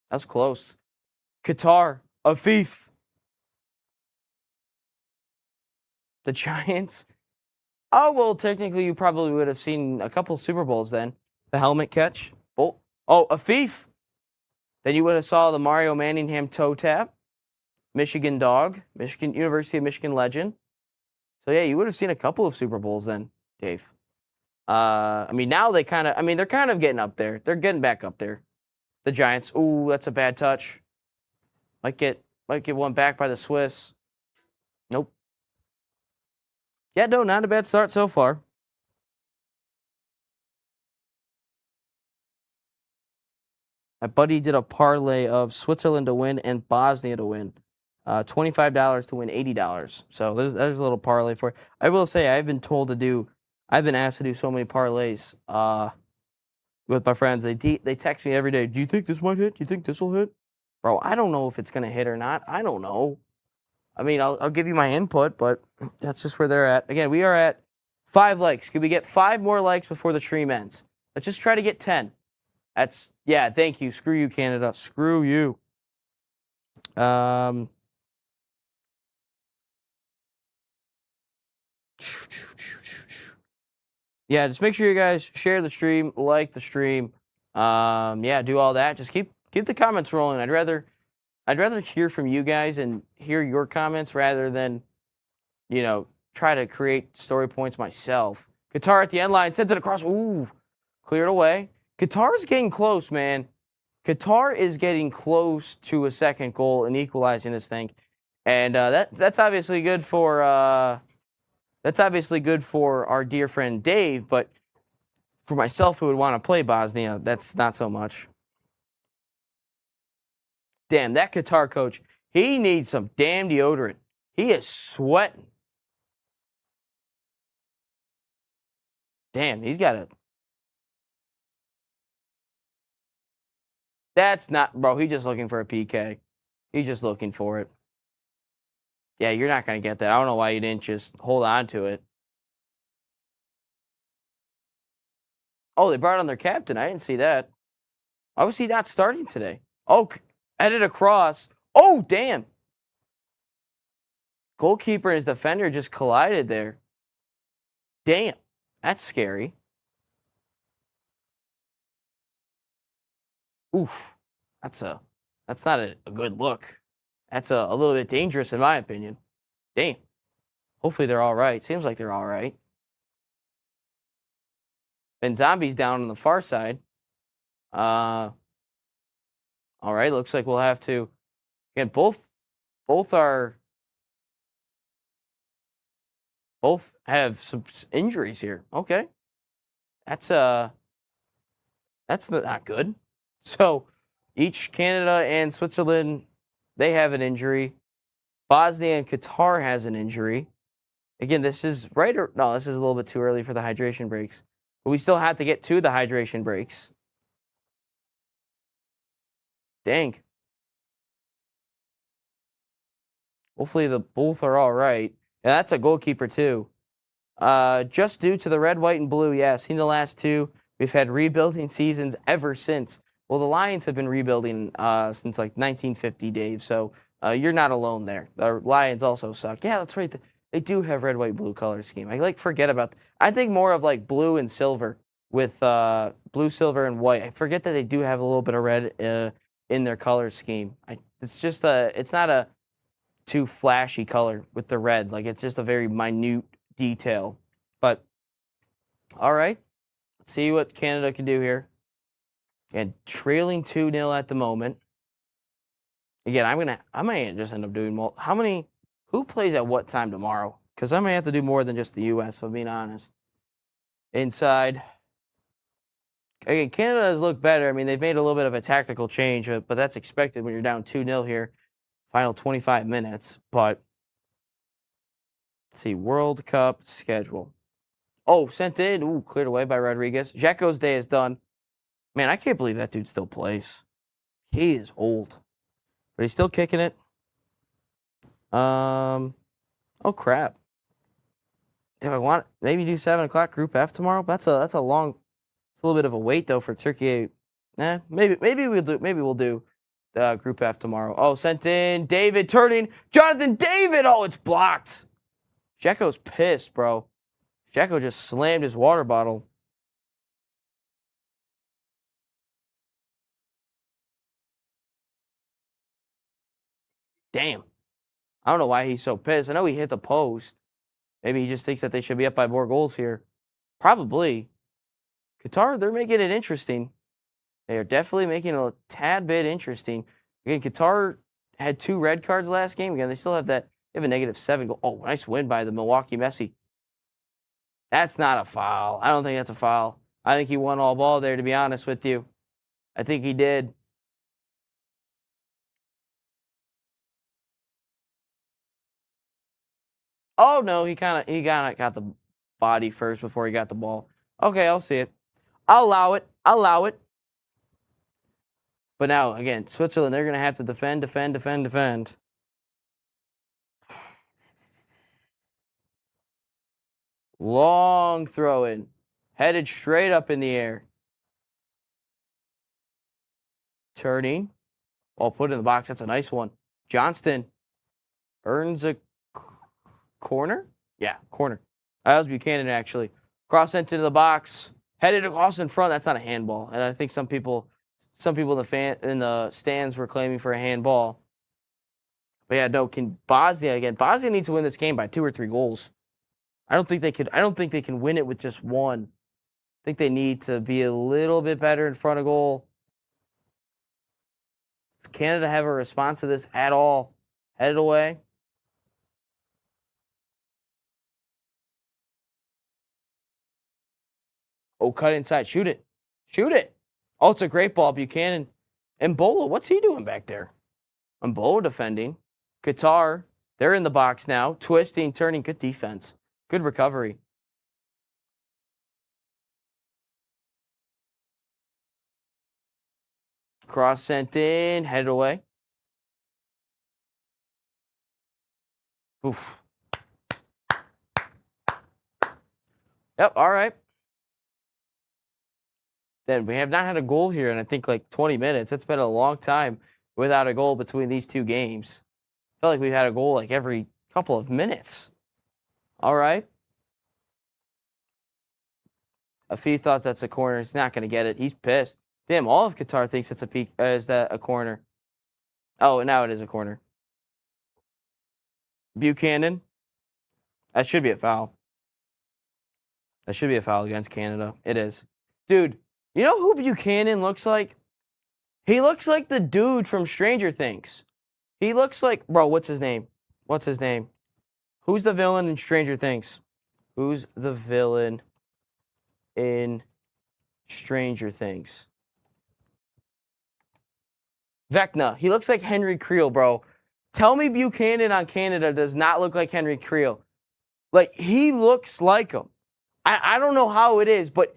That's close. Qatar. Afif. The Giants. Oh, well, technically you probably would have seen a couple Super Bowls then. The helmet catch. Oh, Afif. Then you would have saw the Mario Manningham toe tap. Michigan dog. University of Michigan legend. So, yeah, you would have seen a couple of Super Bowls then, Dave. Now they're kind of getting up there. They're getting back up there. The Giants. Ooh, that's a bad touch. Might get one back by the Swiss. Nope. Yeah, no, not a bad start so far. My buddy did a parlay of Switzerland to win and Bosnia to win. $25 to win $80. So there's a little parlay for it. I will say I've been asked to do so many parlays with my friends. They text me every day. Do you think this might hit? Do you think this will hit? Bro, I don't know if it's going to hit or not. I don't know. I'll give you my input, but that's just where they're at. Again, we are at 5 likes. Could we get 5 more likes before the stream ends? Let's just try to get 10. Thank you. Screw you, Canada. Screw you. yeah, just make sure you guys share the stream, like the stream. Yeah, do all that. Just keep the comments rolling. I'd rather hear from you guys and hear your comments rather than, try to create story points myself. Qatar at the end line, sends it across. Ooh, cleared away. Qatar's getting close, man. Qatar is getting close to a second goal and equalizing this thing, and that's obviously good for our dear friend Dave. But for myself, who would want to play Bosnia, that's not so much. Damn, that Qatar coach, he needs some damn deodorant. He is sweating. Damn, he's got a... That's not... Bro, he's just looking for a PK. He's just looking for it. Yeah, you're not going to get that. I don't know why you didn't just hold on to it. Oh, they brought on their captain. I didn't see that. Why was he not starting today? Oh, headed across. Oh, damn. Goalkeeper and his defender just collided there. Damn. That's scary. Oof. That's not a good look. That's a little bit dangerous in my opinion. Damn. Hopefully they're all right. Seems like they're all right. And Zombies down on the far side. All right, looks like we'll have to... Again, both have some injuries here. Okay. That's not good. So, each Canada and Switzerland, they have an injury. Bosnia and Qatar has an injury. Again, this is right or no, this is a little bit too early for the hydration breaks. But we still have to get to the hydration breaks. Dang. Hopefully the both are all right. And that's a goalkeeper too. Just due to the red, white, and blue. Yeah, seen the last two. We've had rebuilding seasons ever since. Well, the Lions have been rebuilding since like 1950, Dave. So you're not alone there. The Lions also suck. Yeah, that's right. They do have red, white, blue color scheme. I forget about. I think more of like blue and silver with blue, silver, and white. I forget that they do have a little bit of red in their color scheme. It's just it's not a too flashy color with the red. Like it's just a very minute detail. But all right, let's see what Canada can do here. And trailing 2-0 at the moment. Again, I might just end up doing more. Who plays at what time tomorrow? Because I might have to do more than just the U.S., if I'm being honest. Inside. Again, Canada has looked better. I mean, they've made a little bit of a tactical change, but that's expected when you're down 2-0 here. Final 25 minutes. But, let's see, World Cup schedule. Oh, sent in. Ooh, cleared away by Rodriguez. Dzeko's day is done. Man, I can't believe that dude still plays. He is old. But he's still kicking it. Oh, crap. Do I want maybe do 7 o'clock Group F tomorrow? That's a long... It's a little bit of a wait, though, for Turkey. Maybe we'll do Group F tomorrow. Oh, sent in. David turning. Jonathan David! Oh, it's blocked. Dzeko's pissed, bro. Dzeko just slammed his water bottle. Damn. I don't know why he's so pissed. I know he hit the post. Maybe he just thinks that they should be up by more goals here. Probably. Qatar, they're making it interesting. They are definitely making it a tad bit interesting. Again, Qatar had 2 red cards last game. Again, they still have that. They have a -7 goal. Oh, nice win by the Milwaukee Messi. That's not a foul. I don't think that's a foul. I think he won all ball there, to be honest with you. I think he did. Oh, no, he kind of got the body first before he got the ball. Okay, I'll see it. I'll allow it. But now, again, Switzerland, they're going to have to defend. Long throw in. Headed straight up in the air. Turning. Oh, put it in the box. That's a nice one. Johnston earns a corner? Yeah, corner. That was Buchanan, actually. Cross sent into the box. Headed across in front. That's not a handball. And I think some people in the stands were claiming for a handball. But yeah, no, can Bosnia again. Bosnia needs to win this game by 2 or 3 goals. I don't think they can win it with just one. I think they need to be a little bit better in front of goal. Does Canada have a response to this at all? Headed away. Oh, cut inside. Shoot it. Shoot it. Oh, it's a great ball, Buchanan. Mbola, what's he doing back there? Mbola defending. Qatar, they're in the box now. Twisting, turning. Good defense. Good recovery. Cross sent in. Headed away. Oof. Yep, all right. Then we have not had a goal here in I think like 20 minutes. It's been a long time without a goal between these two games. I feel like we've had a goal like every couple of minutes. All right. Afif thought that's a corner. He's not going to get it. He's pissed. Damn, all of Qatar thinks it's is that a corner. Oh, now it is a corner. Buchanan. That should be a foul. That should be a foul against Canada. It is. Dude, you know who Buchanan looks like? He looks like the dude from Stranger Things. He looks like, bro, what's his name? What's his name? Who's the villain in Stranger Things? Who's the villain in Stranger Things? Vecna. He looks like Henry Creel, bro. Tell me Buchanan on Canada does not look like Henry Creel. Like, he looks like him. I don't know how it is, but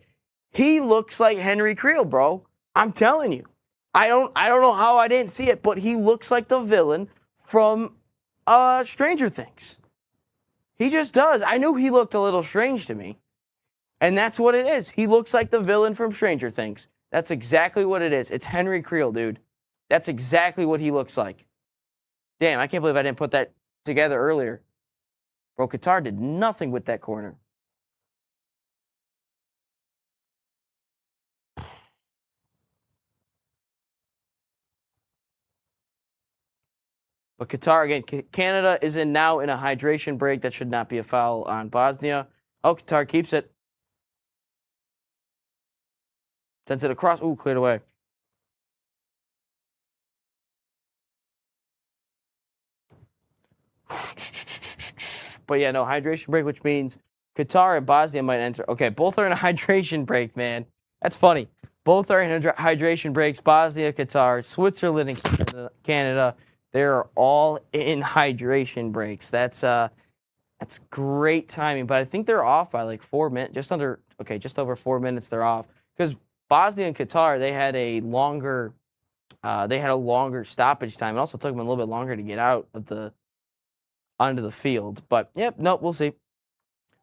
he looks like Henry Creel, bro. I'm telling you. I don't know how I didn't see it, but he looks like the villain from Stranger Things. He just does. I knew he looked a little strange to me. And that's what it is. He looks like the villain from Stranger Things. That's exactly what it is. It's Henry Creel, dude. That's exactly what he looks like. Damn, I can't believe I didn't put that together earlier. Bro, Qatar did nothing with that corner. But Qatar, again, Canada is now in a hydration break. That should not be a foul on Bosnia. Oh, Qatar keeps it. Sends it across. Ooh, cleared away. But yeah, no, hydration break, which means Qatar and Bosnia might enter. Okay, both are in a hydration break, man. That's funny. Both are in hydration breaks. Bosnia, Qatar, Switzerland, and Canada. They're all in hydration breaks. That's great timing. But I think they're off by like 4 minutes, just over 4 minutes. They're off because Bosnia and Qatar they had a longer stoppage time. It also took them a little bit longer to get out of onto the field. But yep, nope, we'll see.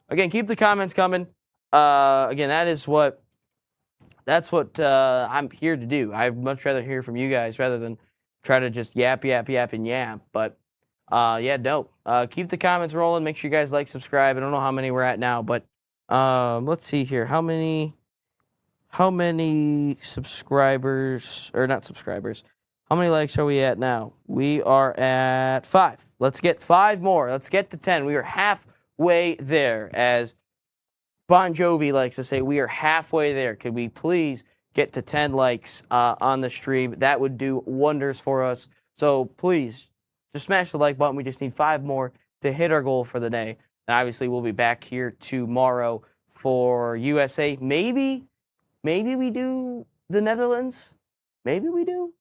Again, keep the comments coming. Again, that's what I'm here to do. I'd much rather hear from you guys rather than try to just yap. But yeah, no. Keep the comments rolling. Make sure you guys like, subscribe. I don't know how many we're at now, but let's see here. How many subscribers, or not subscribers, how many likes are we at now? We are at 5. Let's get 5 more. Let's get to 10. We are halfway there. As Bon Jovi likes to say, we are halfway there. Could we please get to 10 likes on the stream? That would do wonders for us. So please, just smash the like button. We just need 5 more to hit our goal for the day. And obviously, we'll be back here tomorrow for USA. Maybe we do the Netherlands. Maybe we do.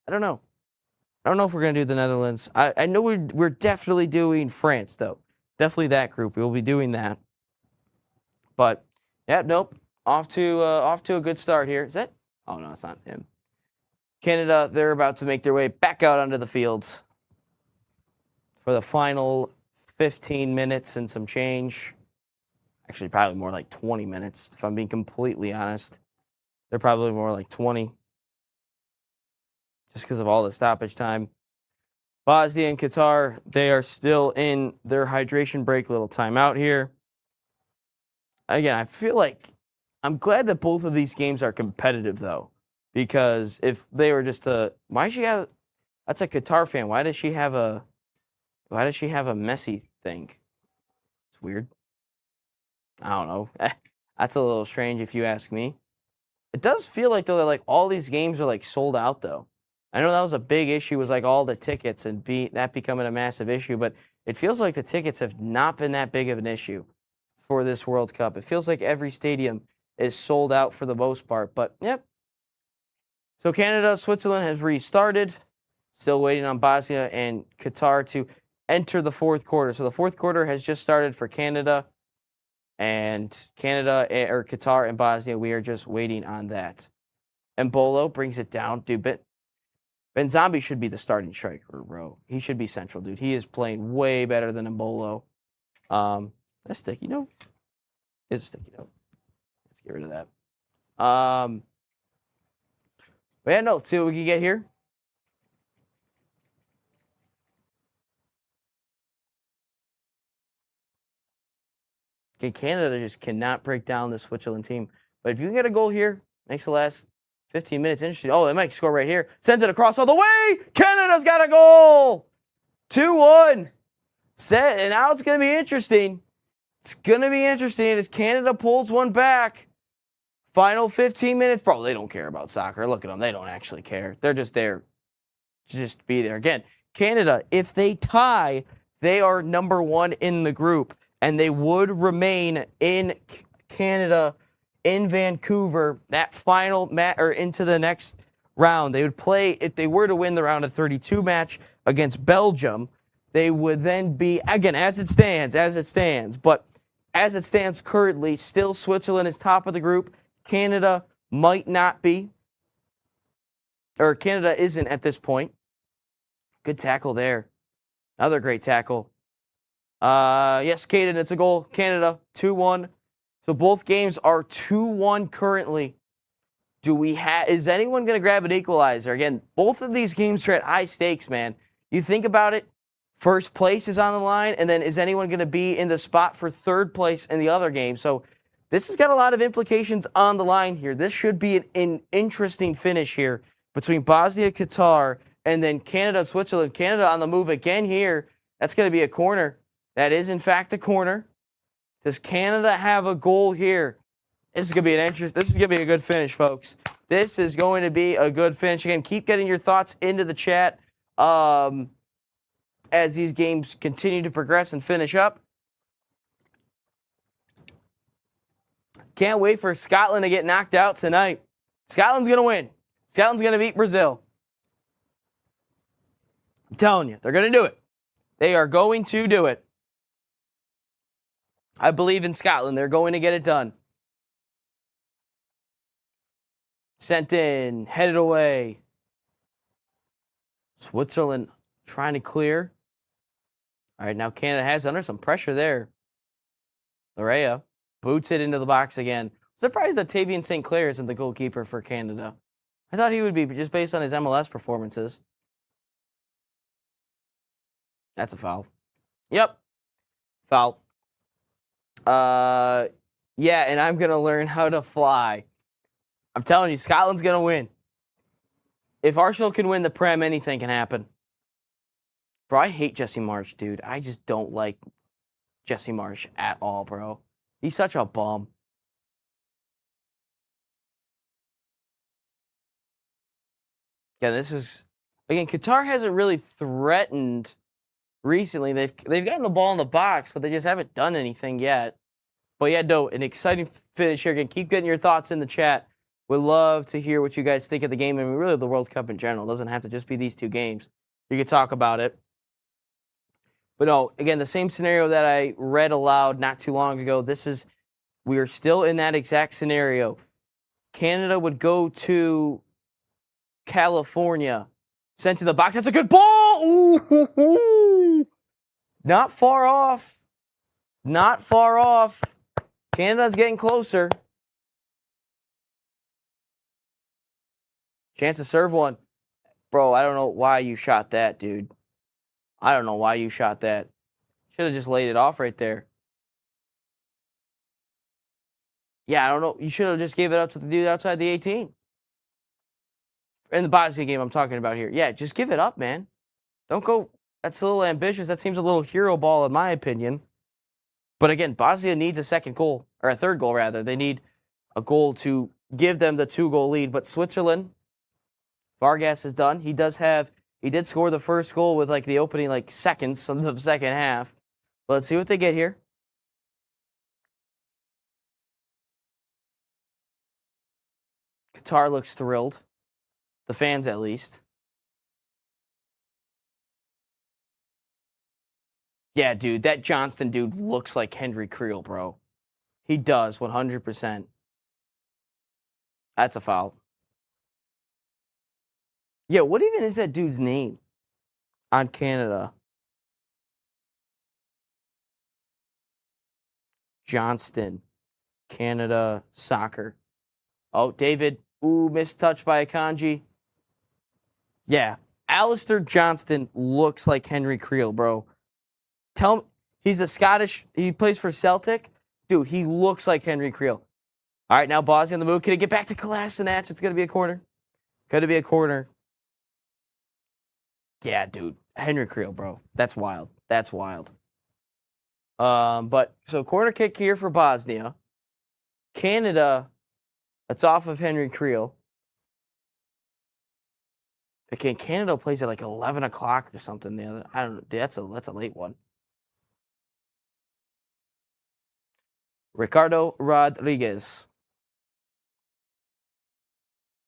I don't know. I don't know if we're going to do the Netherlands. I know we're definitely doing France, though. Definitely that group. We'll be doing that. But, yeah, nope. Off to a good start here. Is that? Oh, no, it's not him. Canada, they're about to make their way back out onto the field for the final 15 minutes and some change. Actually, probably more like 20 minutes, if I'm being completely honest. They're probably more like 20. Just because of all the stoppage time. Bosnia and Qatar, they are still in their hydration break, little timeout here. again, I feel like I'm glad that both of these games are competitive, though, because if they were just why does she have? That's a Qatar fan. Why does she have a Messi thing? It's weird. I don't know. That's a little strange if you ask me. It does feel like though that like all these games are like sold out though. I know that was a big issue, was like all the tickets and that becoming a massive issue, but it feels like the tickets have not been that big of an issue for this World Cup. It feels like every stadium is sold out for the most part, but yep. So Canada, Switzerland has restarted. Still waiting on Bosnia and Qatar to enter the fourth quarter. So the fourth quarter has just started for Canada. And Qatar and Bosnia, we are just waiting on that. Embolo brings it down. Dude, Ben Zombie should be the starting striker, bro. He should be central, dude. He is playing way better than Embolo. That's sticky note. It's a sticky note. Let's get rid of that. But yeah, no, let's see what we can get here. Okay, Canada just cannot break down the Switzerland team. But if you can get a goal here, makes the last 15 minutes interesting. Oh, they might score right here. Sends it across all the way. Canada's got a goal. 2-1. Set, and now it's going to be interesting. It's going to be interesting as Canada pulls one back. Final 15 minutes. Bro, they don't care about soccer. Look at them. They don't actually care. They're just there to just be there. Again, Canada, if they tie, they are number one in the group. And they would remain in Canada, in Vancouver, that final or into the next round. They would play, if they were to win the round of 32 match against Belgium, they would then be, again, as it stands, but as it stands currently, still Switzerland is top of the group. Canada might not be, or Canada isn't at this point. Good tackle there. Another great tackle. Yes, Caden, it's a goal. Canada, 2-1. So both games are 2-1 currently. Is anyone going to grab an equalizer? Again, both of these games are at high stakes, man. You think about it, first place is on the line, and then is anyone going to be in the spot for third place in the other game? So this has got a lot of implications on the line here. This should be an interesting finish here between Bosnia, Qatar, and then Canada, Switzerland. Canada on the move again here. That's going to be a corner. That is, in fact, a corner. Does Canada have a goal here? This is going to be a good finish, folks. This is going to be a good finish. Again, keep getting your thoughts into the chat as these games continue to progress and finish up. Can't wait for Scotland to get knocked out tonight. Scotland's going to win. Scotland's going to beat Brazil. I'm telling you, they're going to do it. They are going to do it. I believe in Scotland. They're going to get it done. Sent in, headed away. Switzerland trying to clear. All right, now Canada has under some pressure there. Larea boots it into the box again. Surprised that Tavian St. Clair isn't the goalkeeper for Canada. I thought he would be just based on his MLS performances. That's a foul. Yep. Foul. Yeah, and I'm going to learn how to fly. I'm telling you, Scotland's going to win. If Arsenal can win the Prem, anything can happen. Bro, I hate Jesse Marsch, dude. I just don't like Jesse Marsch at all, bro. He's such a bum. Yeah, this is... Again, Qatar hasn't really threatened recently. They've gotten the ball in the box, but they just haven't done anything yet. But yeah, no, an exciting finish here. Again, keep getting your thoughts in the chat. We'd love to hear what you guys think of the game and really the World Cup in general. It doesn't have to just be these two games. You could talk about it. But no, again, the same scenario that I read aloud not too long ago. We are still in that exact scenario. Canada would go to California. Sent to the box. That's a good ball. Ooh. Not far off. Not far off. Canada's getting closer. Chance to serve one. Bro, I don't know why you shot that, dude. I don't know why you shot that. Should have just laid it off right there. Yeah, I don't know. You should have just gave it up to the dude outside the 18. In the Bosnia game I'm talking about here. Yeah, just give it up, man. Don't go. That's a little ambitious. That seems a little hero ball in my opinion. But again, Bosnia needs a second goal, or a third goal rather. They need a goal to give them the 2-goal lead. But Switzerland, Vargas is done. He did score the first goal with like the opening like seconds of the second half. But let's see what they get here. Qatar looks thrilled. The fans, at least. Yeah, dude, that Johnston dude looks like Henry Creel, bro. He does, 100%. That's a foul. Yeah, what even is that dude's name on Canada? Johnston, Canada soccer. Oh, David. Ooh, missed touch by Akanji. Yeah, Alistair Johnston looks like Henry Creel, bro. Tell him he's a Scottish. He plays for Celtic. Dude, he looks like Henry Creel. All right, now Bosnia on the move. Can it get back to Kolasinac? It's going to be a corner. Going to be a corner. Yeah, dude. Henry Creel, bro. That's wild. That's wild. But so corner kick here for Bosnia. Canada, that's off of Henry Creel. Okay, Canada plays at like 11 o'clock or something. The other, I don't know. That's a late one. Ricardo Rodriguez.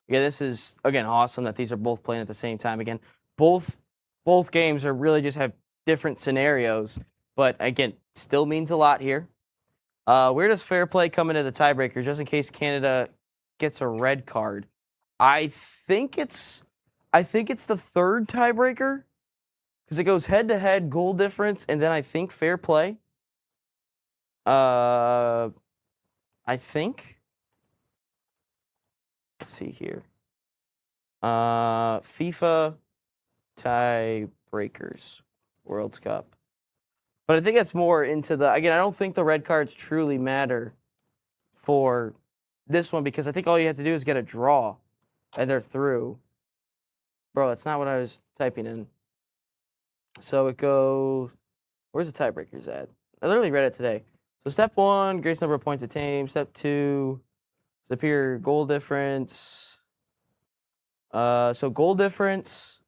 Yeah, this is, again, awesome that these are both playing at the same time. Again, both games are really just have different scenarios. But, again, still means a lot here. Where does fair play come into the tiebreaker, just in case Canada gets a red card? I think it's the third tiebreaker because it goes head-to-head, goal difference, and then I think fair play. I think. Let's see here. FIFA tiebreakers, World Cup. But I think that's more into the, again, I don't think the red cards truly matter for this one because I think all you have to do is get a draw and they're through. Bro, that's not what I was typing in. So it goes, where's the tiebreakers at? I literally read it today. So step 1, greatest number of points attained. Step 2, superior goal difference. So goal difference,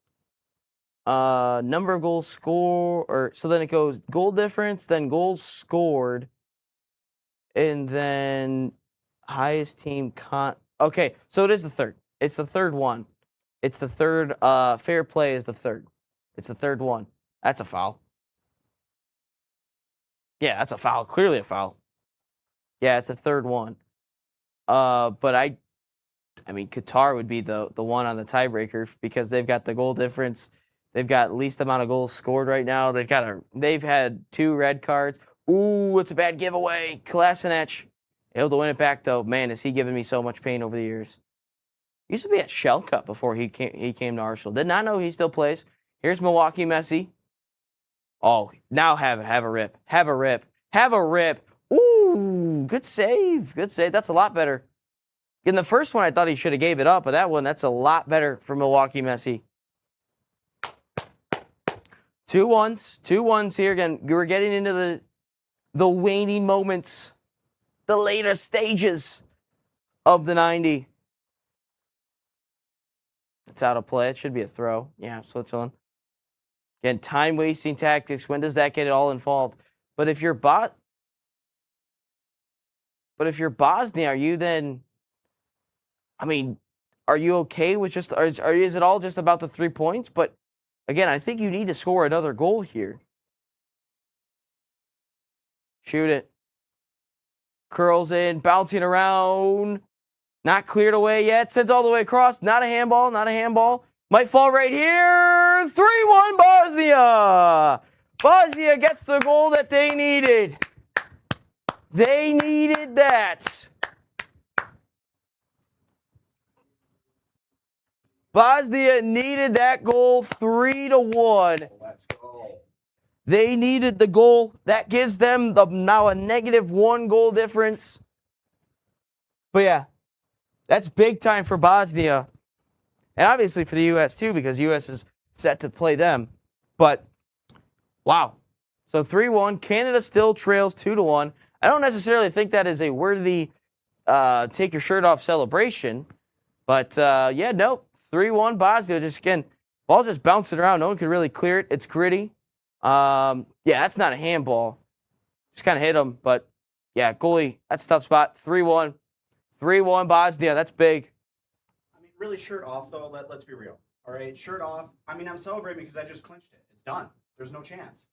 number of goals scored, or so then it goes goal difference, then goals scored, and then highest team okay, so it is the third. It's the third one. It's the third. Fair play is the third. It's the third one. That's a foul. Yeah, that's a foul. Clearly a foul. Yeah, it's the third one. But I mean, Qatar would be the one on the tiebreaker because they've got the goal difference. They've got least amount of goals scored right now. They've had 2 red cards. Ooh, it's a bad giveaway. Kolasinac able to win it back though. Man, is he giving me so much pain over the years. He used to be at Shell Cup before he came to Arsenal. Did not know he still plays. Here's Milwaukee Messi. Oh, now have a rip. Have a rip. Have a rip. Ooh, good save. Good save. That's a lot better. In the first one, I thought he should have gave it up, but that one, that's a lot better for Milwaukee Messi. 2-1s. 2-1s here. Again, we're getting into the waning moments, the later stages of the 90. It's out of play. It should be a throw. Yeah, Switzerland. Again, time-wasting tactics. When does that get it all involved? But if you're Bosnia, are you then? I mean, are you okay with just? Is it all just about the 3 points? But again, I think you need to score another goal here. Shoot it. Curls in, bouncing around. Not cleared away yet. Sends all the way across. Not a handball. Not a handball. Might fall right here. 3-1 Bosnia. Bosnia gets the goal that they needed. They needed that. Bosnia needed that goal 3-1. Let's go. They needed the goal. That gives them now a -1 goal difference. But yeah, that's big time for Bosnia. And obviously for the U.S. too, because U.S. is set to play them. But, wow. So 3-1. Canada still trails 2-1. I don't necessarily think that is a worthy take your shirt off celebration. But, yeah, nope. 3-1 Bosnia. Just, again, ball's just bouncing around. No one could really clear it. It's gritty. Yeah, that's not a handball. Just kind of hit him. But, yeah, goalie, that's a tough spot. 3-1. 3-1 Bosnia. That's big. I mean, really, shirt off, though, let's be real. All right, shirt off. I mean, I'm celebrating because I just clinched it. It's done. There's no chance.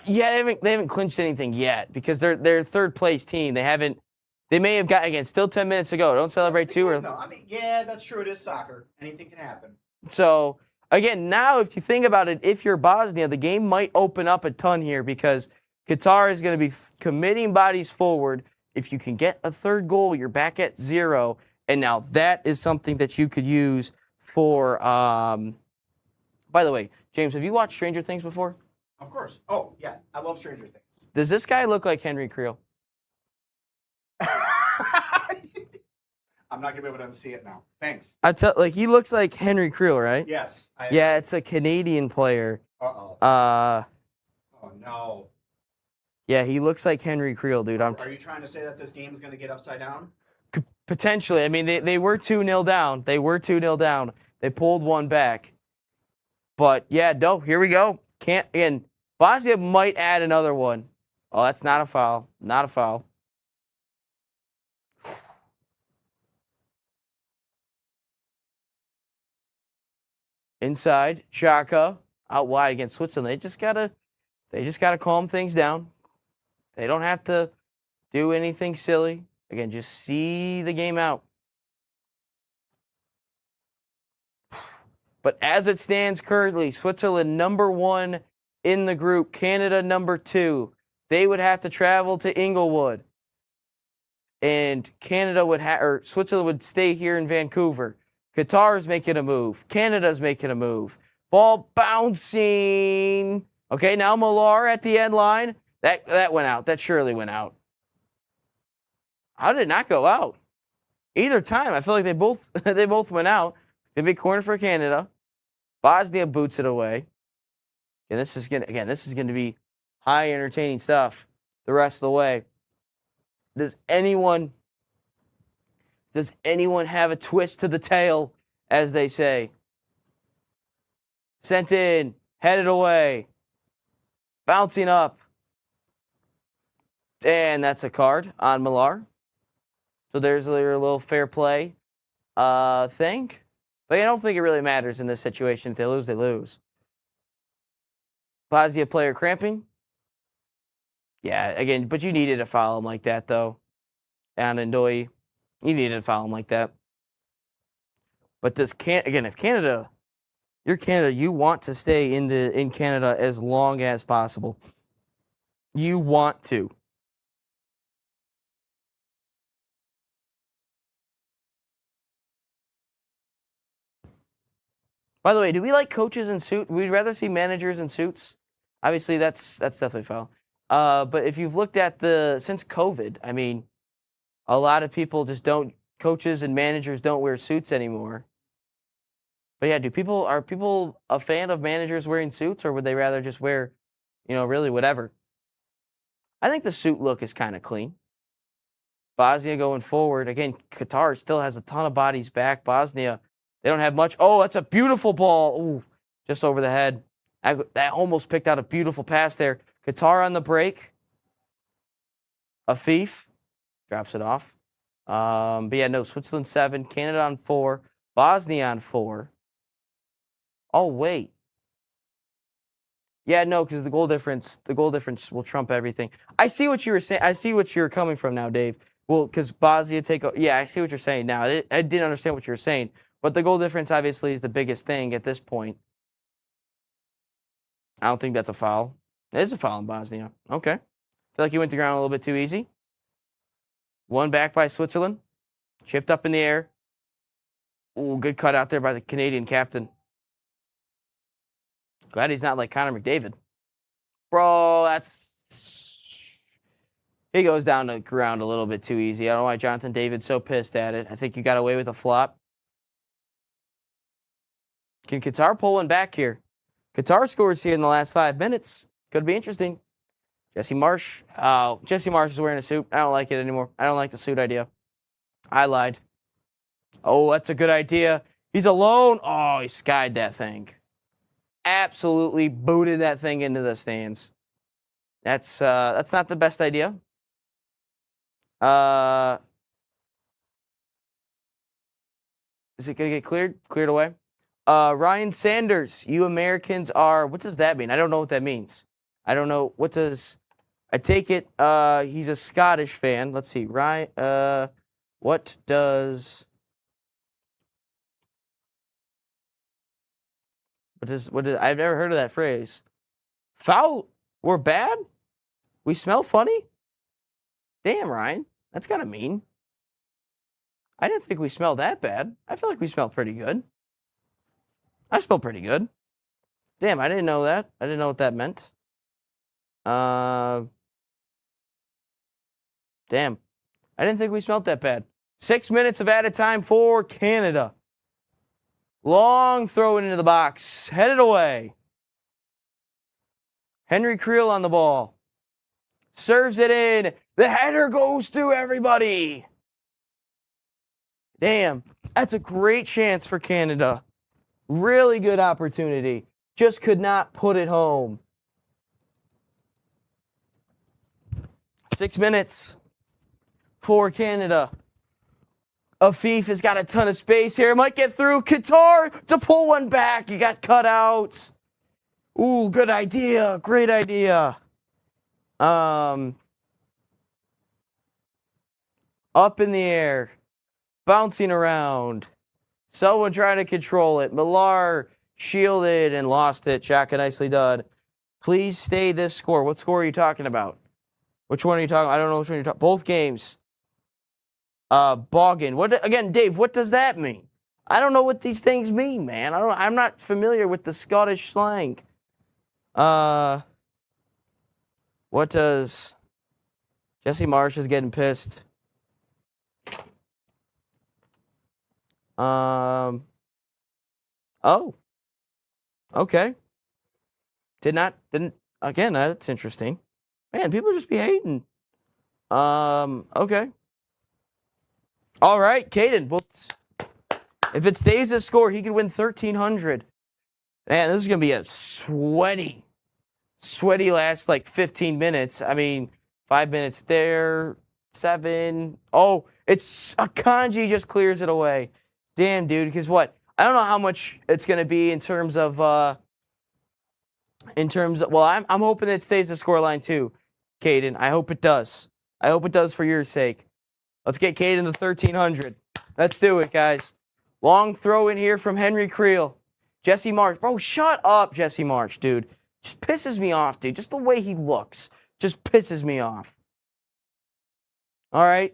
Yeah, they haven't clinched anything yet because they're third place team. They may have got, again, still 10 minutes to go. Don't celebrate too early. No, I mean, yeah, that's true. It is soccer. Anything can happen. So, again, now if you think about it, if you're Bosnia, the game might open up a ton here because Qatar is going to be committing bodies forward. If you can get a third goal, you're back at 0. And now that is something that you could use for, by the way, James, have you watched Stranger Things before? Of course. Oh, yeah. I love Stranger Things. Does this guy look like Henry Creel? I'm not going to be able to unsee it now. Thanks. He looks like Henry Creel, right? Yes. Yeah, it's a Canadian player. Uh-oh. Oh, no. Yeah, he looks like Henry Creel, dude. Are you trying to say that this game is going to get upside down? Potentially. I mean, they were 2-0 down. They were 2-0 down. They pulled one back. But, yeah, no, here we go. Again, Bosnia might add another one. Oh, that's not a foul. Not a foul. Inside, Xhaka out wide against Switzerland. They just gotta calm things down. They don't have to do anything silly. Again, just see the game out. But as it stands currently, Switzerland #1 in the group, Canada #2. They would have to travel to Inglewood. And Switzerland would stay here in Vancouver. Qatar's making a move. Canada's making a move. Ball bouncing. Okay, now Millar at the end line. That went out. That surely went out. How did it not go out? Either time, I feel like they both went out. The big corner for Canada. Bosnia boots it away. And this is gonna be high entertaining stuff the rest of the way. Does anyone have a twist to the tail, as they say? Sent in, headed away, bouncing up. And that's a card on Millar. So there's your little fair play thing. But I don't think it really matters in this situation. If they lose, they lose. Bosnia player cramping. Yeah, again, but you needed to foul him like that, though. And Ndoye, you needed to foul him like that. But if Canada, you're Canada, you want to stay in Canada as long as possible. You want to. By the way, do we like coaches in suits? We'd rather see managers in suits. Obviously, that's definitely foul. But if you've looked at since COVID, I mean, a lot of people coaches and managers don't wear suits anymore. But yeah, are people a fan of managers wearing suits, or would they rather just wear, really whatever? I think the suit look is kind of clean. Bosnia going forward. Again, Qatar still has a ton of bodies back. Bosnia, they don't have much. Oh, that's a beautiful ball. Ooh, just over the head. That almost picked out a beautiful pass there. Qatar on the break. Afif drops it off. But yeah, no, Switzerland 7, Canada on 4, Bosnia on 4. Oh, wait. Yeah, no, because the goal difference will trump everything. I see what you were saying. I see what you're coming from now, Dave. Well, because Bosnia yeah, I see what you're saying now. I didn't understand what you were saying. But the goal difference obviously is the biggest thing at this point. I don't think that's a foul. It is a foul in Bosnia. Okay. I feel like he went to ground a little bit too easy. One back by Switzerland. Chipped up in the air. Ooh, good cut out there by the Canadian captain. Glad he's not like Connor McDavid. Bro, He goes down the ground a little bit too easy. I don't know why Jonathan David's so pissed at it. I think you got away with a flop. Can Qatar pull one back here? Qatar scores here in the last 5 minutes. Could be interesting. Jesse Marsh. Oh, Jesse Marsh is wearing a suit. I don't like it anymore. I don't like the suit idea. I lied. Oh, that's a good idea. He's alone. Oh, he skied that thing. Absolutely booted that thing into the stands. That's not the best idea. Is it going to get cleared? Cleared away? Ryan Sanders, you Americans are, what does that mean? I don't know what that means. I don't know. What does, I take it, he's a Scottish fan. Let's see. Ryan, what does, I've never heard of that phrase. Foul, we're bad? We smell funny? Damn, Ryan. That's kind of mean. I didn't think we smelled that bad. I feel like we smell pretty good. I smell pretty good. Damn, I didn't know that. I didn't know what that meant. Damn. I didn't think we smelled that bad. 6 minutes of added time for Canada. Long throw into the box. Headed away. Henry Creel on the ball. Serves it in. The header goes through everybody. Damn. That's a great chance for Canada. Really good opportunity. Just could not put it home. 6 minutes for Canada. Afif has got a ton of space here. Might get through. Qatar to pull one back. He got cut out. Ooh, good idea. Great idea. Up in the air. Bouncing around. Someone trying to control it. Millar shielded and lost it. Xhaka nicely done. Please stay this score. What score are you talking about? Which one are you talking about? I don't know which one you're talking about. Both games. Boggin. What again, Dave, what does that mean? I don't know what these things mean, man. I'm not familiar with the Scottish slang. What does Jesse Marsh is getting pissed. Oh. Okay. Didn't again, that's interesting. Man, people just be hating. Okay. All right, Caden. Well, if it stays a score, he could win 1,300. Man, this is going to be a sweaty last like 15 minutes. I mean, 5 minutes there, 7. Oh, it's Akanji just clears it away. Damn, dude, because what? I don't know how much it's going to be in terms of, well, I'm hoping it stays the scoreline too, Caden. I hope it does. I hope it does for your sake. Let's get Caden to 1,300. Let's do it, guys. Long throw in here from Henry Creel. Jesse Marsh. Bro, shut up, Jesse Marsh, dude. Just pisses me off, dude. Just the way he looks just pisses me off. All right.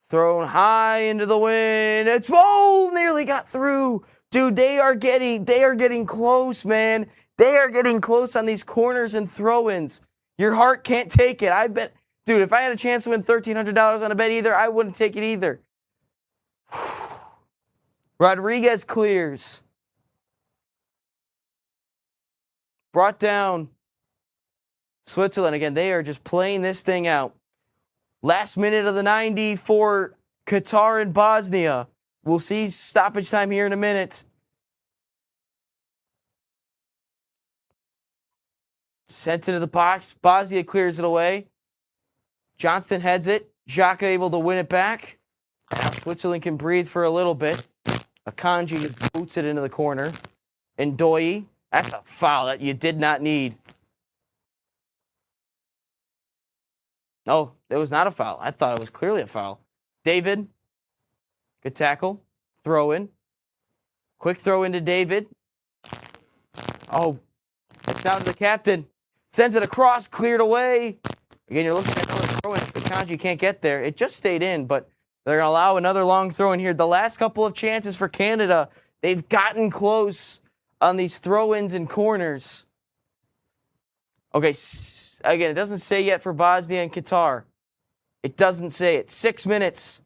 Thrown high into the wind. It's nearly got through. Dude, they are getting close, man. They are getting close on these corners and throw-ins. Your heart can't take it. I bet, dude, if I had a chance to win $1,300 on a bet either, I wouldn't take it either. Rodriguez clears. Brought down. Switzerland, again, they are just playing this thing out. Last minute of the 90 for Qatar and Bosnia. We'll see stoppage time here in a minute. Sent into the box. Bosnia clears it away. Johnston heads it. Xhaka able to win it back. Now Switzerland can breathe for a little bit. Akanji boots it into the corner. And Ndoye. That's a foul that you did not need. No, it was not a foul. I thought it was clearly a foul. David. Good tackle. Throw in. Quick throw into David. Oh, it's down to the captain. Sends it across, cleared away. Again, you're looking at another throw in. If Akanji can't get there, it just stayed in, but they're going to allow another long throw in here. The last couple of chances for Canada, they've gotten close on these throw-ins and corners. Okay, minutes. Again, it doesn't say yet for Bosnia and Qatar. It doesn't say it. 6 minutes.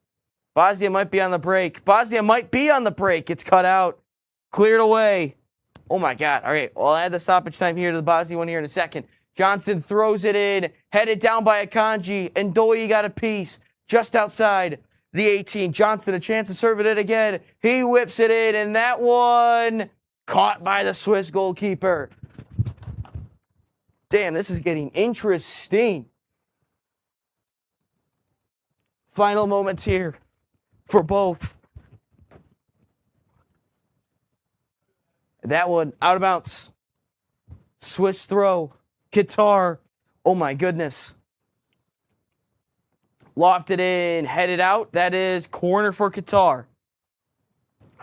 Bosnia might be on the break. Bosnia might be on the break. It's cut out. Cleared away. Oh, my God. All right. Well, I'll add the stoppage time here to the Bosnia one here in a second. Johnson throws it in. Headed down by Akanji. And Ndoye got a piece just outside the 18. Johnson a chance to serve it in again. He whips it in. And that one caught by the Swiss goalkeeper. Damn, this is getting interesting. Final moments here for both. That one out of bounds. Swiss throw. Qatar. Oh my goodness. Lofted in, headed out. That is corner for Qatar.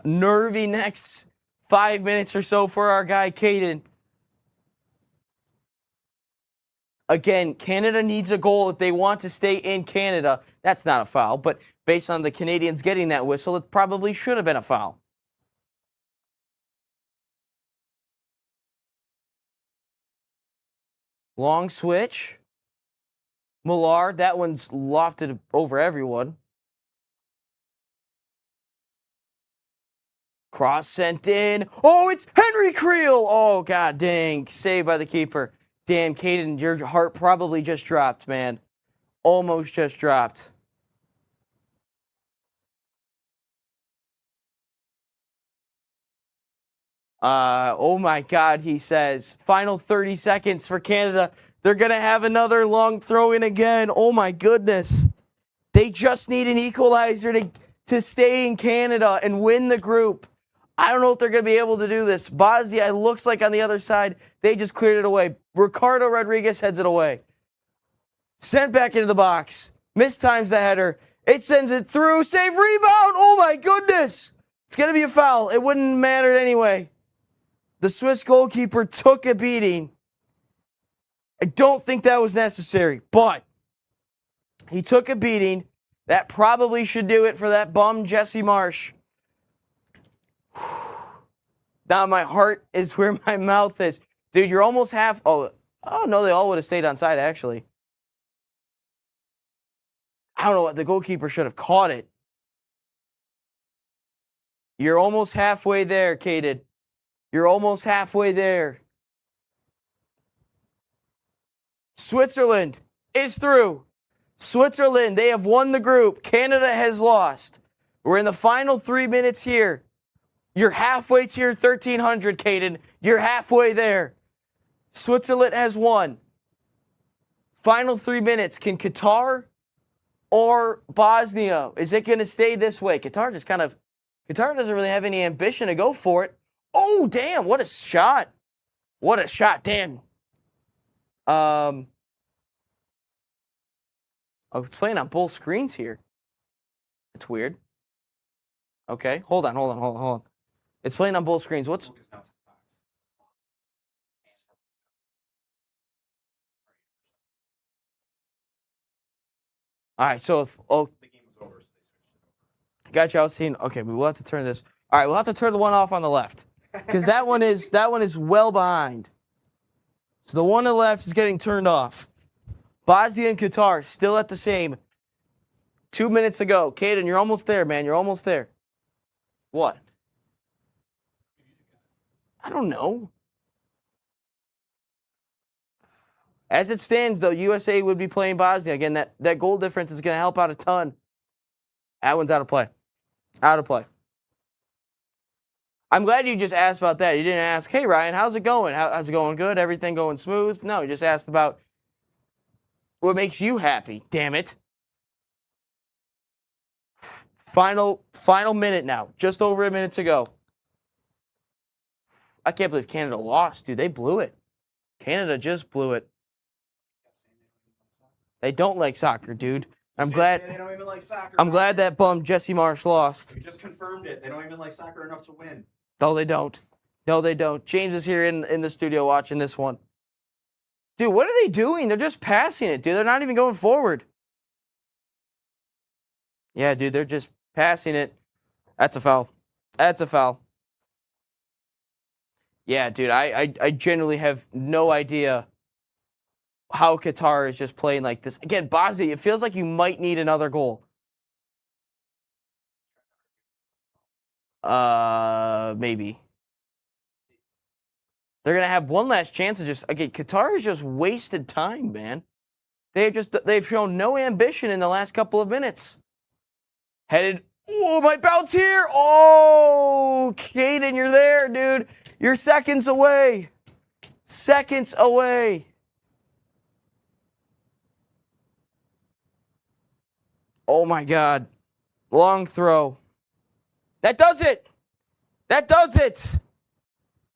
Nervy next 5 minutes or so for our guy, Caden. Again, Canada needs a goal if they want to stay in Canada. That's not a foul, but based on the Canadians getting that whistle, it probably should have been a foul. Long switch. Millard, that one's lofted over everyone. Cross sent in. Oh, it's Henry Creel. Oh, God dang. Saved by the keeper. Damn, Caden, your heart probably just dropped, man. Almost just dropped. Oh my God, he says. Final 30 seconds for Canada. They're going to have another long throw in again. Oh my goodness. They just need an equalizer to stay in Canada and win the group. I don't know if they're going to be able to do this. Bosnia, it looks like on the other side, they just cleared it away. Ricardo Rodriguez heads it away. Sent back into the box. Mistimes the header. It sends it through. Save, rebound. Oh my goodness. It's going to be a foul. It wouldn't matter anyway. The Swiss goalkeeper took a beating. I don't think that was necessary, but he took a beating. That probably should do it for that bum Jesse Marsch. Now my heart is where my mouth is. Dude, you're almost half. Oh no, they all would have stayed on side, actually. I don't know what the goalkeeper should have caught it. You're almost halfway there, Caden. You're almost halfway there. Switzerland is through. Switzerland, they have won the group. Canada has lost. We're in the final 3 minutes here. You're halfway to your 1,300, Caden. You're halfway there. Switzerland has won. Final 3 minutes. Can Qatar or Bosnia, is it going to stay this way? Qatar doesn't really have any ambition to go for it. Oh, damn, what a shot. What a shot, damn. Oh, it's playing on both screens here. It's weird. Okay, hold on. It's playing on both screens. What's... All right, so if... Oh, The game was over, so they switched it over. gotcha, I was seeing... Okay, we'll have to turn this... All right, we'll have to turn the one off on the left. Because that one is well behind. So the one on the left is getting turned off. Bosnia and Qatar still at the same. 2 minutes ago. Caden, you're almost there, man. You're almost there. What? I don't know. As it stands, though, USA would be playing Bosnia. Again, that goal difference is going to help out a ton. That one's out of play. Out of play. I'm glad you just asked about that. You didn't ask, hey, Ryan, how's it going? How's it going good? Everything going smooth? No, you just asked about what makes you happy. Damn it. Final minute now. Just over a minute to go. I can't believe Canada lost, dude. They blew it. Canada just blew it. They don't like soccer, dude. I'm They glad. say they don't even like soccer. I'm glad that bum Jesse Marsch lost. We just confirmed it. They don't even like soccer enough to win. No, they don't. No, they don't. James is here in the studio watching this one. Dude, what are they doing? They're just passing it, dude. They're not even going forward. Yeah, dude, they're just passing it. That's a foul. That's a foul. Yeah, dude, I genuinely have no idea how Qatar is just playing like this. Again, Bosnia, it feels like you might need another goal. Maybe. They're going to have one last chance to just, again, Qatar has just wasted time, man. They've shown no ambition in the last couple of minutes. Headed, oh, my bounce here. Oh, Caden, you're there, dude. You're seconds away. Seconds away. Oh, my God. Long throw. That does it. That does it.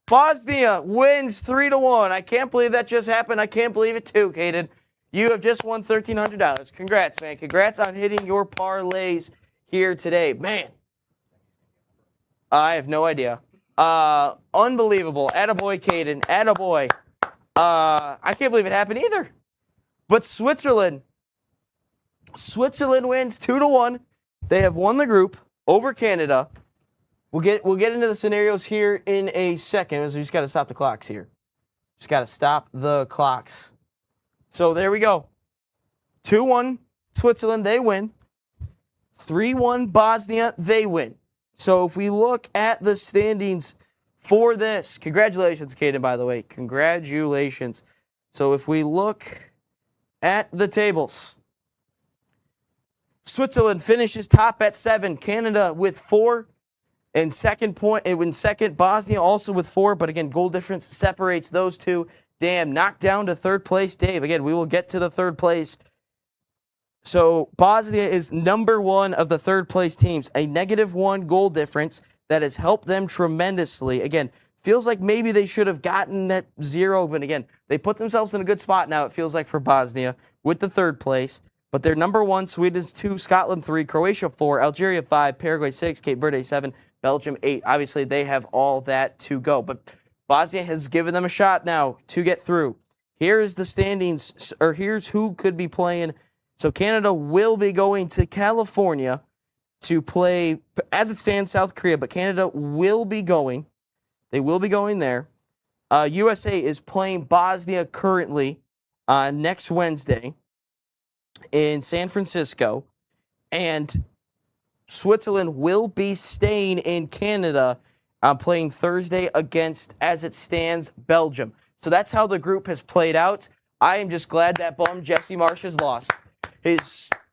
Bosnia wins 3-1. I can't believe that just happened. I can't believe it too, Caden. You have just won $1,300. Congrats, man. Congrats on hitting your parlays here today. Man, I have no idea. Unbelievable. Attaboy, Caden. Attaboy. I can't believe it happened either. But Switzerland wins 2-1. They have won the group over Canada. We'll get into the scenarios here in a second. We just got to stop the clocks here. Just got to stop the clocks. So there we go. 2-1 Switzerland, they win. 3-1 Bosnia, they win. So if we look at the standings for this, congratulations, Caden, by the way. Congratulations. So if we look at the tables, Switzerland finishes top at 7. Canada with 4. In second, Bosnia also with 4. But again, goal difference separates those two. Damn, knocked down to third place, Dave. Again, we will get to the third place. So Bosnia is number 1 of the third place teams. A -1 goal difference that has helped them tremendously. Again, feels like maybe they should have gotten that 0. But again, they put themselves in a good spot now, it feels like, for Bosnia with the third place. But they're number 1, Sweden's 2, Scotland 3, Croatia 4, Algeria 5, Paraguay 6, Cape Verde 7, Belgium 8. Obviously, they have all that to go. But Bosnia has given them a shot now to get through. Here's the standings, or here's who could be playing. So Canada will be going to California to play, as it stands, South Korea. But Canada will be going. They will be going there. USA is playing Bosnia currently next Wednesday in San Francisco, and Switzerland will be staying in Canada, playing Thursday against, as it stands, Belgium. So that's how the group has played out. I am just glad that bum Jesse Marsch has lost. I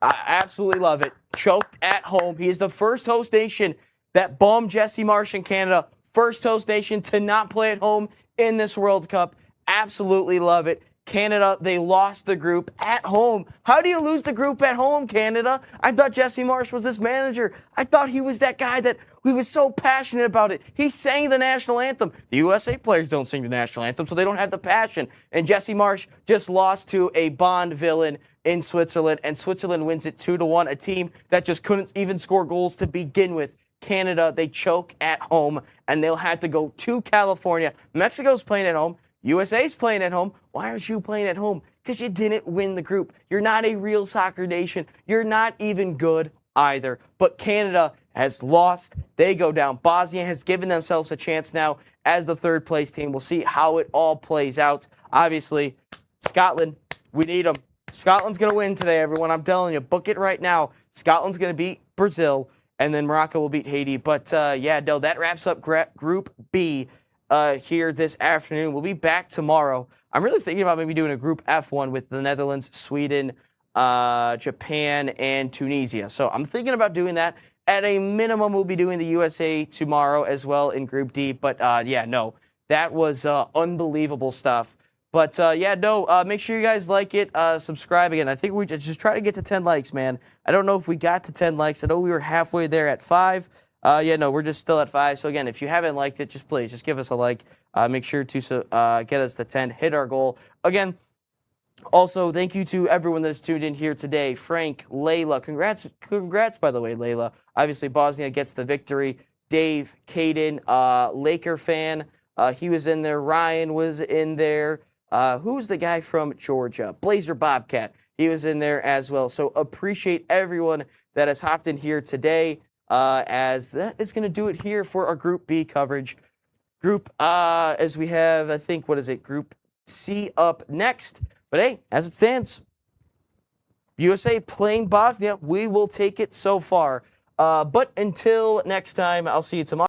absolutely love it. Choked at home. He is the first host nation, that bum Jesse Marsch in Canada, first host nation to not play at home in this World Cup. Absolutely love it. Canada, they lost the group at home. How do you lose the group at home, Canada? I thought Jesse Marsch was this manager. I thought he was that guy that we was so passionate about it. He sang the national anthem. The USA players don't sing the national anthem, so they don't have the passion. And Jesse Marsch just lost to a Bond villain in Switzerland, and Switzerland wins it 2-1, a team that just couldn't even score goals to begin with. Canada, they choke at home, and they'll have to go to California. Mexico's playing at home. USA's playing at home. Why aren't you playing at home? Because you didn't win the group. You're not a real soccer nation. You're not even good either. But Canada has lost. They go down. Bosnia has given themselves a chance now as the third place team. We'll see how it all plays out. Obviously, Scotland, we need them. Scotland's going to win today, everyone. I'm telling you, book it right now. Scotland's going to beat Brazil, and then Morocco will beat Haiti. But, yeah, no, that wraps up Group B. Here this afternoon. We'll be back tomorrow. I'm really thinking about maybe doing a Group F1 with the Netherlands, Sweden, Japan, and Tunisia. So I'm thinking about doing that. At a minimum, we'll be doing the USA tomorrow as well in Group D. But, yeah, no, that was unbelievable stuff. But, yeah, no, make sure you guys like it. Subscribe again. I think we just try to get to 10 likes, man. I don't know if we got to 10 likes. I know we were halfway there at 5. Yeah, no, we're just still at 5. So, again, if you haven't liked it, just please, give us a like. Make sure to get us to 10, hit our goal. Again, also, thank you to everyone that's tuned in here today. Frank, Layla, congrats, by the way, Layla. Obviously, Bosnia gets the victory. Dave, Caden, Laker fan, he was in there. Ryan was in there. Who's the guy from Georgia? Blazer Bobcat. He was in there as well. So, appreciate everyone that has hopped in here today. As that is going to do it here for our Group B coverage. As we have, I think, Group C up next. But hey, as it stands, USA playing Bosnia, we will take it so far. But until next time, I'll see you tomorrow.